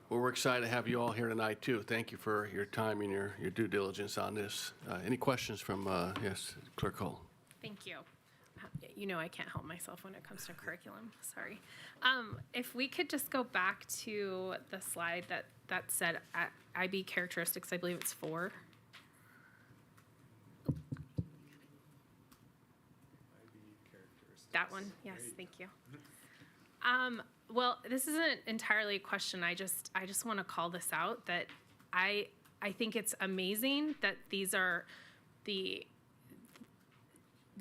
Well, we're excited to have you all here tonight, too. Thank you for your time and your due diligence on this. Any questions from, yes, Clerk Hull? Thank you. You know I can't help myself when it comes to curriculum, sorry. If we could just go back to the slide that said IB characteristics, I believe it's 4. That one, yes, thank you. Well, this isn't entirely a question. I just want to call this out that I think it's amazing that these are the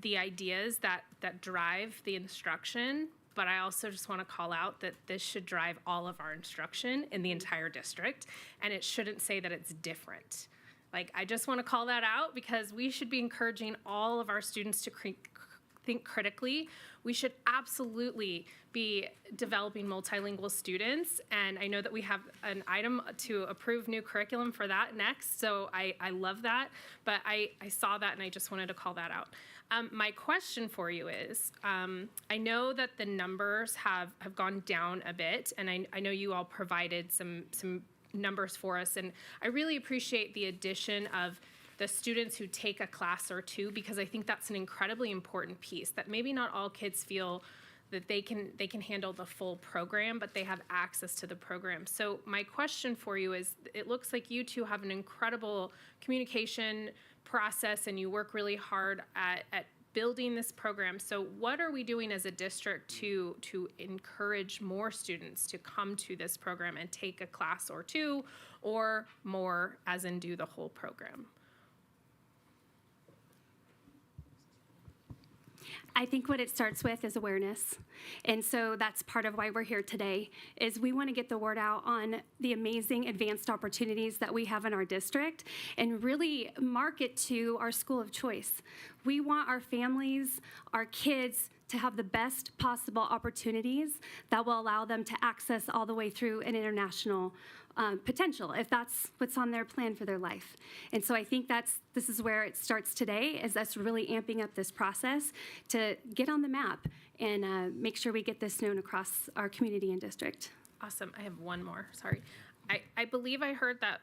ideas that drive the instruction, but I also just want to call out that this should drive all of our instruction in the entire district, and it shouldn't say that it's different. Like, I just want to call that out because we should be encouraging all of our students to think critically. We should absolutely be developing multilingual students. And I know that we have an item to approve new curriculum for that next. So I love that. But I saw that and I just wanted to call that out. My question for you is, I know that the numbers have gone down a bit, and I know you all provided some numbers for us, and I really appreciate the addition of the students who take a class or two, because I think that's an incredibly important piece, that maybe not all kids feel that they can handle the full program, but they have access to the program. So my question for you is, it looks like you two have an incredible communication process and you work really hard at building this program. So what are we doing as a district to encourage more students to come to this program and take a class or two or more, as in do the whole program? I think what it starts with is awareness. And so that's part of why we're here today, is we want to get the word out on the amazing advanced opportunities that we have in our district and really market to our school of choice. We want our families, our kids, to have the best possible opportunities that will allow them to access all the way through an international potential, if that's what's on their plan for their life. And so I think this is where it starts today, is us really amping up this process to get on the map and make sure we get this known across our community and district. Awesome. I have one more. Sorry. I believe I heard that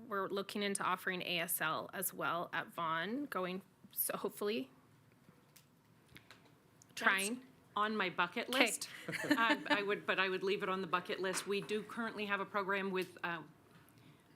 we're looking into offering ASL as well at Vaughn, so hopefully trying. On my bucket list. I would leave it on the bucket list. We do currently have a program with,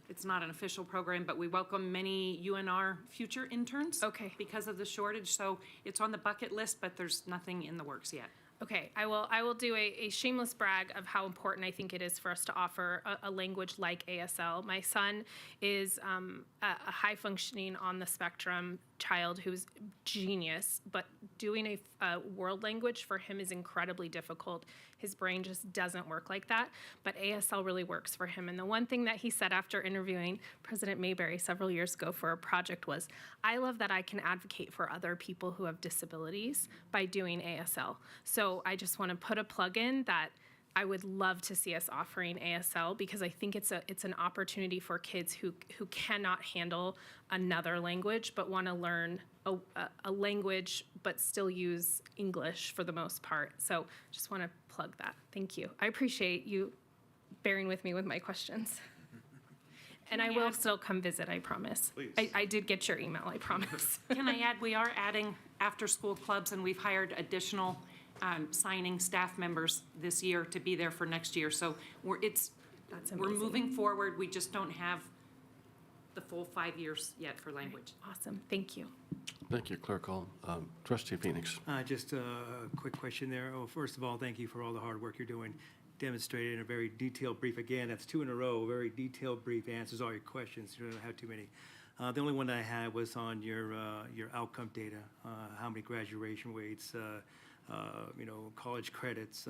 it's not an official program, but we welcome many UNR future interns. Okay. Because of the shortage, so it's on the bucket list, but there's nothing in the works yet. Okay, I will do a shameless brag of how important I think it is for us to offer a language like ASL. My son is a high-functioning on the spectrum child who's genius, but doing a world language for him is incredibly difficult. His brain just doesn't work like that, but ASL really works for him. And the one thing that he said after interviewing President Mayberry several years ago for a project was, I love that I can advocate for other people who have disabilities by doing ASL. So I just want to put a plug in that I would love to see us offering ASL, because I think it's an opportunity for kids who cannot handle another language but want to learn a language but still use English for the most part. So just want to plug that. Thank you. I appreciate you bearing with me with my questions. And I will still come visit, I promise. Please. I did get your email, I promise. Can I add, we are adding after-school clubs, and we've hired additional signing staff members this year to be there for next year. So we're moving forward. We just don't have the full 5 years yet for language. Awesome. Thank you. Thank you, Clerk Hall. Trustee Phoenix. Just a quick question there. Oh, first of all, thank you for all the hard work you're doing. Demonstrated in a very detailed brief. Again, that's 2 in a row, very detailed brief answers all your questions. You don't have too many. The only one that I had was on your outcome data, how many graduation rates, college credits,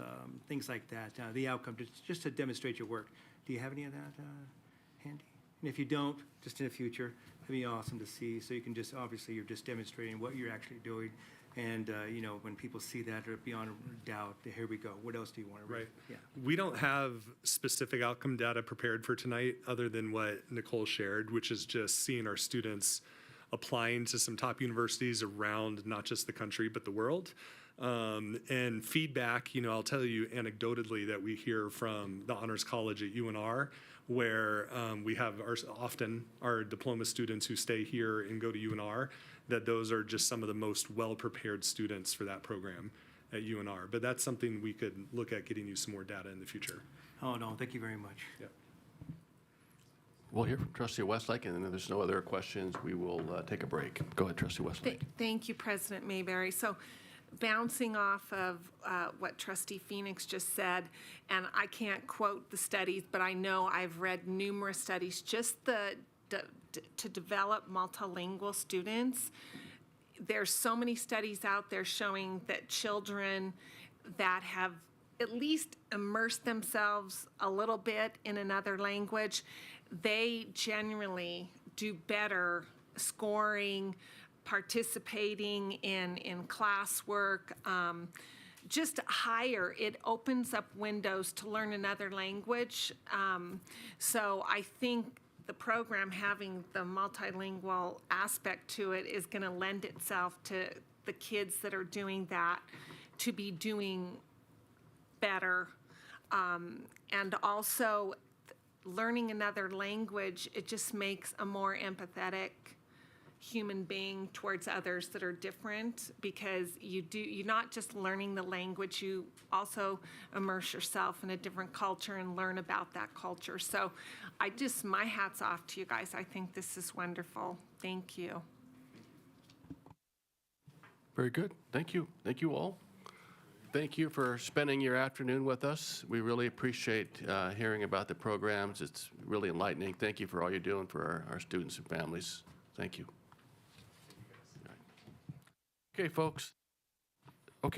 things like that. The outcome, just to demonstrate your work. Do you have any of that handy? And if you don't, just in the future, it'd be awesome to see. So you can just, obviously, you're just demonstrating what you're actually doing. And, when people see that, they're beyond doubt, here we go. What else do you want to read? Right. Yeah. We don't have specific outcome data prepared for tonight other than what Nicole shared, which is just seeing our students applying to some top universities around not just the country, but the world. And feedback, I'll tell you anecdotally that we hear from the Honors College at UNR, where we have often our diploma students who stay here and go to UNR, that those are just some of the most well-prepared students for that program at UNR. But that's something we could look at getting you some more data in the future. Oh, no, thank you very much. Yeah. We'll hear from Trustee Westlake, and then if there's no other questions, we will take a break. Go ahead, Trustee Westlake. Thank you, President Mayberry. So bouncing off of what Trustee Phoenix just said, and I can't quote the studies, but I know I've read numerous studies, just to develop multilingual students. There's so many studies out there showing that children that have at least immersed themselves a little bit in another language, they genuinely do better scoring, participating in classwork, just higher. It opens up windows to learn another language. So I think the program having the multilingual aspect to it is going to lend itself to the kids that are doing that to be doing better. And also learning another language, it just makes a more empathetic human being towards others that are different, because you're not just learning the language, you also immerse yourself in a different culture and learn about that culture. So my hat's off to you guys. I think this is wonderful. Thank you. Very good. Thank you. Thank you all. Thank you for spending your afternoon with us. We really appreciate hearing about the programs. It's really enlightening. Thank you for all you're doing for our students and families. Thank you. Okay, folks. We're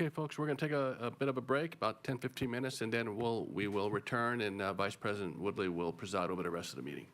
going to take a bit of a break, about 10, 15 minutes, and then we will return, and Vice President Woodley will preside over the rest of the meeting.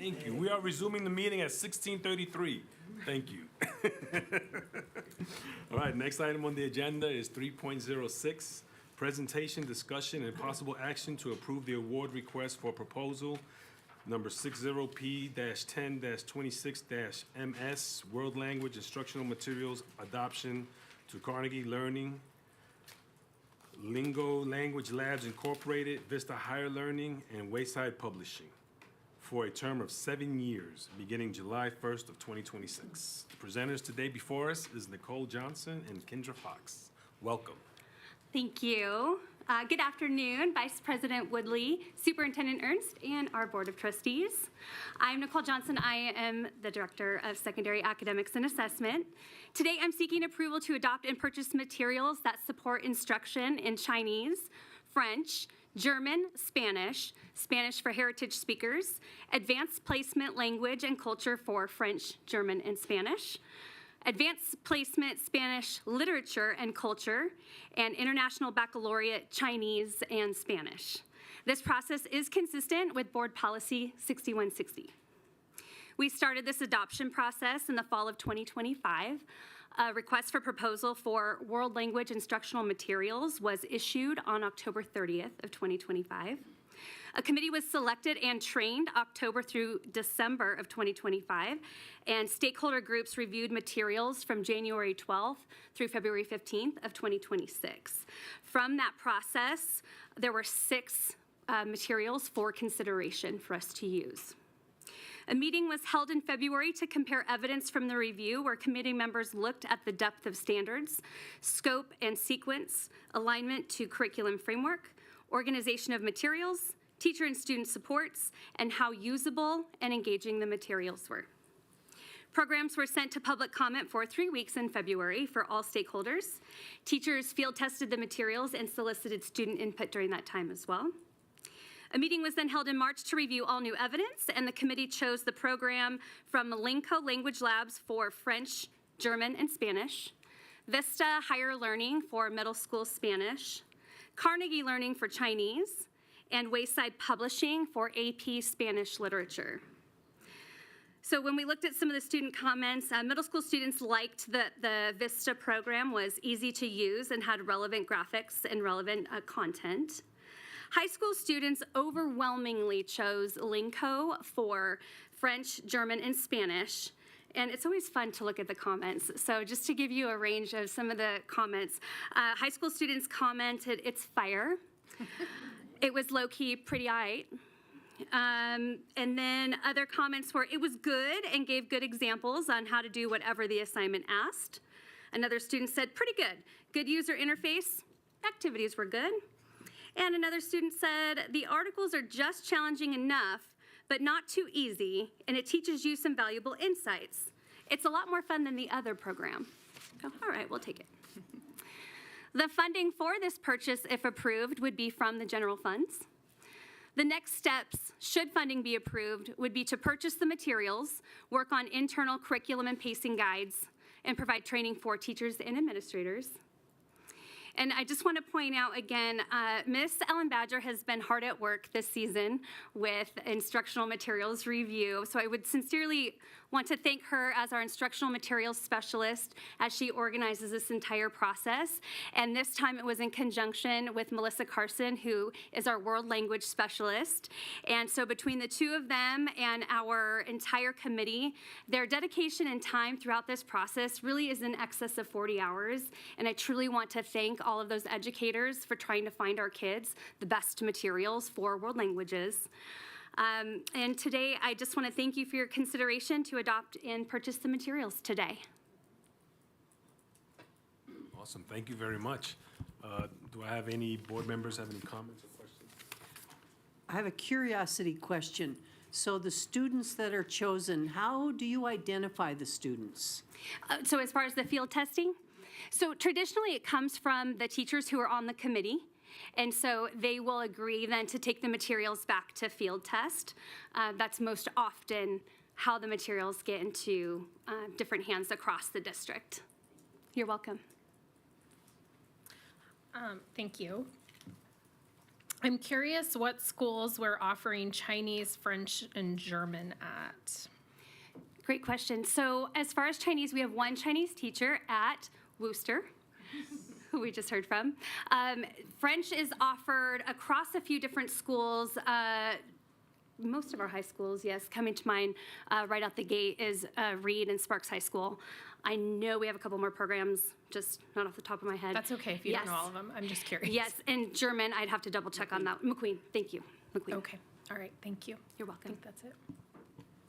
Thank you. We are resuming the meeting at 16:33. Thank you. All right, next item on the agenda is 3.06, presentation, discussion, and possible action to approve the award request for proposal number 60P-10-26-MS, World Language Instructional Materials Adoption to Carnegie Learning, Lingo Language Labs Incorporated, Vista Higher Learning, and Wayside Publishing for a term of 7 years, beginning July 1st of 2026. The presenters today before us is Nicole Johnson and Kendra Fox. Welcome. Thank you. Good afternoon, Vice President Woodley, Superintendent Ernst, and our Board of Trustees. I'm Nicole Johnson. I am the Director of Secondary Academics and Assessment. Today, I'm seeking approval to adopt and purchase materials that support instruction in Chinese, French, German, Spanish, Spanish for heritage speakers, advanced placement language and culture for French, German, and Spanish, advanced placement Spanish literature and culture, and international baccalaureate Chinese and Spanish. This process is consistent with Board Policy 6160. We started this adoption process in the fall of 2025. A request for proposal for world language instructional materials was issued on October 30th of 2025. A committee was selected and trained October through December of 2025, and stakeholder groups reviewed materials from January 12th through February 15th of 2026. From that process, there were 6 materials for consideration for us to use. A meeting was held in February to compare evidence from the review, where committee members looked at the depth of standards, scope and sequence, alignment to curriculum framework, organization of materials, teacher and student supports, and how usable and engaging the materials were. Programs were sent to public comment for 3 weeks in February for all stakeholders. Teachers field tested the materials and solicited student input during that time as well. A meeting was then held in March to review all new evidence, and the committee chose the program from Lingo Language Labs for French, German, and Spanish, Vista Higher Learning for middle school Spanish, Carnegie Learning for Chinese, and Wayside Publishing for AP Spanish Literature. So when we looked at some of the student comments, middle school students liked that the Vista program was easy to use and had relevant graphics and relevant content. High school students overwhelmingly chose Lingo for French, German, and Spanish. And it's always fun to look at the comments. So just to give you a range of some of the comments, high school students commented, "It's fire." It was low-key pretty aight. And then other comments were, "It was good," and gave good examples on how to do whatever the assignment asked. Another student said, "Pretty good. Good user interface. Activities were good." And another student said, "The articles are just challenging enough, but not too easy, and it teaches you some valuable insights. It's a lot more fun than the other program." Oh, all right, we'll take it. The funding for this purchase, if approved, would be from the general funds. The next steps, should funding be approved, would be to purchase the materials, work on internal curriculum and pacing guides, and provide training for teachers and administrators. And I just want to point out again, Miss Ellen Badger has been hard at work this season with instructional materials review. So I would sincerely want to thank her as our instructional materials specialist as she organizes this entire process. And this time it was in conjunction with Melissa Carson, who is our world language specialist. And so between the two of them and our entire committee, their dedication and time throughout this process really is in excess of 40 hours. And I truly want to thank all of those educators for trying to find our kids the best materials for world languages. And today, I just want to thank you for your consideration to adopt and purchase the materials today. Awesome, thank you very much. Do I have any board members have any comments or questions? I have a curiosity question. So the students that are chosen, how do you identify the students? So as far as the field testing, so traditionally it comes from the teachers who are on the committee. And so they will agree then to take the materials back to field test. That's most often how the materials get into different hands across the district. You're welcome. Thank you. I'm curious what schools we're offering Chinese, French, and German at. Great question. So as far as Chinese, we have one Chinese teacher at Worcester, who we just heard from. French is offered across a few different schools. Most of our high schools, yes, coming to mind right out the gate is Reed and Sparks High School. I know we have a couple more programs, just not off the top of my head. That's okay if you don't know all of them. I'm just curious. Yes, and German, I'd have to double check on that. McQueen, thank you. McQueen. Okay. All right. Thank you. You're I welcome. think that's it.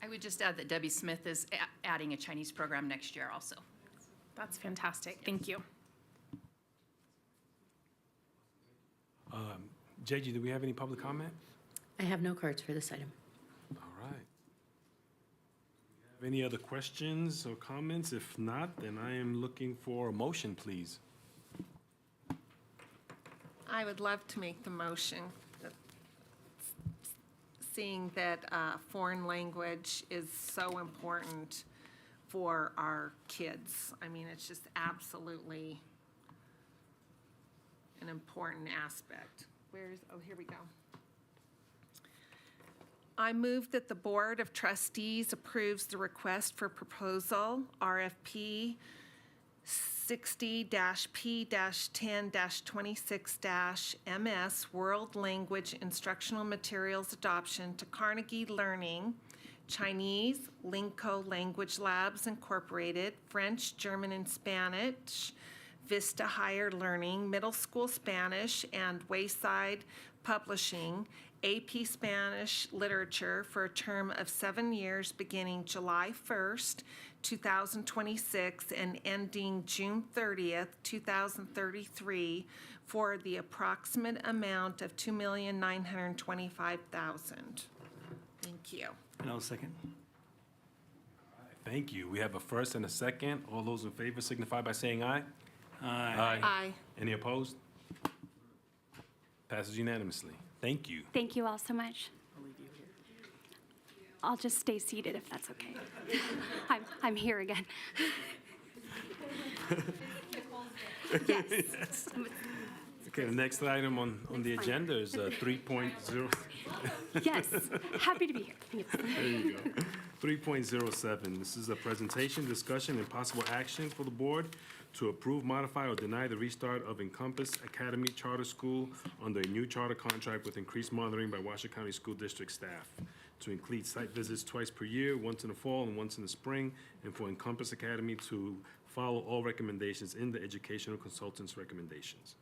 I would just add that Debbie Smith is adding a Chinese program next year also. That's fantastic. Thank you. JG, do we have any public comment? I have no cards for this item. All right. Have any other questions or comments? If not, then I am looking for a motion, please. I would love to make the motion. Seeing that foreign language is so important for our kids. I mean, it's just absolutely an important aspect. Oh, here we go. I move that the Board of Trustees approves the request for proposal, RFP 60-P-10-26-MS World Language Instructional Materials Adoption to Carnegie Learning, Chinese, Linko Language Labs Incorporated, French, German, and Spanish, Vista Higher Learning, Middle School Spanish, and Wayside Publishing, AP Spanish Literature for a term of 7 years beginning July 1st, 2026 and ending June 30th, 2033 for the approximate amount of $2,925,000. Thank you. And I'll second. Thank you. We have a first and a second. All those in favor signify by saying aye. Aye. Aye. Any opposed? Passes unanimously. Thank you. Thank you all so much. I'll just stay seated if that's okay. I'm here again. Yes. Yes. Okay, the next item on the agenda is 3.0. Yes, happy to be here. Yes. There you go. 3.07, this is a presentation, discussion, and possible action for the board to approve, modify, or deny the restart of Encompass Academy Charter School under a new charter contract with increased monitoring by Washoe County School District staff to include site visits twice per year, once in the fall and once in the spring, and for Encompass Academy to follow all recommendations in the educational consultant's recommendations.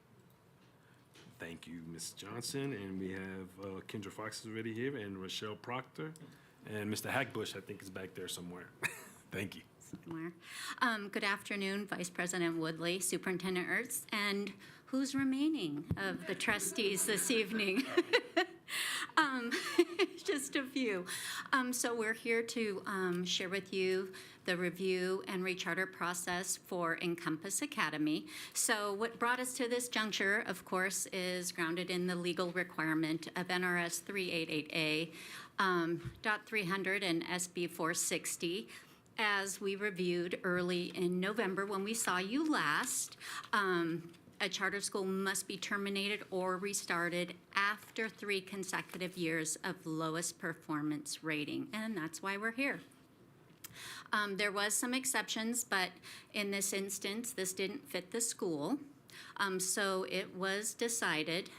Thank you, Ms. Johnson, and we have Kendra Fox is already here, and Rochelle Proctor, and Mr. Hackbush, I think, is back there somewhere. Thank you. Somewhere. Good afternoon, Vice President Woodley, Superintendent Ertz, and who's remaining of the trustees this evening? Just a few. So we're here to share with you the review and recharter process for Encompass Academy. So what brought us to this juncture, of course, is grounded in the legal requirement of NRS 388A, .300 and SB 460. As we reviewed early in November when we saw you last, a charter school must be terminated or restarted after 3 consecutive years of lowest performance rating, and that's why we're here. There was some exceptions, but in this instance, this didn't fit the school. So it was decided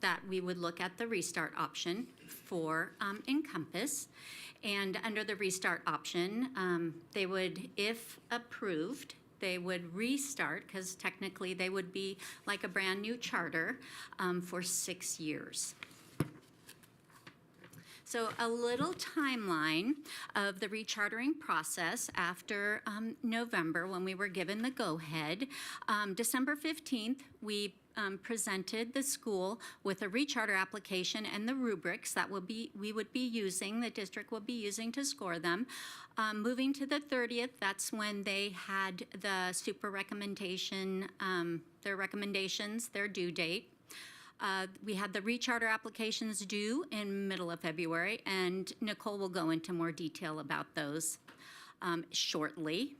that we would look at the restart option for Encompass. And under the restart option, they would, if approved, they would restart, because technically they would be like a brand new charter for 6 years. So a little timeline of the rechartering process after November, when we were given the go-ahead. December 15th, we presented the school with a recharter application and the rubrics that we would be using, the district will be using to score them. Moving to the 30th, that's when they had the super recommendation, their recommendations, their due date. We had the recharter applications due in middle of February, and Nicole will go into more detail about those. shortly.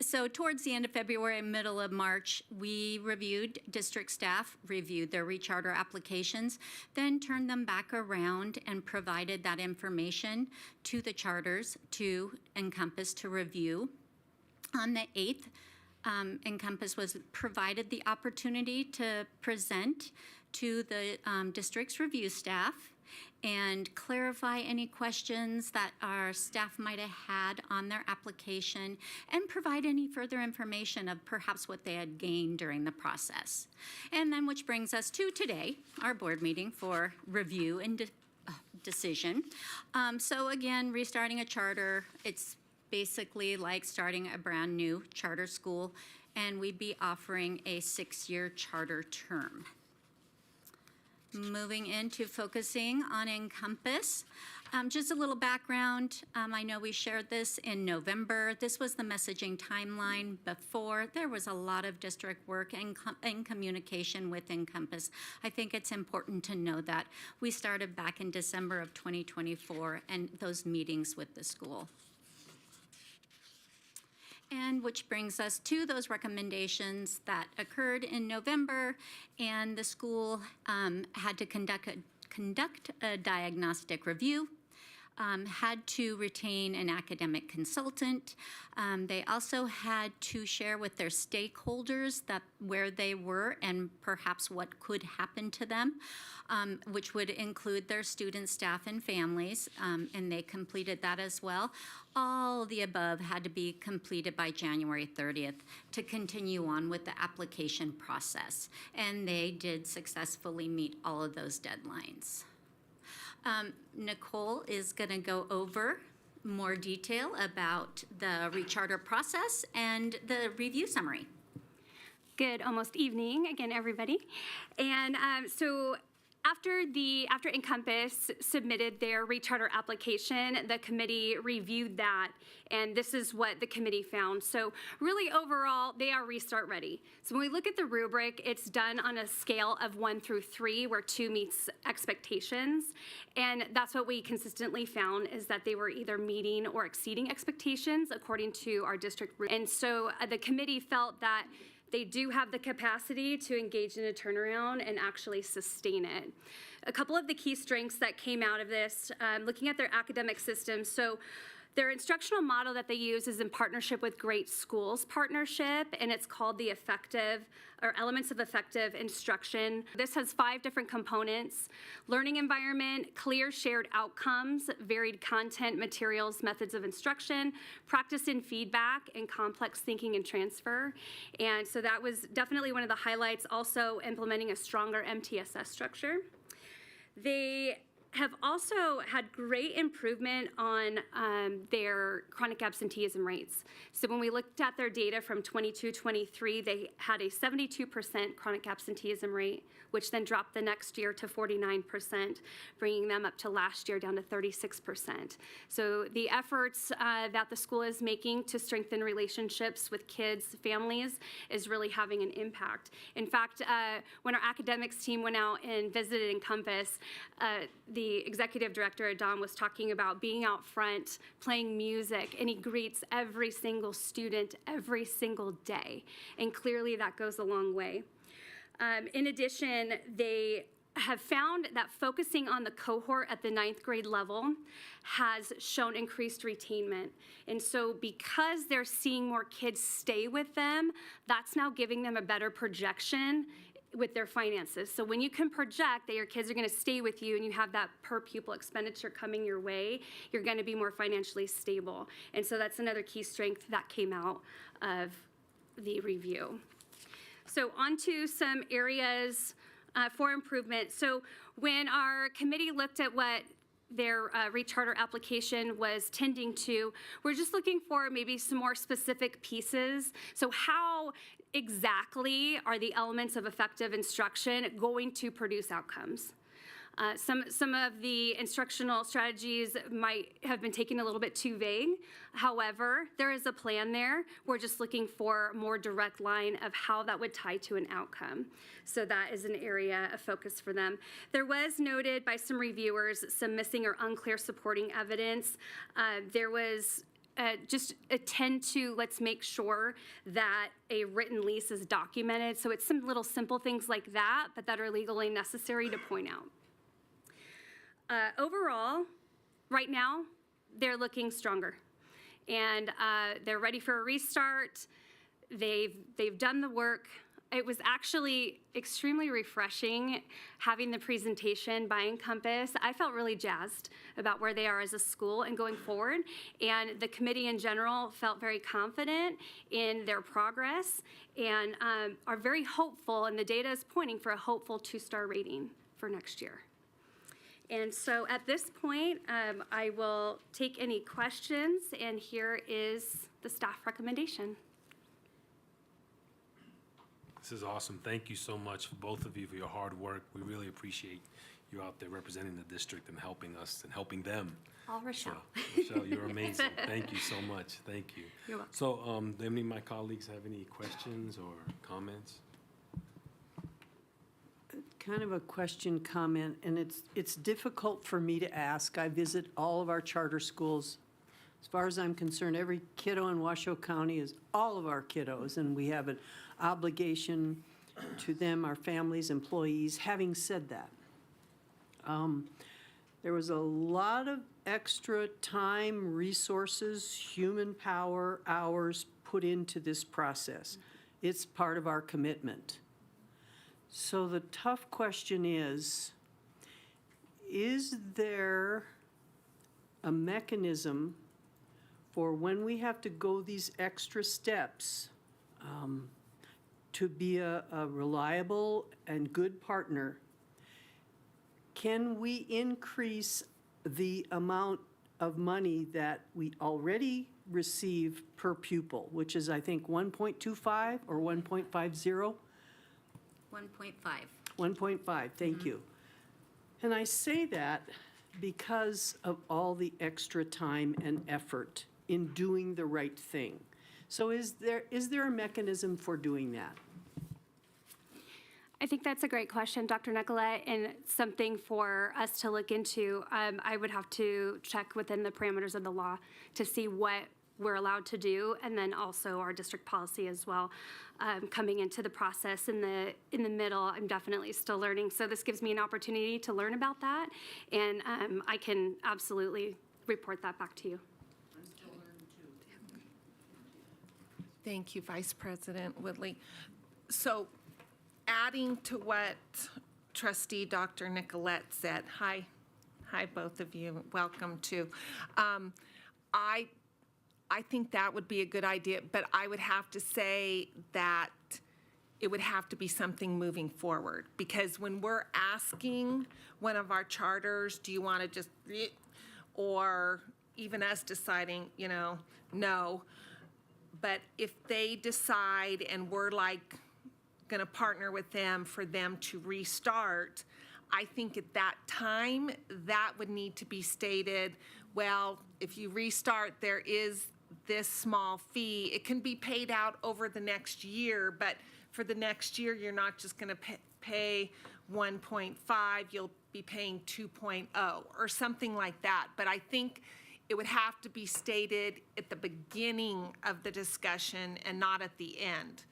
So towards the end of February, middle of March, we reviewed, district staff reviewed their recharter applications, then turned them back around and provided that information to the charters to Encompass to review. On the 8th, Encompass was provided the opportunity to present to the district's review staff and clarify any questions that our staff might have had on their application and provide any further information of perhaps what they had gained during the process. And then which brings us to today, our board meeting for review and decision. So again, restarting a charter, it's basically like starting a brand new charter school, and we'd be offering a 6-year charter term. Moving into focusing on Encompass. Just a little background. I know we shared this in November. This was the messaging timeline before. There was a lot of district work and communication with Encompass. I think it's important to know that. We started back in December of 2024 and those meetings with the school. And which brings us to those recommendations that occurred in November, and the school had to conduct a diagnostic review, had to retain an academic consultant. They also had to share with their stakeholders that where they were and perhaps what could happen to them, which would include their students, staff, and families, and they completed that as well. All the above had to be completed by January 30th to continue on with the application process, and they did successfully meet all of those deadlines. Nicole is going to go over more detail about the recharter process and the review summary. Good almost evening again, everybody. And so after Encompass submitted their recharter application, the committee reviewed that, and this is what the committee found. So really overall, they are restart ready. So when we look at the rubric, it's done on a scale of 1 through 3, where 2 meets expectations. And that's what we consistently found, is that they were either meeting or exceeding expectations according to our district. And so the committee felt that they do have the capacity to engage in a turnaround and actually sustain it. A couple of the key strengths that came out of this, looking at their academic system. So their instructional model that they use is in partnership with Great Schools Partnership, and it's called the Elements of Effective Instruction. This has 5 different components: learning environment, clear shared outcomes, varied content, materials, methods of instruction, practice and feedback, and complex thinking and transfer. And so that was definitely one of the highlights. Also implementing a stronger MTSS structure. They have also had great improvement on their chronic absenteeism rates. So when we looked at their data from 22-23, they had a 72% chronic absenteeism rate, which then dropped the next year to 49%, bringing them up to last year down to 36%. So the efforts that the school is making to strengthen relationships with kids, families, is really having an impact. In fact, when our academics team went out and visited Encompass, the executive director, Adam, was talking about being out front, playing music, and he greets every single student every single day. And clearly that goes a long way. In addition, they have found that focusing on the cohort at the 9th grade level has shown increased retainment. And so because they're seeing more kids stay with them, that's now giving them a better projection with their finances. So when you can project that your kids are going to stay with you and you have that per pupil expenditure coming your way, you're going to be more financially stable. And so that's another key strength that came out of the review. So on to some areas for improvement. So when our committee looked at what their recharter application was tending to, we're just looking for maybe some more specific pieces. So how exactly are the elements of effective instruction going to produce outcomes? Some of the instructional strategies might have been taken a little bit too vague. However, there is a plan there. We're just looking for more direct line of how that would tie to an outcome. So that is an area of focus for them. There was noted by some reviewers some missing or unclear supporting evidence. There was just attend to, let's make sure that a written lease is documented. So it's some little simple things like that, but that are legally necessary to point out. Overall, right now, they're looking stronger. And they're ready for a restart. They've done the work. It was actually extremely refreshing having the presentation by Encompass. I felt really jazzed about where they are as a school and going forward. And the committee in general felt very confident in their progress and are very hopeful, and the data is pointing for a hopeful 2-star rating for next year. And so at this point, I will take any questions, and here is the staff recommendation. This is awesome. Thank you so much, both of you, for your hard work. We really appreciate you out there representing the district and helping us and helping them. All Rochelle. So, Rochelle, you're amazing. Thank you so much. Thank you. You're welcome. So, do any of my colleagues have any questions or comments? Kind of a question, comment, and it's difficult for me to ask. I visit all of our charter schools. As far as I'm concerned, every kiddo in Washoe County is all of our kiddos, and we have an obligation to them, our families, employees. Having said that, there was a lot of extra time, resources, human power, hours put into this process. It's part of our commitment. So the tough question is there a mechanism for when we have to go these extra steps to be a reliable and good partner? Can we increase the amount of money that we already receive per pupil, which is, I think, 1.25 or 1.50? 1.5. 1.5, thank you. And I say that because of all the extra time and effort in doing the right thing. So is there a mechanism for doing that? I think that's a great question, Dr. Nicolette, and something for us to look into. I would have to check within the parameters of the law to see what we're allowed to do, and then also our district policy as well. Coming into the process in the middle, I'm definitely still learning. So this gives me an opportunity to learn about that, and I can absolutely report that back to you. Thank you, Vice President Woodley. So adding to what Trustee Dr. Nicolette said, hi both of you, welcome too. I think that would be a good idea, but I would have to say that it would have to be something moving forward, because when we're asking one of our charters, do you want to just, or even us deciding, no. But if they decide and we're like going to partner with them for them to restart, I think at that time that would need to be stated. Well, if you restart, there is this small fee. It can be paid out over the next year, but for the next year, you're not just going to pay 1.5, you'll be paying 2.0 or something like that. But I think it would have to be stated at the beginning of the discussion and not at the end,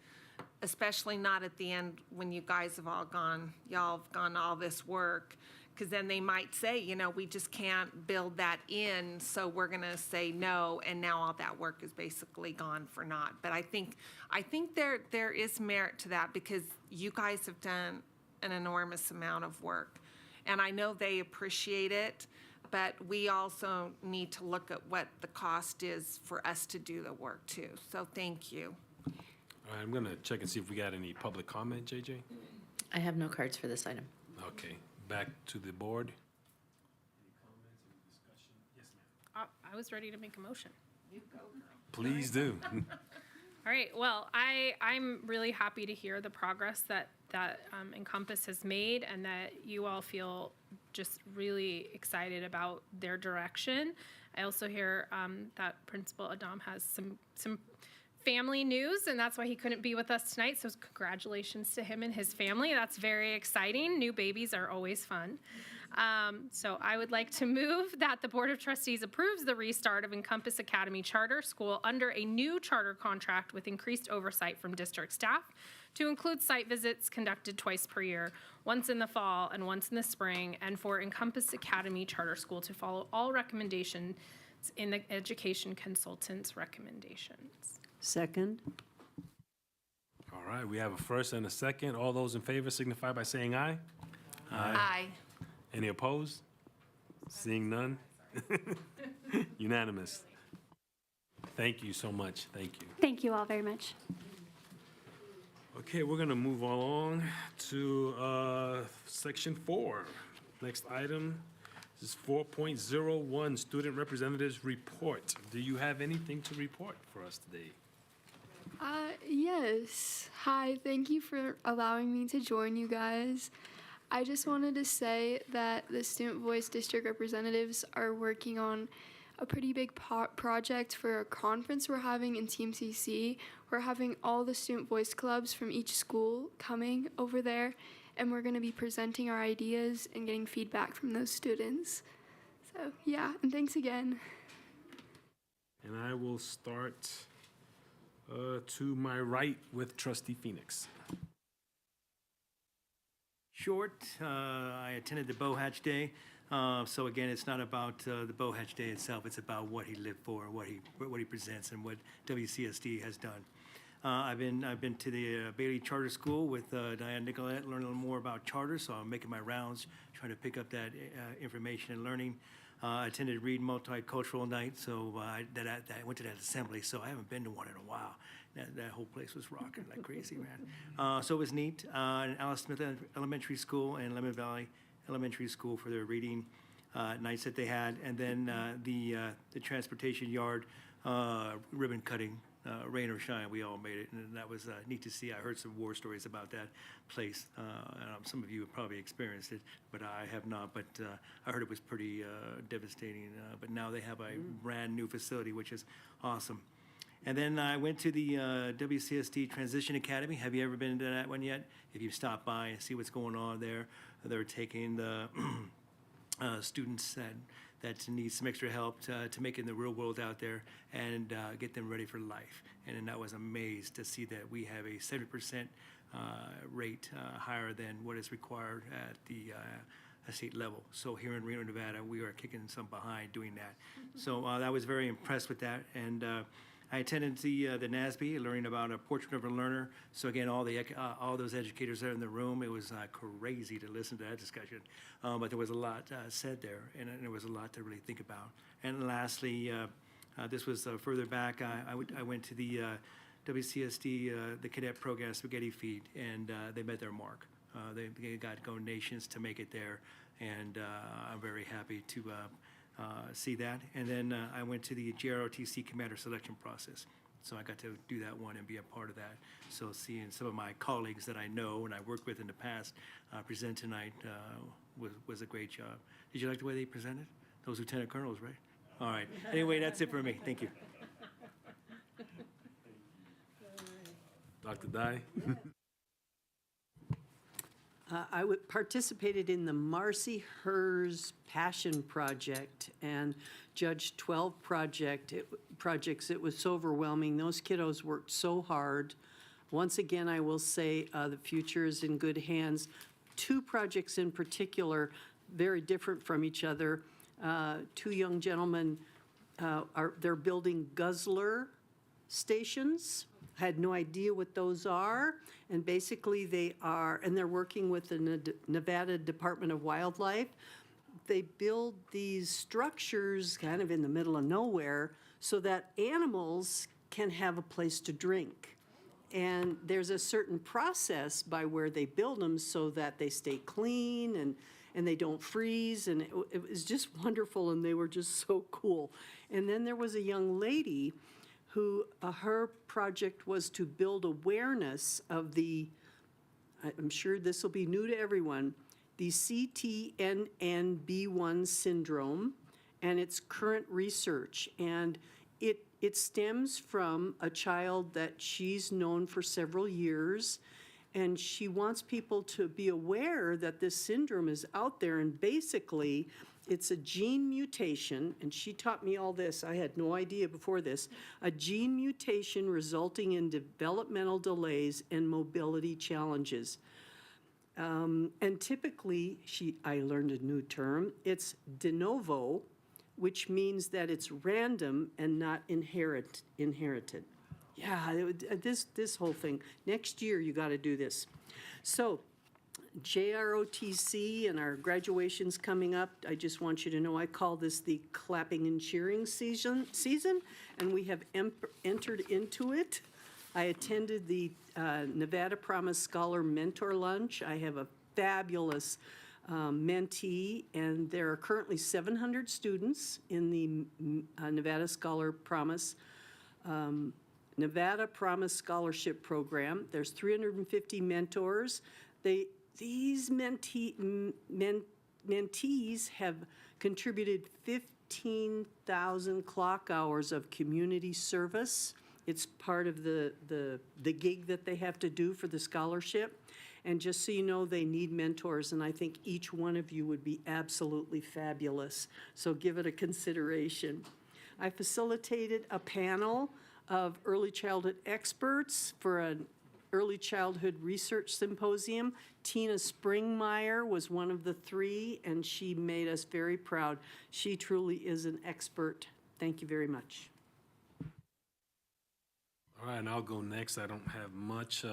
especially not at the end when you guys have y'all have gone all this work, because then they might say, we just can't build that in, so we're going to say no, and now all that work is basically gone for naught. But I think there is merit to that, because you guys have done an enormous amount of work, and I know they appreciate it, but we also need to look at what the cost is for us to do the work too. So thank you. All right, I'm going to check and see if we got any public comment, JJ. I have no cards for this item. Okay, back to the board. Any comments, any discussion? Yes, ma'am. I was ready to make a motion. Please do. All right, well, I'm really happy to hear the progress that Encompass has made, and that you all feel just really excited about their direction. I also hear that Principal Adam has some family news, and that's why he couldn't be with us tonight, so congratulations to him and his family. That's very exciting. New babies are always fun. So I would like to move that the Board of Trustees approves the restart of Encompass Academy Charter School under a new charter contract with increased oversight from district staff to include site visits conducted twice per year, once in the fall and once in the spring, and for Encompass Academy Charter School to follow all recommendations in the education consultant's recommendations. Second? All right, we have a first and a second. All those in favor signify by saying aye. Aye. Any opposed? Seeing none? Unanimous. Thank you so much. Thank you. Thank you all very much. Okay, we're going to move along to Section 4. Next item is 4.01, Student Representatives Report. Do you have anything to report for us today? Yes. Hi, thank you for allowing me to join you guys. I just wanted to say that the Student Voice District Representatives are working on a pretty big project for a conference we're having in TMCC. We're having all the Student Voice clubs from each school coming over there, and we're going to be presenting our ideas and getting feedback from those students. So, yeah, and thanks again. And I will start to my right with Trustee Phoenix. Short, I attended the Bow Hatch Day. So again, it's not about the Bow Hatch Day itself. It's about what he lived for, what he presents, and what WCSD has done. I've been to the Bailey Charter School with Diane Nicolette, learning a little more about charters. So I'm making my rounds, trying to pick up that information and learning. I attended Reed Multicultural Night, so I went to that assembly. So I haven't been to one in a while. That whole place was rocking like crazy, man. So it was neat. Alice Smith Elementary School and Lemon Valley Elementary School for their reading nights that they had, and then the transportation yard ribbon cutting, rain or shine, we all made it, and that was neat to see. I heard some war stories about that place. Some of you have probably experienced it, but I have not. But I heard it was pretty devastating. But now they have a brand new facility, which is awesome. And then I went to the WCSD Transition Academy. Have you ever been to that one yet? If you stop by and see what's going on there, they're taking the students that need some extra help to make it in the real world out there and get them ready for life. And I was amazed to see that we have a 70% rate higher than what is required at the state level. So here in Reno, Nevada, we are kicking some behind doing that. So I was very impressed with that. And I attended the NASB, learning about a portrait of a learner. So again, all those educators there in the room, it was crazy to listen to that discussion. But there was a lot said there, and there was a lot to really think about. And lastly, this was further back. I went to the WCSD, the cadet program Spaghetti Feed, and they met their mark. They got donations to make it there, and I'm very happy to see that. And then I went to the GROTC commander selection process. So I got to do that one and be a part of that. So seeing some of my colleagues that I know and I worked with in the past present tonight was a great job. Did you like the way they presented? Those lieutenant colonels, right? All right. Anyway, that's it for me. Thank you. Dr. Dye? I participated in the Marcy Hers Passion Project and Judge 12 projects. It was so overwhelming. Those kiddos worked so hard. Once again, I will say the future is in good hands. Two projects in particular, very different from each other. Two young gentlemen, they're building guzzler stations. Had no idea what those are, and basically they're working with the Nevada Department of Wildlife. They build these structures kind of in the middle of nowhere so that animals can have a place to drink. And there's a certain process by where they build them so that they stay clean and they don't freeze, and it was just wonderful, and they were just so cool. And then there was a young lady who her project was to build awareness of I'm sure this will be new to everyone, the CTNNB1 syndrome and its current research. And it stems from a child that she's known for several years, And she wants people to be aware that this syndrome is out there, and basically, it's a gene mutation, and she taught me all this, I had no idea before this, a gene mutation resulting in developmental delays and mobility challenges. And typically, I learned a new term, it's de novo, which means that it's random and not inherited. Yeah, this whole thing. Next year, you got to do this. So, JROTC and our graduation's coming up. I just want you to know I call this the clapping and cheering season, and we have entered into it. I attended the Nevada Promise Scholar Mentor Lunch. I have a fabulous mentee, and there are currently 700 students in the Nevada Promise Scholarship Program. There's 350 mentors. These mentees have contributed 15,000 clock hours of community service. It's part of the gig that they have to do for the scholarship. And just so you know, they need mentors, and I think each one of you would be absolutely fabulous. So give it a consideration. I facilitated a panel of early childhood experts for an early childhood research symposium. Tina Springmeyer was one of the three, and she made us very proud. She truly is an expert. Thank you very much. All right, and I'll go next. I don't have much.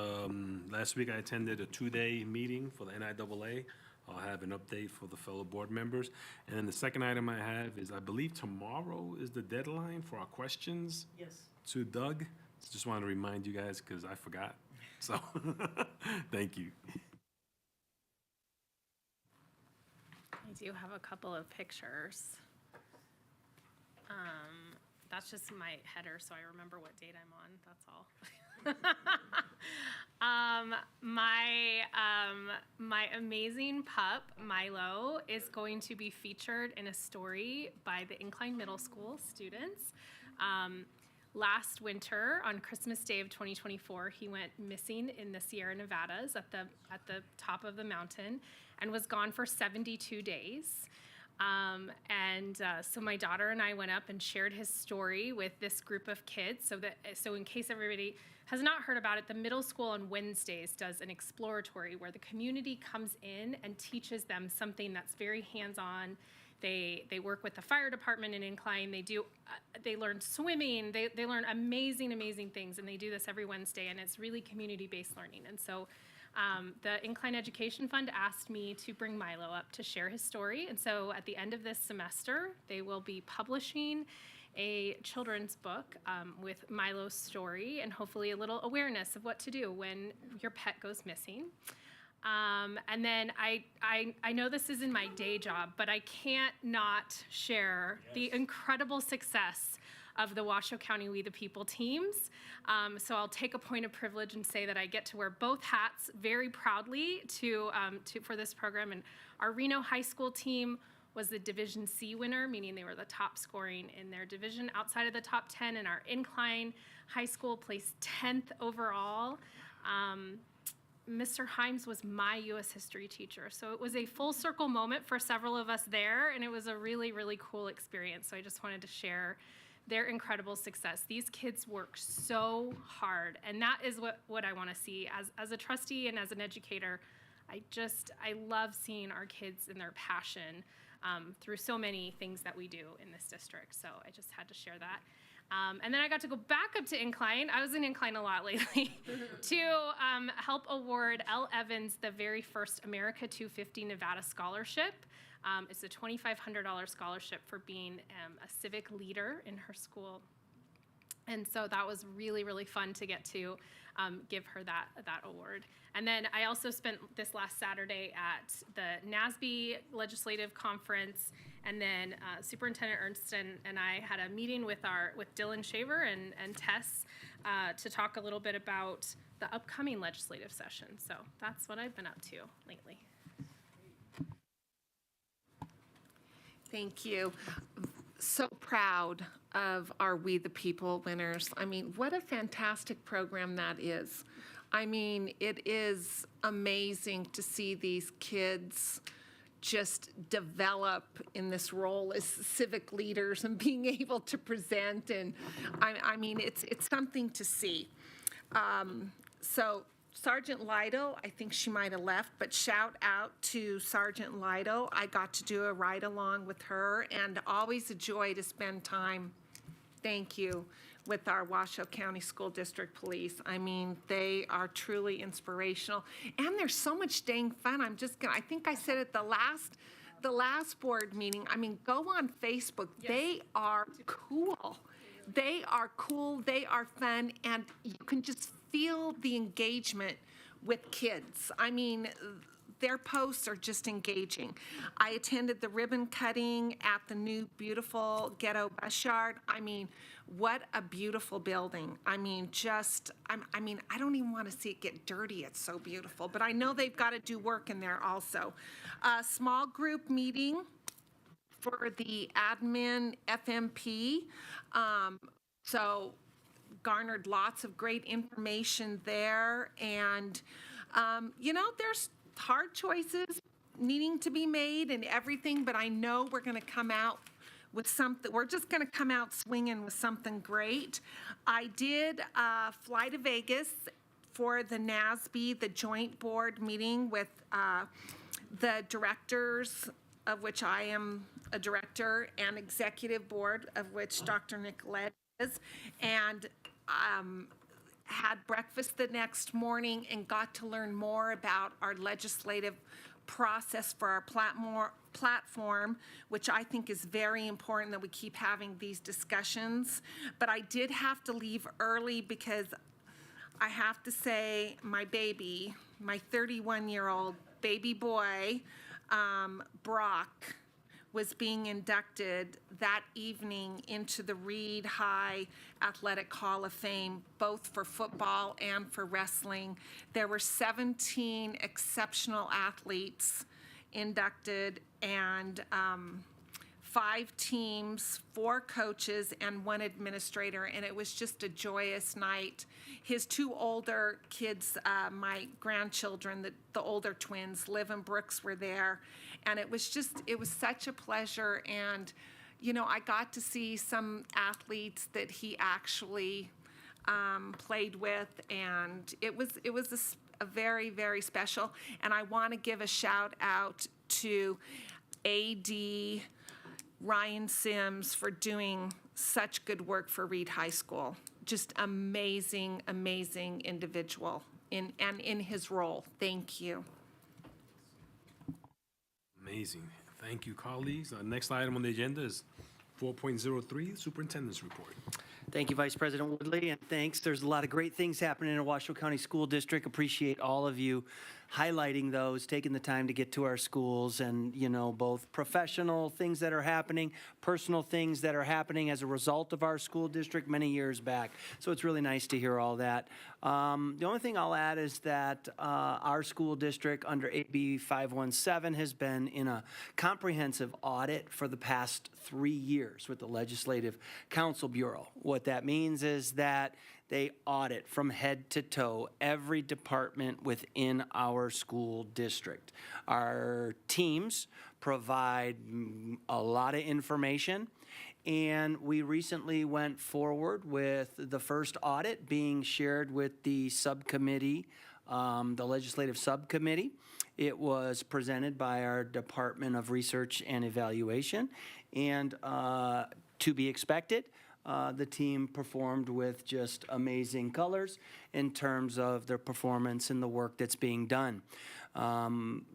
Last week I attended a 2-day meeting for the NIAA. I'll have an update for the fellow board members. And then the second item I have is, I believe tomorrow is the deadline for our questions. Yes. To Doug. Just wanted to remind you guys because I forgot. So, thank you. I do have a couple of pictures. That's just my header, so I remember what date I'm on, that's all. My amazing pup, Milo, is going to be featured in a story by the Incline Middle School students. Last winter, on Christmas Day of 2024, he went missing in the Sierra Nevadas at the top of the mountain and was gone for 72 days. So my daughter and I went up and shared his story with this group of kids. So in case everybody has not heard about it, the middle school on Wednesdays does an exploratory where the community comes in and teaches them something that's very hands-on. They work with the fire department in Incline. They learn swimming. They learn amazing things, and they do this every Wednesday, and it's really community-based learning. And so the Incline Education Fund asked me to bring Milo up to share his story. And so at the end of this semester, they will be publishing a children's book with Milo's story and hopefully a little awareness of what to do when your pet goes missing. And then I know this is in my day job, but I can't not share the incredible success of the Washoe County We the People teams. So I'll take a point of privilege and say that I get to wear both hats very proudly for this program. And our Reno High School team was the Division C winner, meaning they were the top scoring in their division outside of the top 10. And our Incline High School placed 10th overall. Mr. Himes was my U.S. history teacher. So it was a full circle moment for several of us there, and it was a really, really cool experience. So I just wanted to share their incredible success. These kids work so hard, and that is what I want to see. As a trustee and as an educator, I love seeing our kids and their passion through so many things that we do in this district. So I just had to share that. And then I got to go back up to Incline. I was in Incline a lot lately to help award Elle Evans the very first America 250 Nevada Scholarship. It's a $2,500 scholarship for being a civic leader in her school. And so that was really, really fun to get to give her that award. And then I also spent this last Saturday at the NASB Legislative Conference, and then Superintendent Ernst and I had a meeting with Dylan Shaver and Tess to talk a little bit about the upcoming legislative session. So that's what I've been up to lately. Thank you. So proud of our We the People winners. I mean, what a fantastic program that is. I mean, it is amazing to see these kids just develop in this role as civic leaders and being able to present. And I mean, it's something to see. So Sergeant Lido, I think she might have left, but shout out to Sergeant Lido. I got to do a ride along with her, and always a joy to spend time, thank you, with our Washoe County School District Police. I mean, they are truly inspirational, and they're so much dang fun. I think I said at the last board meeting, I mean, go on Facebook. Yes. They are cool. They are cool, they are fun, and you can just feel the engagement with kids. I mean, their posts are just engaging. I attended the ribbon cutting at the new beautiful ghetto bus yard. I mean, what a beautiful building. I mean, I don't even want to see it get dirty. It's so beautiful. But I know they've got to do work in there also. A small group meeting for the admin FMP. So garnered lots of great information there. And, there's hard choices needing to be made and everything, but I know we're going to come out with something. We're just going to come out swinging with something great. I did fly to Vegas for the NASB, the joint board meeting with the directors, of which I am a director, and executive board, of which Dr. Nicolette is, and had breakfast the next morning and got to learn more about our legislative process for our platform, which I think is very important that we keep having these discussions. But I did have to leave early because I have to say my baby, my 31-year-old baby boy, Brock, was being inducted that evening into the Reed High Athletic Hall of Fame, both for football and for wrestling. There were 17 exceptional athletes inducted, and 5 teams, 4 coaches, and 1 administrator, and it was just a joyous night. His 2 older kids, my grandchildren, the older twins, Liv and Brooks, were there, and it was such a pleasure. And, I got to see some athletes that he actually played with, and it was a very, very special. And I want to give a shout out to AD Ryan Sims for doing such good work for Reed High School. Just amazing, amazing individual in his role. Thank you. Amazing. Thank you, colleagues. Our next item on the agenda is 4.03, Superintendent's Report. Thank you, Vice President Woodley, and thanks. There's a lot of great things happening in Washoe County School District. Appreciate all of you highlighting those, taking the time to get to our schools, and, both professional things that are happening, personal things that are happening as a result of our school district many years back. So it's really nice to hear all that. The only thing I'll add is that our school district under AB 517 has been in a comprehensive audit for the past 3 years with the Legislative Counsel Bureau. What that means is that they audit from head to toe every department within our school district. Our teams provide a lot of information, and we recently went forward with the first audit being shared with the subcommittee, the legislative subcommittee. It was presented by our Department of Research and Evaluation, and to be expected, the team performed with just amazing colors in terms of their performance and the work that's being done.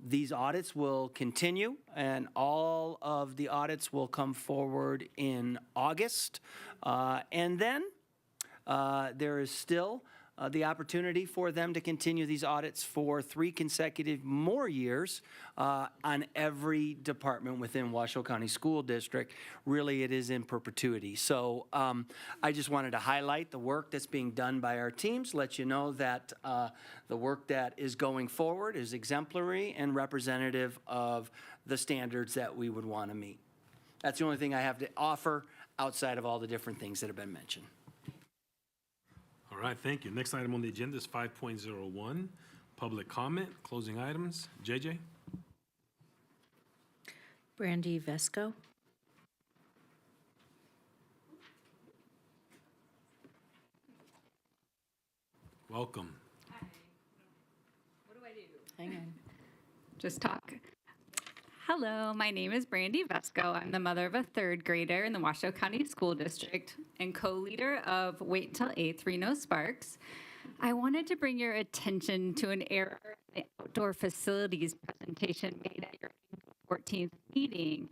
These audits will continue, and all of the audits will come forward in August. And then there is still the opportunity for them to continue these audits for 3 consecutive more years on every department within Washoe County School District. Really, it is in perpetuity. So I just wanted to highlight the work that's being done by our teams, let you know that the work that is going forward is exemplary and representative of the standards that we would want to meet. That's the only thing I have to offer outside of all the different things that have been mentioned. All right, thank you. Next item on the agenda is 5.01, public comment, closing items. JJ? Brandy Vesco. Welcome. What do I do? Hang on. Just talk. Hello, my name is Brandy Vesco. I'm the mother of a third grader in the Washoe County School District and co-leader of Wait Until 8th Reno Sparks. I wanted to bring your attention to an error in the outdoor facilities presentation made at your 14th meeting.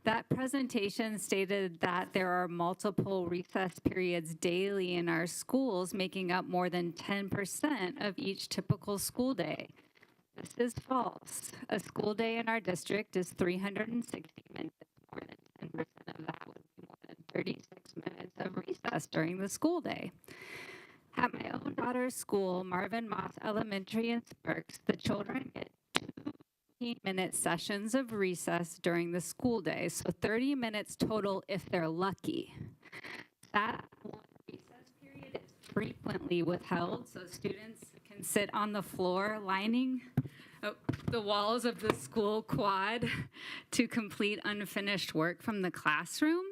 That presentation stated that there are multiple recess periods daily in our schools, making up more than 10% of each typical school day. This is false. A school day in our district is 360 minutes. More than 10% of that would be more than 36 minutes of recess during the school day. At my own daughter's school, Marvin Moss Elementary in Sparks, the children get 15-minute sessions of recess during the school day, so 30 minutes total if they're lucky. That one recess period is frequently withheld, so students can sit on the floor lining the walls of the school quad to complete unfinished work from the classroom.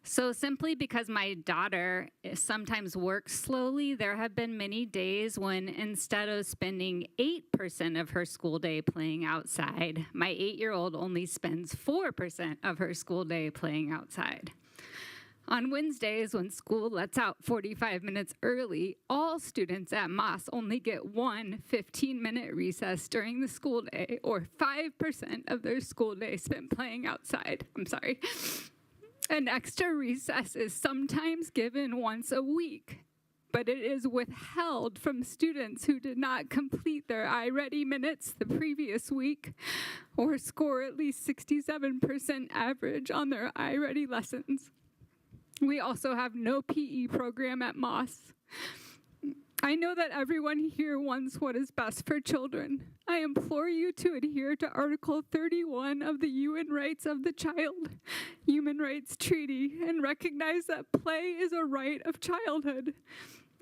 So simply because my daughter sometimes works slowly, there have been many days when instead of spending 8% of her school day playing outside, my 8-year-old only spends 4% of her school day playing outside. On Wednesdays, when school lets out 45 minutes early, all students at Moss only get one 15-minute recess during the school day, or 5% of their school day spent playing outside. I'm sorry. An extra recess is sometimes given once a week, but it is withheld from students who did not complete their iReady minutes the previous week or score at least 67% average on their iReady lessons. We also have no PE program at Moss. I know that everyone here wants what is best for children. I implore you to adhere to Article 31 of the UN Rights of the Child Human Rights Treaty and recognize that play is a right of childhood.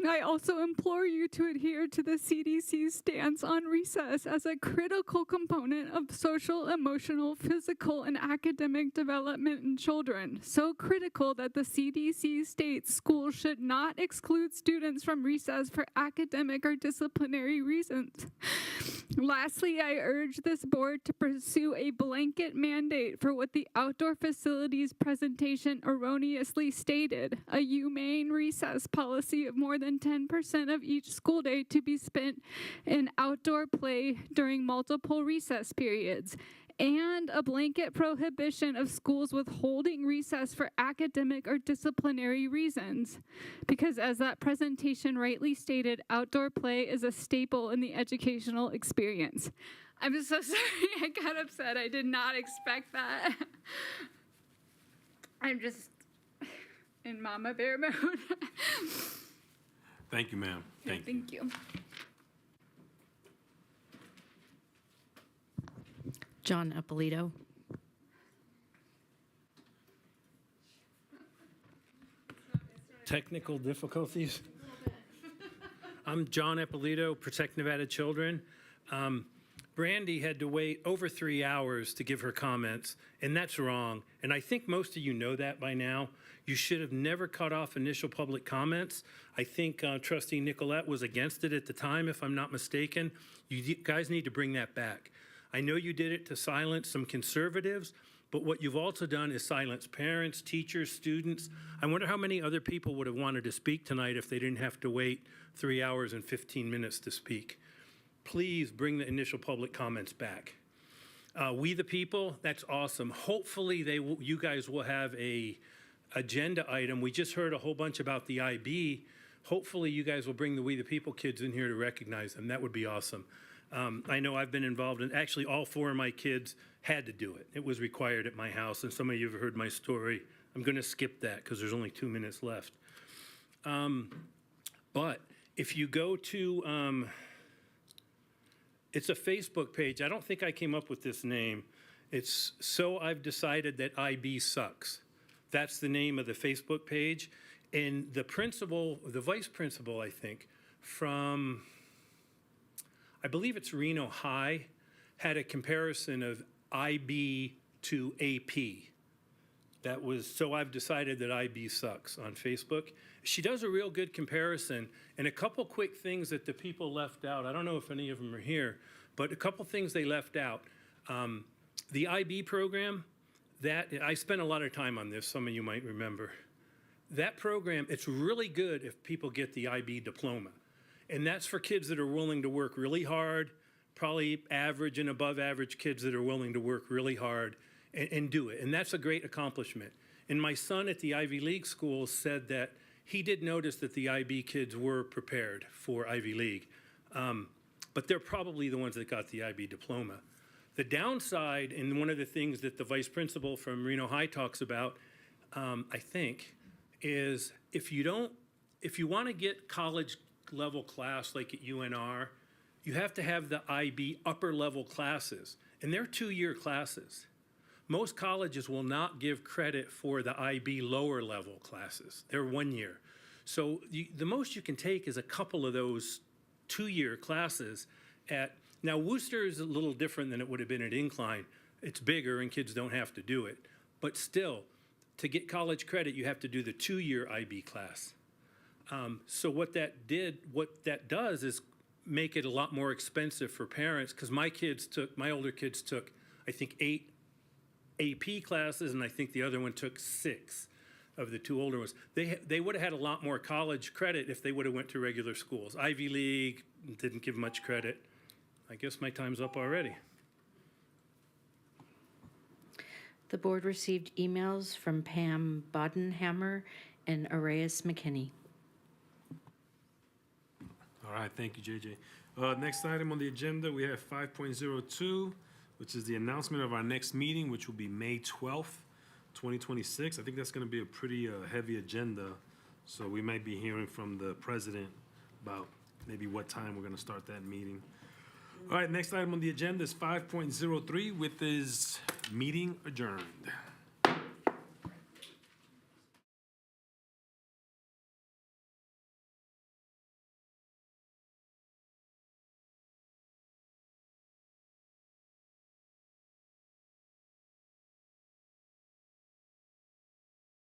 I also implore you to adhere to the CDC's stance on recess as a critical component of social, emotional, physical, and academic development in children. So critical that the CDC states schools should not exclude students from recess for academic or disciplinary reasons. Lastly, I urge this board to pursue a blanket mandate for what the outdoor facilities presentation erroneously stated, a humane recess policy of more than 10% of each school day to be spent in outdoor play during multiple recess periods, and a blanket prohibition of schools withholding recess for academic or disciplinary reasons. Because as that presentation rightly stated, outdoor play is a staple in the educational experience. I'm so sorry, I got upset. I did not expect that. I'm just in mama bear mode. Thank you, ma'am. Thank you. John Ippolito. Technical difficulties. I'm John Ippolito, Protect Nevada Children. Brandy had to wait over 3 hours to give her comments, and that's wrong. And I think most of you know that by now. You should have never cut off initial public comments. I think Trustee Nicolette was against it at the time, if I'm not mistaken. You guys need to bring that back. I know you did it to silence some conservatives, but what you've also done is silence parents, teachers, students. I wonder how many other people would have wanted to speak tonight if they didn't have to wait 3 hours and 15 minutes to speak. Please bring the initial public comments back. We the people, that's awesome. Hopefully you guys will have a agenda item. We just heard a whole bunch about the IB. Hopefully you guys will bring the We the People kids in here to recognize them. That would be awesome. I know I've been involved in, actually all 4 of my kids had to do it. It was required at my house, and some of you have heard my story. I'm gonna skip that because there's only 2 minutes left. But if you go to, it's a Facebook page. I don't think I came up with this name. It's So I've Decided That IB Sucks. That's the name of the Facebook page. And the principal, the vice principal, I think, from, I believe it's Reno High, had a comparison of IB to AP. That was, so I've decided that IB sucks on Facebook. She does a real good comparison, and a couple quick things that the people left out. I don't know if any of them are here, but a couple things they left out. The IB program, that I spent a lot of time on this, some of you might remember. That program, it's really good if people get the IB diploma. And that's for kids that are willing to work really hard, probably average and above average kids that are willing to work really hard and do it. And that's a great accomplishment. And my son at the Ivy League school said that he did notice that the IB kids were prepared for Ivy League. But they're probably the ones that got the IB diploma. The downside, and one of the things that the vice principal from Reno High talks about, I think, is if you want to get college level class like at UNR, you have to have the IB upper level classes, and they're 2-year classes. Most colleges will not give credit for the IB lower level classes. They're 1 year. So the most you can take is a couple of those 2-year classes at, now Worcester is a little different than it would have been at Incline. It's bigger and kids don't have to do it. But still, to get college credit, you have to do the 2-year IB class. So what that does is make it a lot more expensive for parents, because my older kids took, I think, 8 AP classes, and I think the other one took 6 of the 2 older ones. They would have had a lot more college credit if they would have went to regular schools. Ivy League didn't give much credit. I guess my time's up already. The board received emails from Pam Bodenhammer and Arias McKinney. All right, thank you, JJ. Next item on the agenda, we have 5.02, which is the announcement of our next meeting, which will be May 12th, 2026. I think that's going to be a pretty heavy agenda, so we might be hearing from the president about maybe what time we're going to start that meeting. All right, next item on the agenda is 5.03, with this meeting adjourned.